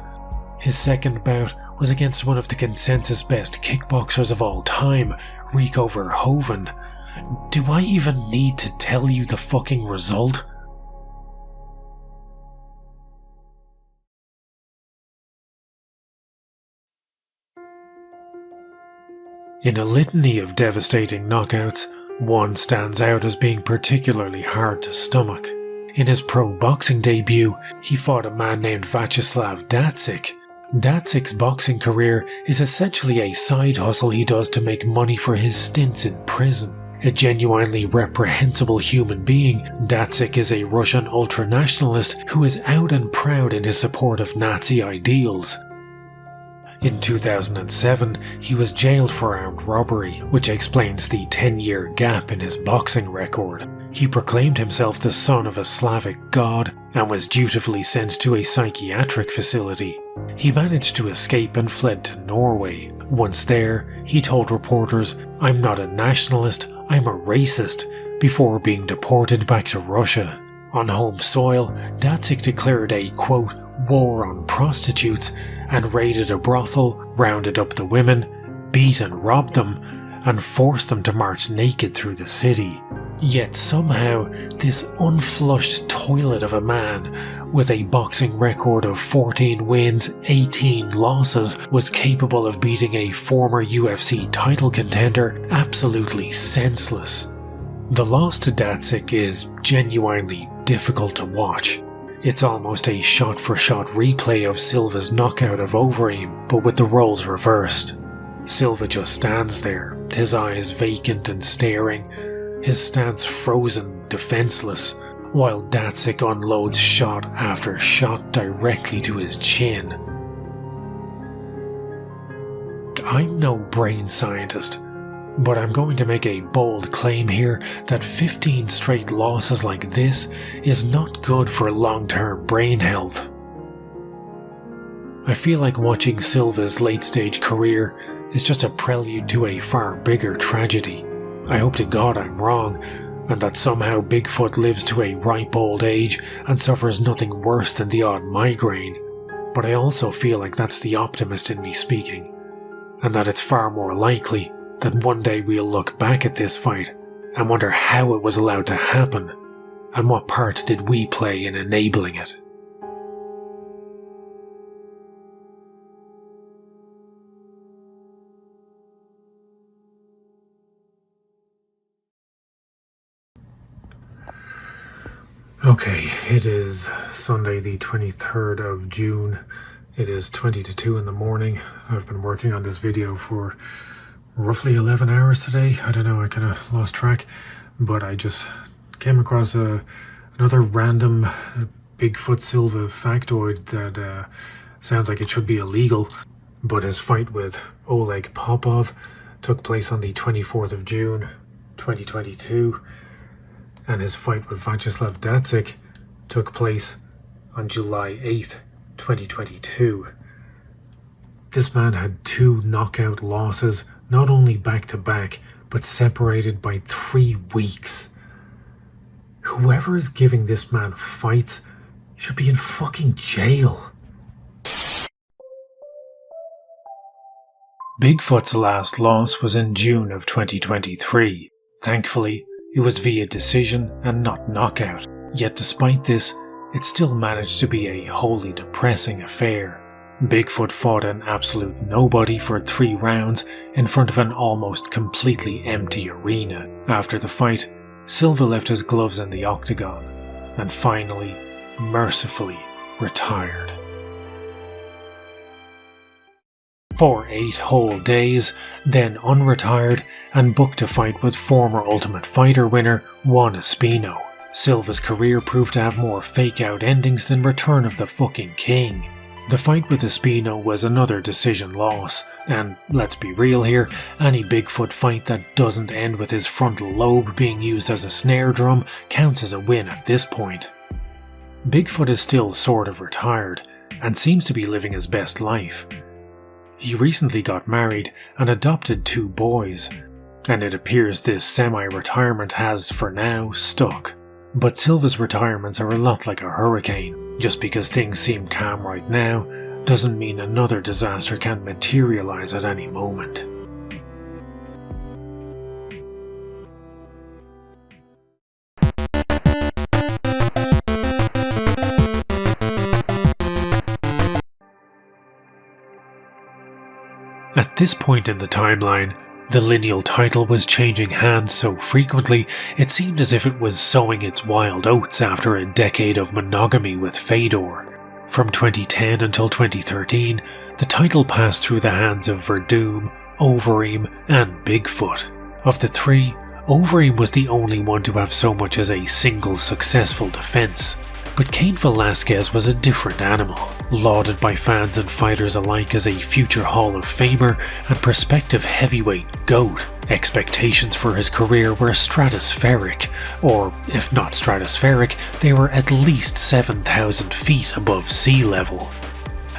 His second bout was against one of the consensus best kickboxers of all time, Rico Verhoeven, Do I even need to tell you the fucking result? In a litany of devastating knockouts, one stands out as being particularly hard to stomach. In his pro boxing debut, he fought a man named Vyacheslav Datsik. Datsik's boxing career is essentially a side hustle he does to make money for his stints in prison. A genuinely reprehensible human being, Datsik is a Russian ultranationalist who is out and proud in his support of Nazi ideals. In 2007, he was jailed for armed robbery, which explains the 10-year gap in his boxing record. He proclaimed himself the son of a Slavic god and was dutifully sent to a psychiatric facility. He managed to escape and fled to Norway. Once there, he told reporters, "I'm not a nationalist, I'm a racist," before being deported back to Russia. On home soil, Datsik declared a, quote, war on prostitutes and raided a brothel, rounded up the women, beat and robbed them, and forced them to march naked through the city. Yet somehow, this unflushed toilet of a man, with a boxing record of 14 wins, 18 losses, was capable of beating a former UFC title contender absolutely senseless. The loss to Datsik is genuinely difficult to watch. It's almost a shot-for-shot replay of Silva's knockout of Overeem, but with the roles reversed. Silva just stands there, his eyes vacant and staring, his stance frozen, defenseless, while Datsik unloads shot after shot directly to his chin. I'm no brain scientist, but I'm going to make a bold claim here that 15 straight losses like this is not good for long-term brain health. I feel like watching Silva's late-stage career is just a prelude to a far bigger tragedy. I hope to God I'm wrong, and that somehow Bigfoot lives to a ripe old age and suffers nothing worse than the odd migraine, but I also feel like that's the optimist in me speaking, and that it's far more likely that one day we'll look back at this fight and wonder how it was allowed to happen, and what part did we play in enabling it. Okay, it is Sunday the 23rd of June. It is 20 to 2 in the morning. I've been working on this video for roughly 11 hours today. I don't know, I kind of lost track, but I just came across another random Bigfoot Silva factoid that sounds like it should be illegal, but his fight with Oleg Popov took place on the 24th of June 2022, and his fight with Vyacheslav Datsik took place on July 8th, 2022. This man had 2 knockout losses, not only back-to-back, but separated by 3 weeks. Whoever is giving this man fights should be in fucking jail. Bigfoot's last loss was in June of 2023. Thankfully, it was via decision and not knockout. Yet despite this, it still managed to be a wholly depressing affair. Bigfoot fought an absolute nobody for 3 rounds in front of an almost completely empty arena. After the fight, Silva left his gloves in the octagon and finally, mercifully, retired. For 8 whole days, then unretired and booked to fight with former Ultimate Fighter winner Juan Espino. Silva's career proved to have more fake-out endings than Return of the fucking King. The fight with Espino was another decision loss, and let's be real here, any Bigfoot fight that doesn't end with his frontal lobe being used as a snare drum counts as a win at this point. Bigfoot is still sort of retired, and seems to be living his best life. He recently got married and adopted 2 boys, and it appears this semi-retirement has, for now, stuck. But Silva's retirements are a lot like a hurricane. Just because things seem calm right now, doesn't mean another disaster can materialize at any moment. At this point in the timeline, the Lineal title was changing hands so frequently it seemed as if it was sowing its wild oats after a decade of monogamy with Fedor. From 2010 until 2013, the title passed through the hands of Werdum, Overeem and Bigfoot. Of the three, Overeem was the only one to have so much as a single successful defense. But Cain Velasquez was a different animal, lauded by fans and fighters alike as a future Hall of Famer and prospective heavyweight GOAT. Expectations for his career were stratospheric, or if not stratospheric, they were at least 7,000 feet above sea level.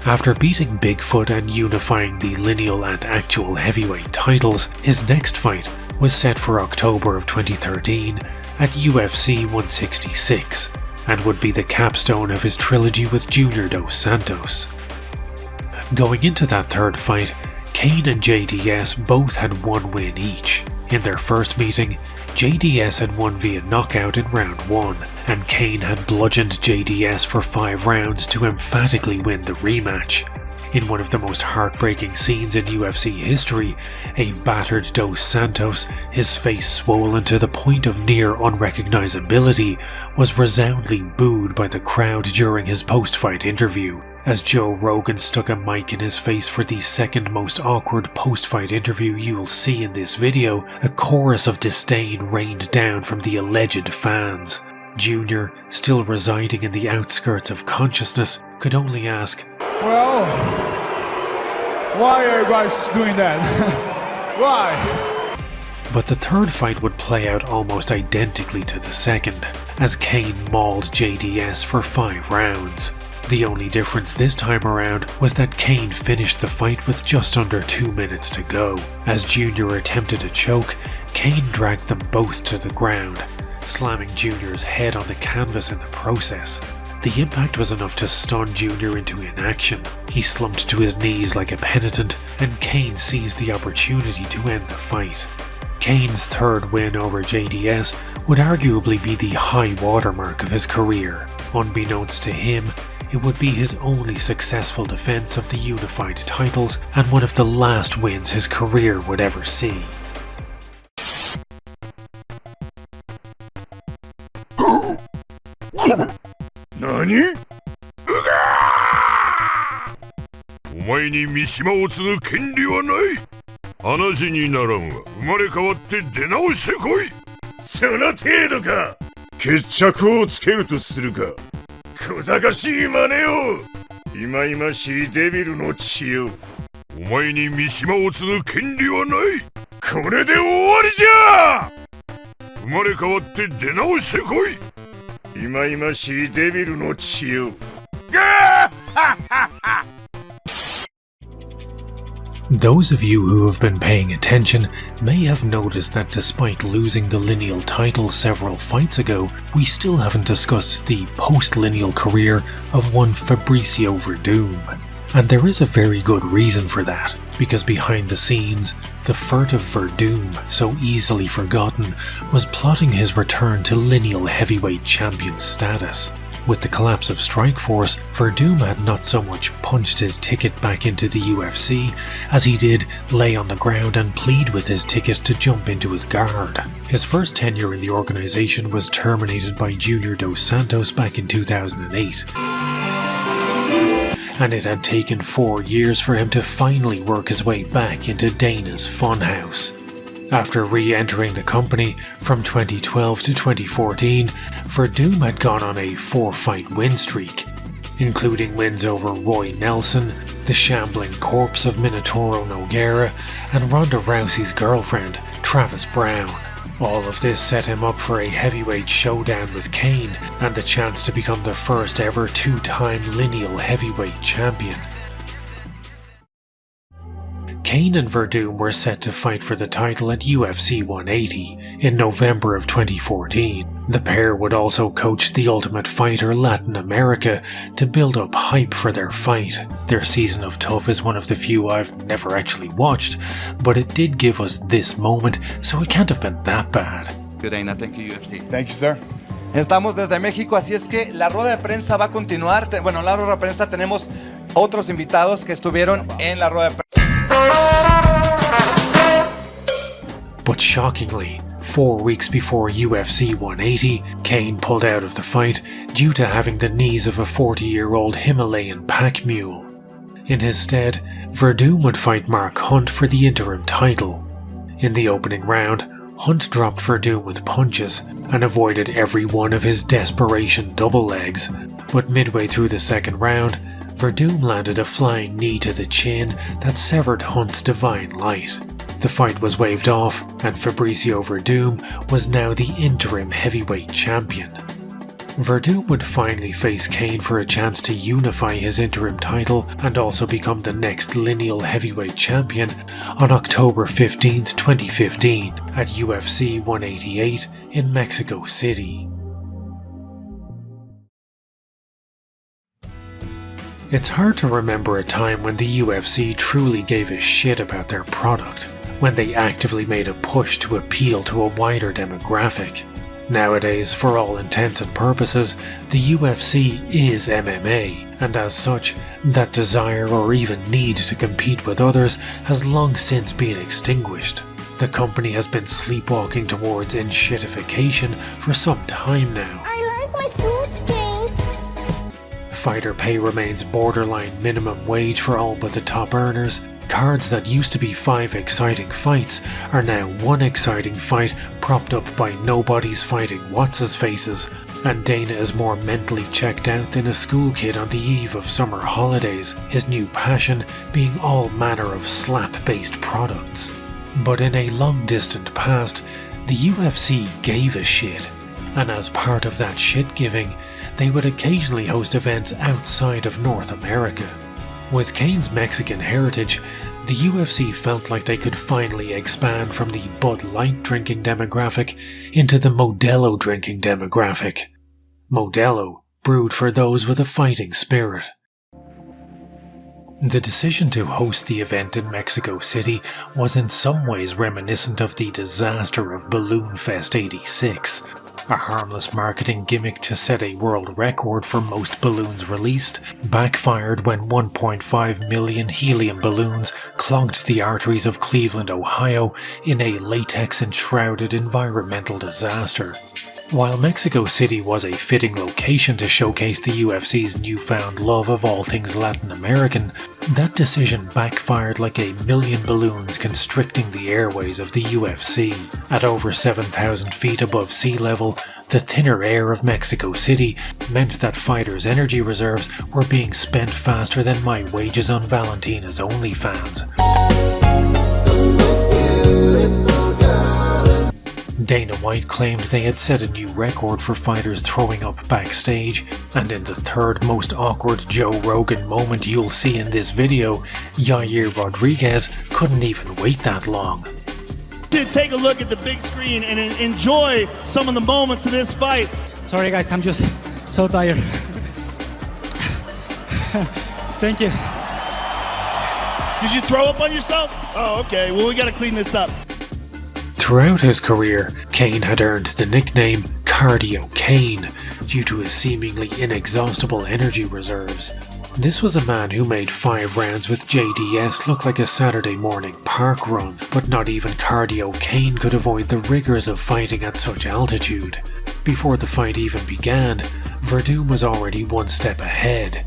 After beating Bigfoot and unifying the Lineal and actual heavyweight titles, his next fight was set for October of 2013 at UFC 166. And would be the capstone of his trilogy with Junior Dos Santos. Going into that third fight, Cain and JDS both had one win each. In their first meeting, JDS had won via knockout in round 1, and Cain had bludgeoned JDS for 5 rounds to emphatically win the rematch. In one of the most heartbreaking scenes in UFC history, a battered Dos Santos, his face swollen to the point of near unrecognizability, was resoundingly booed by the crowd during his post-fight interview. As Joe Rogan stuck a mic in his face for the second most awkward post-fight interview you will see in this video, a chorus of disdain rained down from the alleged fans. Junior, still residing in the outskirts of consciousness, could only ask, "Well, why are you guys doing that? Why?" But the third fight would play out almost identically to the second, as Cain mauled JDS for 5 rounds. The only difference this time around was that Cain finished the fight with just under 2 minutes to go. As Junior attempted a choke, Cain dragged them both to the ground, slamming Junior's head on the canvas in the process. The impact was enough to stun Junior into inaction. He slumped to his knees like a penitent, and Cain seized the opportunity to end the fight. Cain's third win over JDS would arguably be the high watermark of his career. Unbeknownst to him, it would be his only successful defense of the unified titles and one of the last wins his career would ever see. NANI?お前に三島を継ぐ権利はない。話にならんわ。生まれ変わって出直してこい。その程度か。決着をつけるとするか。小賢しい真似を。忌々しいデビルの血よ。お前に三島を継ぐ権利はない。これで終わりじゃ。生まれ変わって出直してこい。忌々しいデビルの血よ。Those of you who have been paying attention may have noticed that despite losing the Lineal title several fights ago, we still haven't discussed the post-Lineal career of one Fabricio Werdum. And there is a very good reason for that, because behind the scenes, the furtive Werdum, so easily forgotten, was plotting his return to Lineal heavyweight champion status. With the collapse of Strikeforce, Werdum had not so much punched his ticket back into the UFC as he did lay on the ground and plead with his ticket to jump into his guard. His first tenure in the organization was terminated by Junior Dos Santos back in 2008. And it had taken 4 years for him to finally work his way back into Dana's funhouse. After re-entering the company from 2012 to 2014, Werdum had gone on a 4-fight win streak, including wins over Roy Nelson, the shambling corpse of Minotauro Nogueira, and Ronda Rousey's girlfriend, Travis Brown. All of this set him up for a heavyweight showdown with Cain and the chance to become the first ever 2-time Lineal heavyweight champion. Cain and Werdum were set to fight for the title at UFC 180 in November of 2014. The pair would also coach The Ultimate Fighter Latin America to build up hype for their fight. Their season of Tough is one of the few I've never actually watched, but it did give us this moment, so it can't have been that bad. Good day, thank you, UFC. Thank you, sir. Estamos desde México, así es que la rueda de prensa va a continuar. Bueno, en la rueda de prensa tenemos otros invitados que estuvieron en la rueda de prensa. But shockingly, 4 weeks before UFC 180, Cain pulled out of the fight due to having the knees of a 40-year-old Himalayan pack mule. In his stead, Werdum would fight Mark Hunt for the interim title. In the opening round, Hunt dropped Werdum with punches and avoided every one of his desperation double legs, but midway through the second round, Werdum landed a flying knee to the chin that severed Hunt's divine light. The fight was waved off, and Fabricio Werdum was now the interim heavyweight champion. Werdum would finally face Cain for a chance to unify his interim title and also become the next Lineal heavyweight champion on October 15, 2015 at UFC 188 in Mexico City. It's hard to remember a time when the UFC truly gave a shit about their product, when they actively made a push to appeal to a wider demographic. Nowadays, for all intents and purposes, the UFC is MMA, and as such, that desire or even need to compete with others has long since been extinguished. The company has been sleepwalking towards enshittification for some time now. I like my suitcase. Fighter pay remains borderline minimum wage for all but the top earners. Cards that used to be 5 exciting fights are now 1 exciting fight propped up by nobodies fighting what's-his-faces, and Dana is more mentally checked out than a school kid on the eve of summer holidays, his new passion being all manner of slap-based products. But in a long-distant past, the UFC gave a shit, and as part of that shit-giving, they would occasionally host events outside of North America. With Cain's Mexican heritage, the UFC felt like they could finally expand from the Bud Light drinking demographic into the Modelo drinking demographic. Modelo, brewed for those with a fighting spirit. The decision to host the event in Mexico City was in some ways reminiscent of the disaster of Balloon Fest 86. A harmless marketing gimmick to set a world record for most balloons released, backfired when 1.5 million helium balloons clogged the arteries of Cleveland, Ohio in a latex-enshrouded environmental disaster. While Mexico City was a fitting location to showcase the UFC's newfound love of all things Latin American, that decision backfired like a million balloons constricting the airways of the UFC. At over 7,000 feet above sea level, the thinner air of Mexico City meant that fighters' energy reserves were being spent faster than my wages on Valentina's OnlyFans. Dana White claimed they had set a new record for fighters throwing up backstage, and in the third most awkward Joe Rogan moment you'll see in this video, Yair Rodriguez couldn't even wait that long. To take a look at the big screen and enjoy some of the moments of this fight. Sorry guys, I'm just so tired. Thank you. Did you throw up on yourself? Oh, okay. Well, we gotta clean this up. Throughout his career, Cain had earned the nickname Cardio Cain due to his seemingly inexhaustible energy reserves. This was a man who made 5 rounds with JDS look like a Saturday morning park run, but not even Cardio Cain could avoid the rigors of fighting at such altitude. Before the fight even began, Werdum was already 1 step ahead.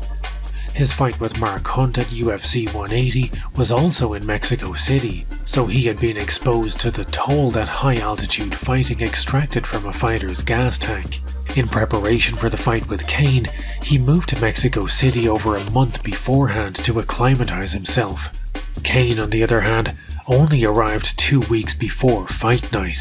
His fight with Mark Hunt at UFC 180 was also in Mexico City, so he had been exposed to the toll that high-altitude fighting extracted from a fighter's gas tank. In preparation for the fight with Cain, he moved to Mexico City over a month beforehand to acclimatize himself. Cain, on the other hand, only arrived 2 weeks before fight night.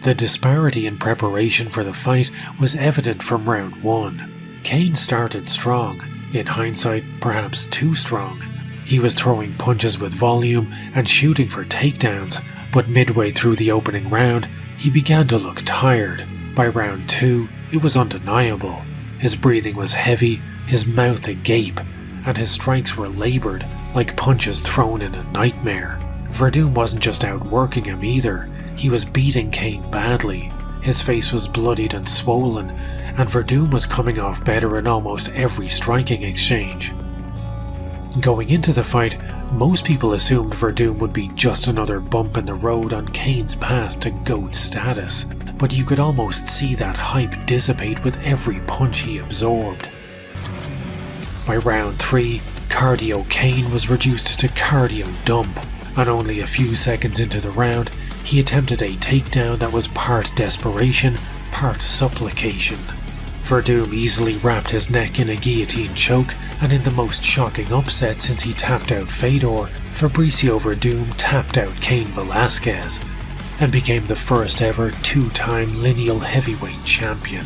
The disparity in preparation for the fight was evident from round 1. Cain started strong, in hindsight perhaps too strong. He was throwing punches with volume and shooting for takedowns, but midway through the opening round, he began to look tired. By round 2, it was undeniable. His breathing was heavy, his mouth agape, and his strikes were laboured, like punches thrown in a nightmare. Werdum wasn't just outworking him either, he was beating Cain badly. His face was bloodied and swollen, and Werdum was coming off better in almost every striking exchange. Going into the fight, most people assumed Werdum would be just another bump in the road on Cain's path to GOAT status, but you could almost see that hype dissipate with every punch he absorbed. By round 3, Cardio Cain was reduced to Cardio Dump, and only a few seconds into the round, he attempted a takedown that was part desperation, part supplication. Werdum easily wrapped his neck in a guillotine choke, and in the most shocking upset since he tapped out Fedor, Fabricio Werdum tapped out Cain Velasquez, and became the first ever 2-time Lineal heavyweight champion.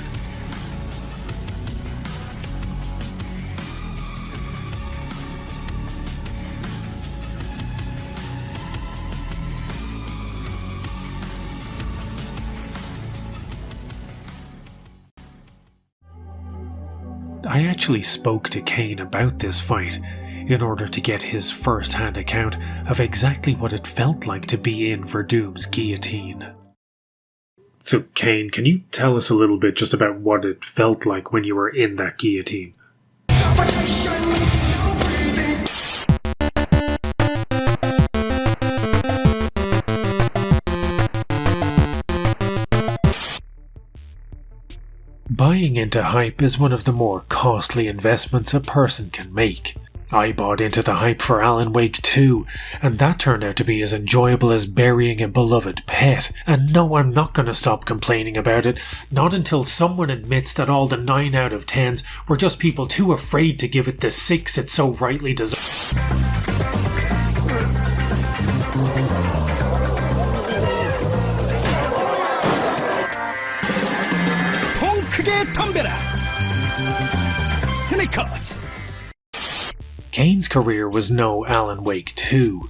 I actually spoke to Cain about this fight in order to get his first-hand account of exactly what it felt like to be in Werdum's guillotine. So Cain, can you tell us a little bit just about what it felt like when you were in that guillotine? Buying into hype is one of the more costly investments a person can make. I bought into the hype for Alan Wake 2, and that turned out to be as enjoyable as burying a beloved pet. And no, I'm not going to stop complaining about it, not until someone admits that all the 9 out of 10s were just people too afraid to give it the 6 it so rightly deserves. Cain's career was no Alan Wake 2.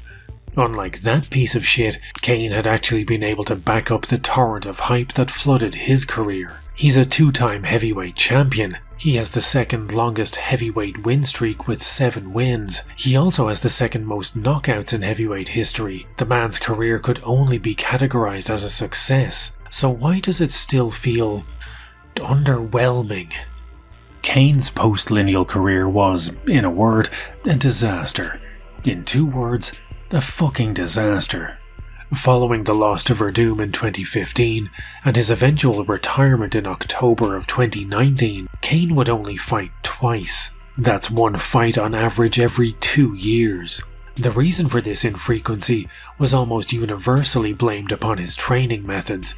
Unlike that piece of shit, Cain had actually been able to back up the torrent of hype that flooded his career. He's a 2-time heavyweight champion. He has the second longest heavyweight win streak with 7 wins. He also has the second most knockouts in heavyweight history. The man's career could only be categorized as a success. So why does it still feel underwhelming? Cain's post-Lineal career was, in a word, a disaster. In 2 words, a fucking disaster. Following the loss to Werdum in 2015 and his eventual retirement in October of 2019, Cain would only fight twice. That's 1 fight on average every 2 years. The reason for this infrequency was almost universally blamed upon his training methods,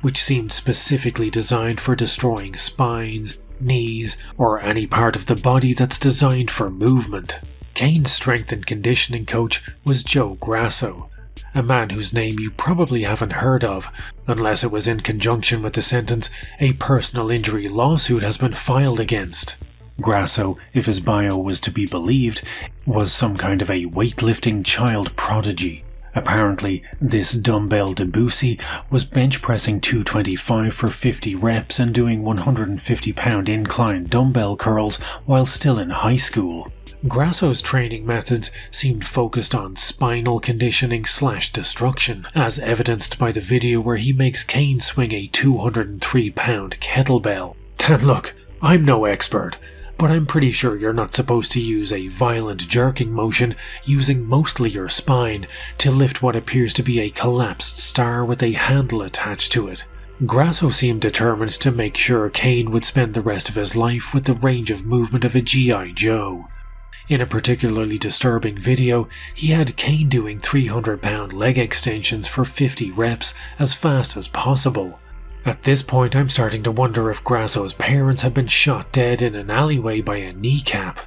which seemed specifically designed for destroying spines, knees, or any part of the body that's designed for movement. Cain's strength and conditioning coach was Joe Grasso, a man whose name you probably haven't heard of, unless it was in conjunction with the sentence, "A personal injury lawsuit has been filed against." Grasso, if his bio was to be believed, was some kind of a weightlifting child prodigy. Apparently, this dumbbell Debussy was bench pressing 225 for 50 reps and doing 150-pound incline dumbbell curls while still in high school. Grasso's training methods seemed focused on spinal conditioning / destruction, as evidenced by the video where he makes Cain swing a 203-pound kettlebell. And look, I'm no expert, but I'm pretty sure you're not supposed to use a violent jerking motion using mostly your spine to lift what appears to be a collapsed star with a handle attached to it. Grasso seemed determined to make sure Cain would spend the rest of his life with the range of movement of a G.I. Joe. In a particularly disturbing video, he had Cain doing 300-pound leg extensions for 50 reps as fast as possible. At this point, I'm starting to wonder if Grasso's parents had been shot dead in an alleyway by a kneecap.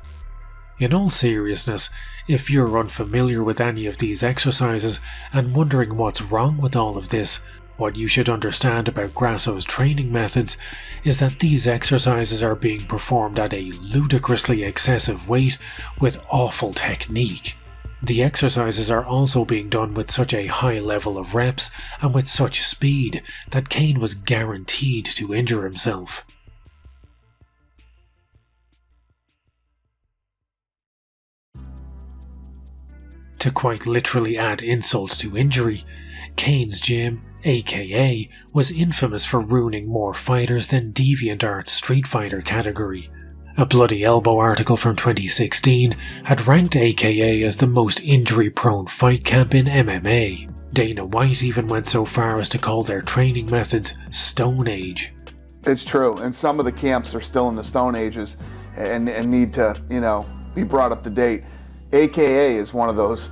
In all seriousness, if you're unfamiliar with any of these exercises and wondering what's wrong with all of this, what you should understand about Grasso's training methods is that these exercises are being performed at a ludicrously excessive weight with awful technique. The exercises are also being done with such a high level of reps and with such speed that Cain was guaranteed to injure himself. To quite literally add insult to injury, Cain's gym, aka, was infamous for ruining more fighters than DeviantArt's Street Fighter category. A Bloody Elbow article from 2016 had ranked AKA as the most injury-prone fight camp in MMA. Dana White even went so far as to call their training methods Stone Age. It's true, and some of the camps are still in the Stone Ages and need to, be brought up to date. AKA is one of those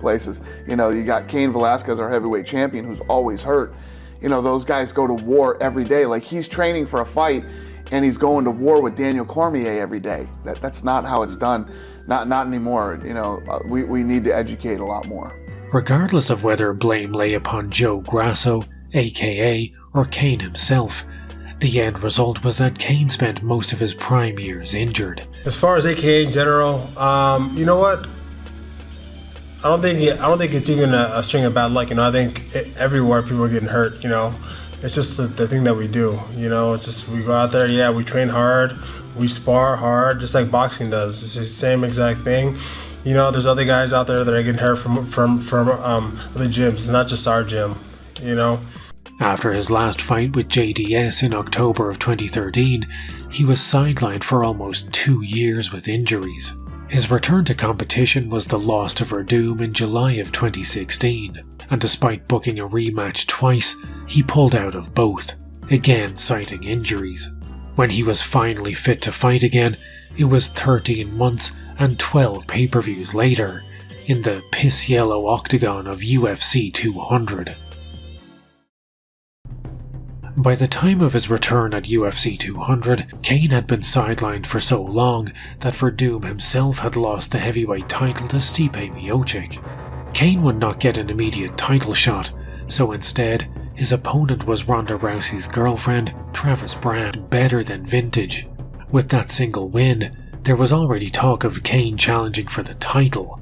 places. You got Cain Velasquez, our heavyweight champion, who's always hurt. Those guys go to war every day. Like, he's training for a fight, and he's going to war with Daniel Cormier every day. That's not how it's done. Not anymore. We need to educate a lot more. Regardless of whether blame lay upon Joe Grasso, AKA, or Cain himself, the end result was that Cain spent most of his prime years injured. As far as AKA in general, you know what? I don't think it's even a string of bad luck. I think everywhere people are getting hurt. It's just the thing that we do. It's just we go out there, we train hard, we spar hard, just like boxing does. It's the same exact thing. There's other guys out there that are getting hurt from other gyms. It's not just our gym. After his last fight with JDS in October of 2013, he was sidelined for almost 2 years with injuries. His return to competition was the loss to Werdum in July of 2016, and despite booking a rematch twice, he pulled out of both, again citing injuries. When he was finally fit to fight again, it was 13 months and 12 pay-per-views later, in the piss-yellow octagon of UFC 200. By the time of his return at UFC 200, Cain had been sidelined for so long that Werdum himself had lost the heavyweight title to Stipe Miocic. Cain would not get an immediate title shot, so instead, his opponent was Ronda Rousey's girlfriend, Travis Browne, better than vintage. With that single win, there was already talk of Cain challenging for the title.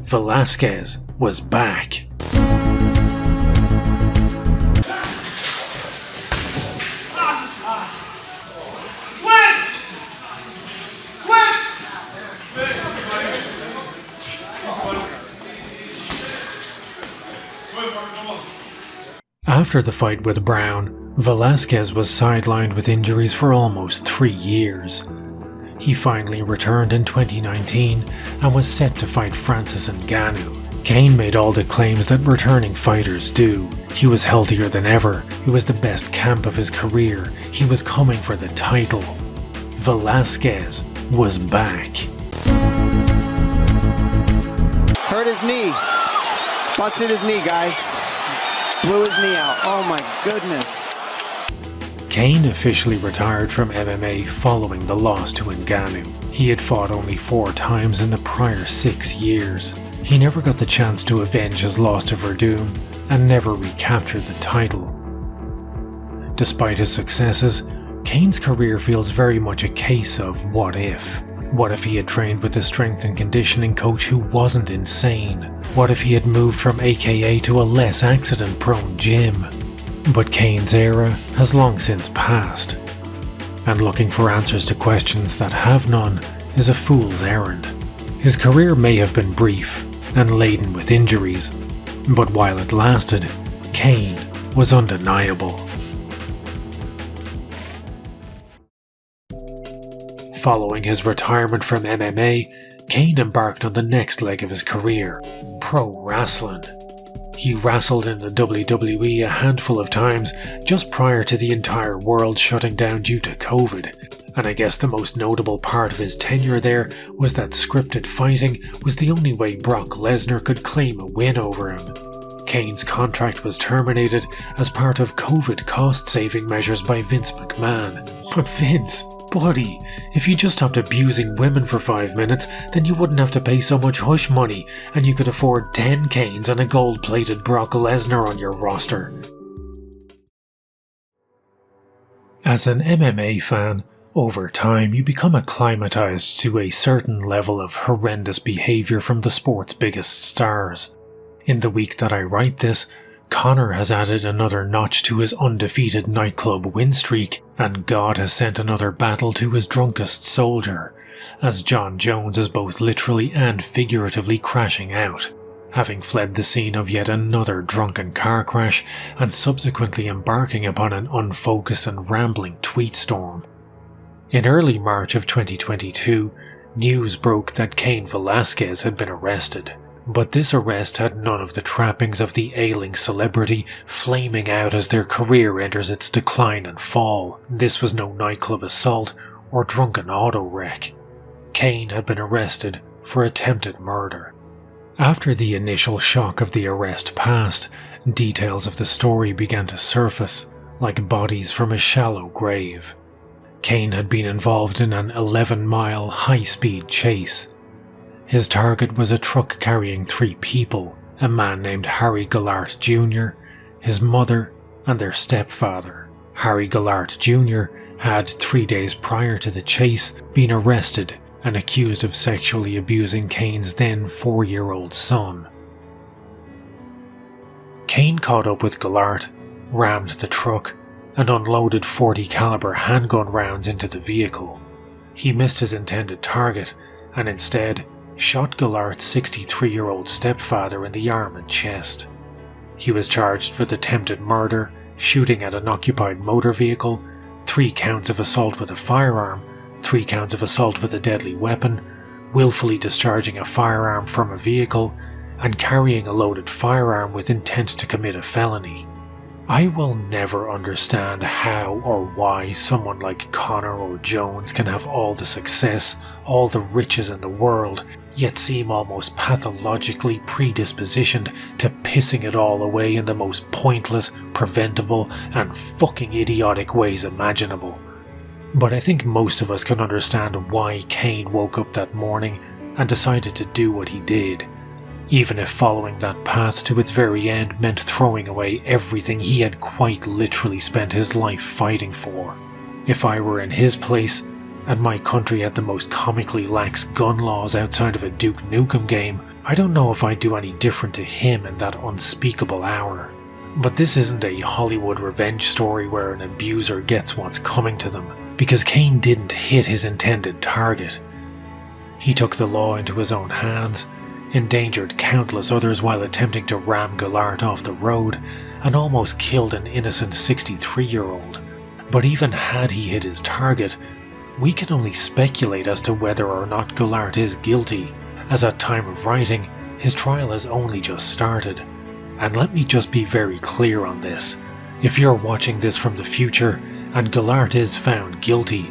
Velasquez was back. After the fight with Browne, Velasquez was sidelined with injuries for almost 3 years. He finally returned in 2019 and was set to fight Francis Ngannou. Cain made all the claims that returning fighters do. He was healthier than ever, it was the best camp of his career, he was coming for the title. Velasquez was back. Hurt his knee. Busted his knee, guys. Blew his knee out. Oh my goodness. Cain officially retired from MMA following the loss to Ngannou. He had fought only 4 times in the prior 6 years. He never got the chance to avenge his loss to Werdum and never recaptured the title. Despite his successes, Cain's career feels very much a case of what if. What if he had trained with a strength and conditioning coach who wasn't insane? What if he had moved from AKA to a less accident-prone gym? But Cain's era has long since passed, and looking for answers to questions that have none is a fool's errand. His career may have been brief and laden with injuries, but while it lasted, Cain was undeniable. Following his retirement from MMA, Cain embarked on the next leg of his career, pro wrestling. He wrestled in the WWE a handful of times just prior to the entire world shutting down due to COVID, and I guess the most notable part of his tenure there was that scripted fighting was the only way Brock Lesnar could claim a win over him. Cain's contract was terminated as part of COVID cost-saving measures by Vince McMahon. But Vince, buddy, if you just stopped abusing women for 5 minutes, then you wouldn't have to pay so much hush money, and you could afford 10 Cains and a gold-plated Brock Lesnar on your roster. As an MMA fan, over time you become acclimatized to a certain level of horrendous behavior from the sport's biggest stars. In the week that I write this, Conor has added another notch to his undefeated nightclub win streak, and God has sent another battle to his drunkest soldier, as Jon Jones is both literally and figuratively crashing out, having fled the scene of yet another drunken car crash and subsequently embarking upon an unfocused and rambling tweet storm. In early March of 2022, news broke that Cain Velasquez had been arrested, but this arrest had none of the trappings of the ailing celebrity flaming out as their career enters its decline and fall. This was no nightclub assault or drunken auto wreck. Cain had been arrested for attempted murder. After the initial shock of the arrest passed, details of the story began to surface, like bodies from a shallow grave. Cain had been involved in an 11-mile high-speed chase. His target was a truck carrying 3 people, a man named Harry Gallart Jr., his mother, and their stepfather. Harry Gallart Jr. had 3 days prior to the chase been arrested and accused of sexually abusing Cain's then 4-year-old son. Cain caught up with Gallart, rammed the truck, and unloaded 40 caliber handgun rounds into the vehicle. He missed his intended target and instead shot Gallart's 63-year-old stepfather in the arm and chest. He was charged with attempted murder, shooting at an occupied motor vehicle, 3 counts of assault with a firearm, 3 counts of assault with a deadly weapon, willfully discharging a firearm from a vehicle, and carrying a loaded firearm with intent to commit a felony. I will never understand how or why someone like Connor or Jones can have all the success, all the riches in the world, yet seem almost pathologically predispositioned to pissing it all away in the most pointless, preventable, and fucking idiotic ways imaginable. But I think most of us can understand why Cain woke up that morning and decided to do what he did, even if following that path to its very end meant throwing away everything he had quite literally spent his life fighting for. If I were in his place, and my country had the most comically lax gun laws outside of a Duke Nukem game, I don't know if I'd do any different to him in that unspeakable hour. But this isn't a Hollywood revenge story where an abuser gets what's coming to them, because Cain didn't hit his intended target. He took the law into his own hands, endangered countless others while attempting to ram Gallart off the road, and almost killed an innocent 63-year-old. But even had he hit his target, we can only speculate as to whether or not Gallart is guilty, as at time of writing, his trial has only just started. And let me just be very clear on this. If you're watching this from the future, and Gallart is found guilty,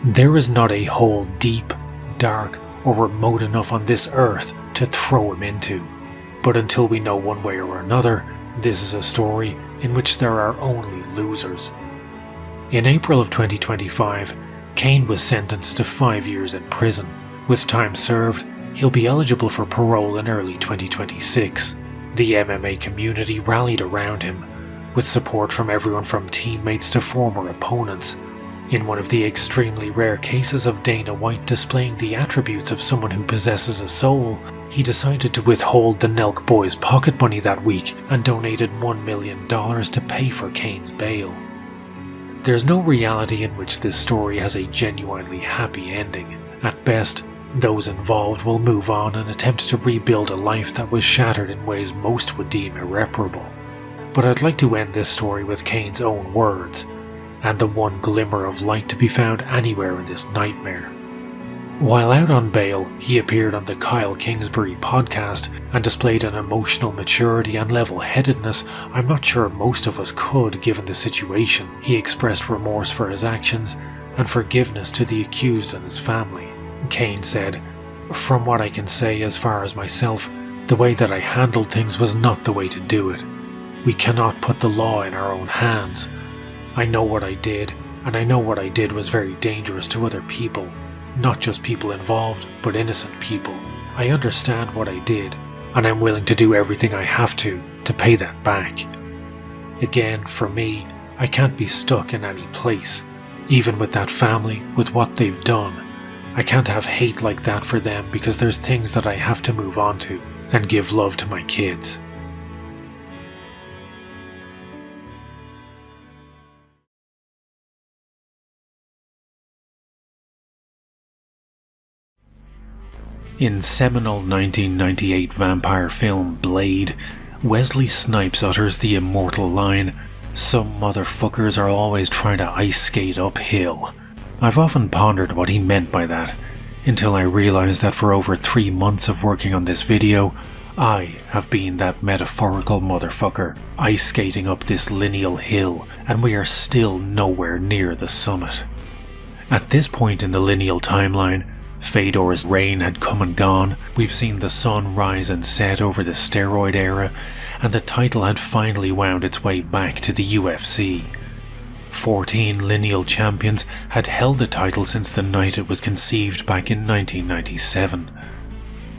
there is not a hole deep, dark, or remote enough on this earth to throw him into. But until we know one way or another, this is a story in which there are only losers. In April of 2025, Cain was sentenced to 5 years in prison. With time served, he'll be eligible for parole in early 2026. The MMA community rallied around him, with support from everyone from teammates to former opponents, in one of the extremely rare cases of Dana White displaying the attributes of someone who possesses a soul. He decided to withhold the Nelk boys' pocket money that week and donated $1 million to pay for Cain's bail. There's no reality in which this story has a genuinely happy ending. At best, those involved will move on and attempt to rebuild a life that was shattered in ways most would deem irreparable. But I'd like to end this story with Cain's own words, and the one glimmer of light to be found anywhere in this nightmare. While out on bail, he appeared on the Kyle Kingsbury podcast and displayed an emotional maturity and level-headedness I'm not sure most of us could given the situation. He expressed remorse for his actions and forgiveness to the accused and his family. Cain said, "From what I can say as far as myself, the way that I handled things was not the way to do it. We cannot put the law in our own hands. I know what I did, and I know what I did was very dangerous to other people. Not just people involved, but innocent people. I understand what I did, and I'm willing to do everything I have to pay that back. Again, for me, I can't be stuck in any place. Even with that family, with what they've done, I can't have hate like that for them because there's things that I have to move on to and give love to my kids." In seminal 1998 vampire film Blade, Wesley Snipes utters the immortal line, "Some motherfuckers are always trying to ice skate uphill." I've often pondered what he meant by that, until I realised that for over 3 months of working on this video, I have been that metaphorical motherfucker, ice skating up this lineal hill, and we are still nowhere near the summit. At this point in the lineal timeline, Fedor's reign had come and gone, we've seen the sun rise and set over the steroid era, and the title had finally wound its way back to the UFC. 14 lineal champions had held the title since the night it was conceived back in 1997.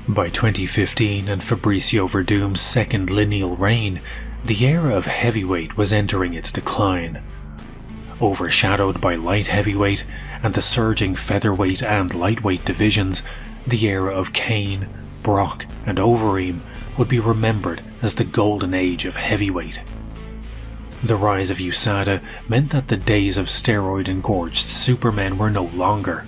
By 2015 and Fabricio Werdum's second lineal reign, the era of heavyweight was entering its decline. Overshadowed by light heavyweight and the surging featherweight and lightweight divisions, the era of Cain, Brock and Overeem would be remembered as the golden age of heavyweight. The rise of USADA meant that the days of steroid-engorged supermen were no longer.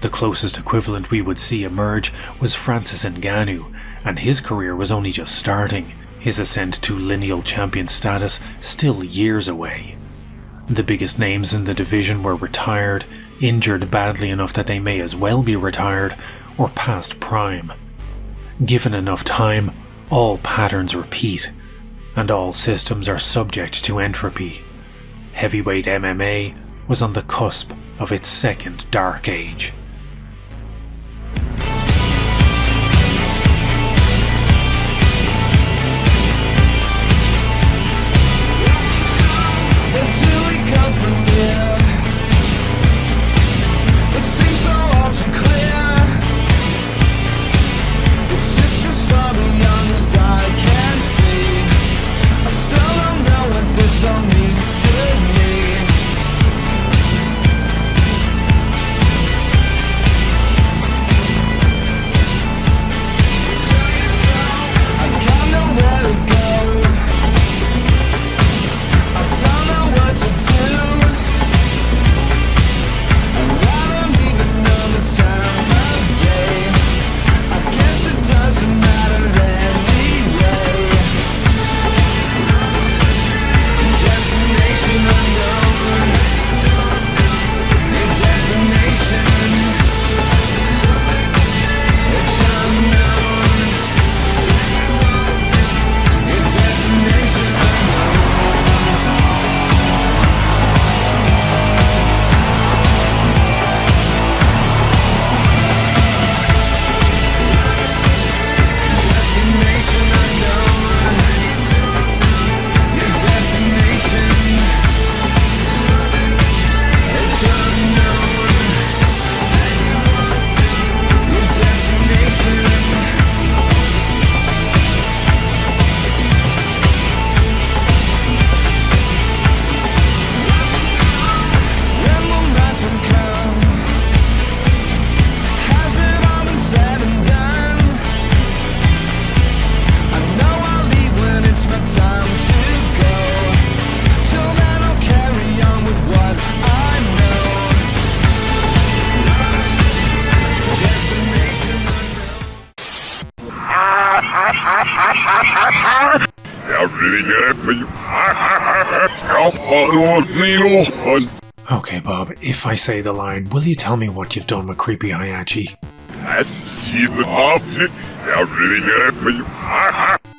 The closest equivalent we would see emerge was Francis Ngannou, and his career was only just starting, his ascent to lineal champion status still years away. The biggest names in the division were retired, injured badly enough that they may as well be retired, or past prime. Given enough time, all patterns repeat, and all systems are subject to entropy. Heavyweight MMA was on the cusp of its second dark age. Okay, Bob, if I say the line, will you tell me what you've done with Creepy Hayachi?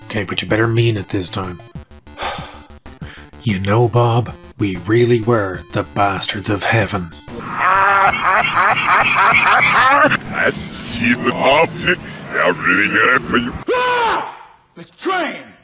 Okay, but you better mean it this time. You know, Bob, we really were the bastards of heaven. Let's train!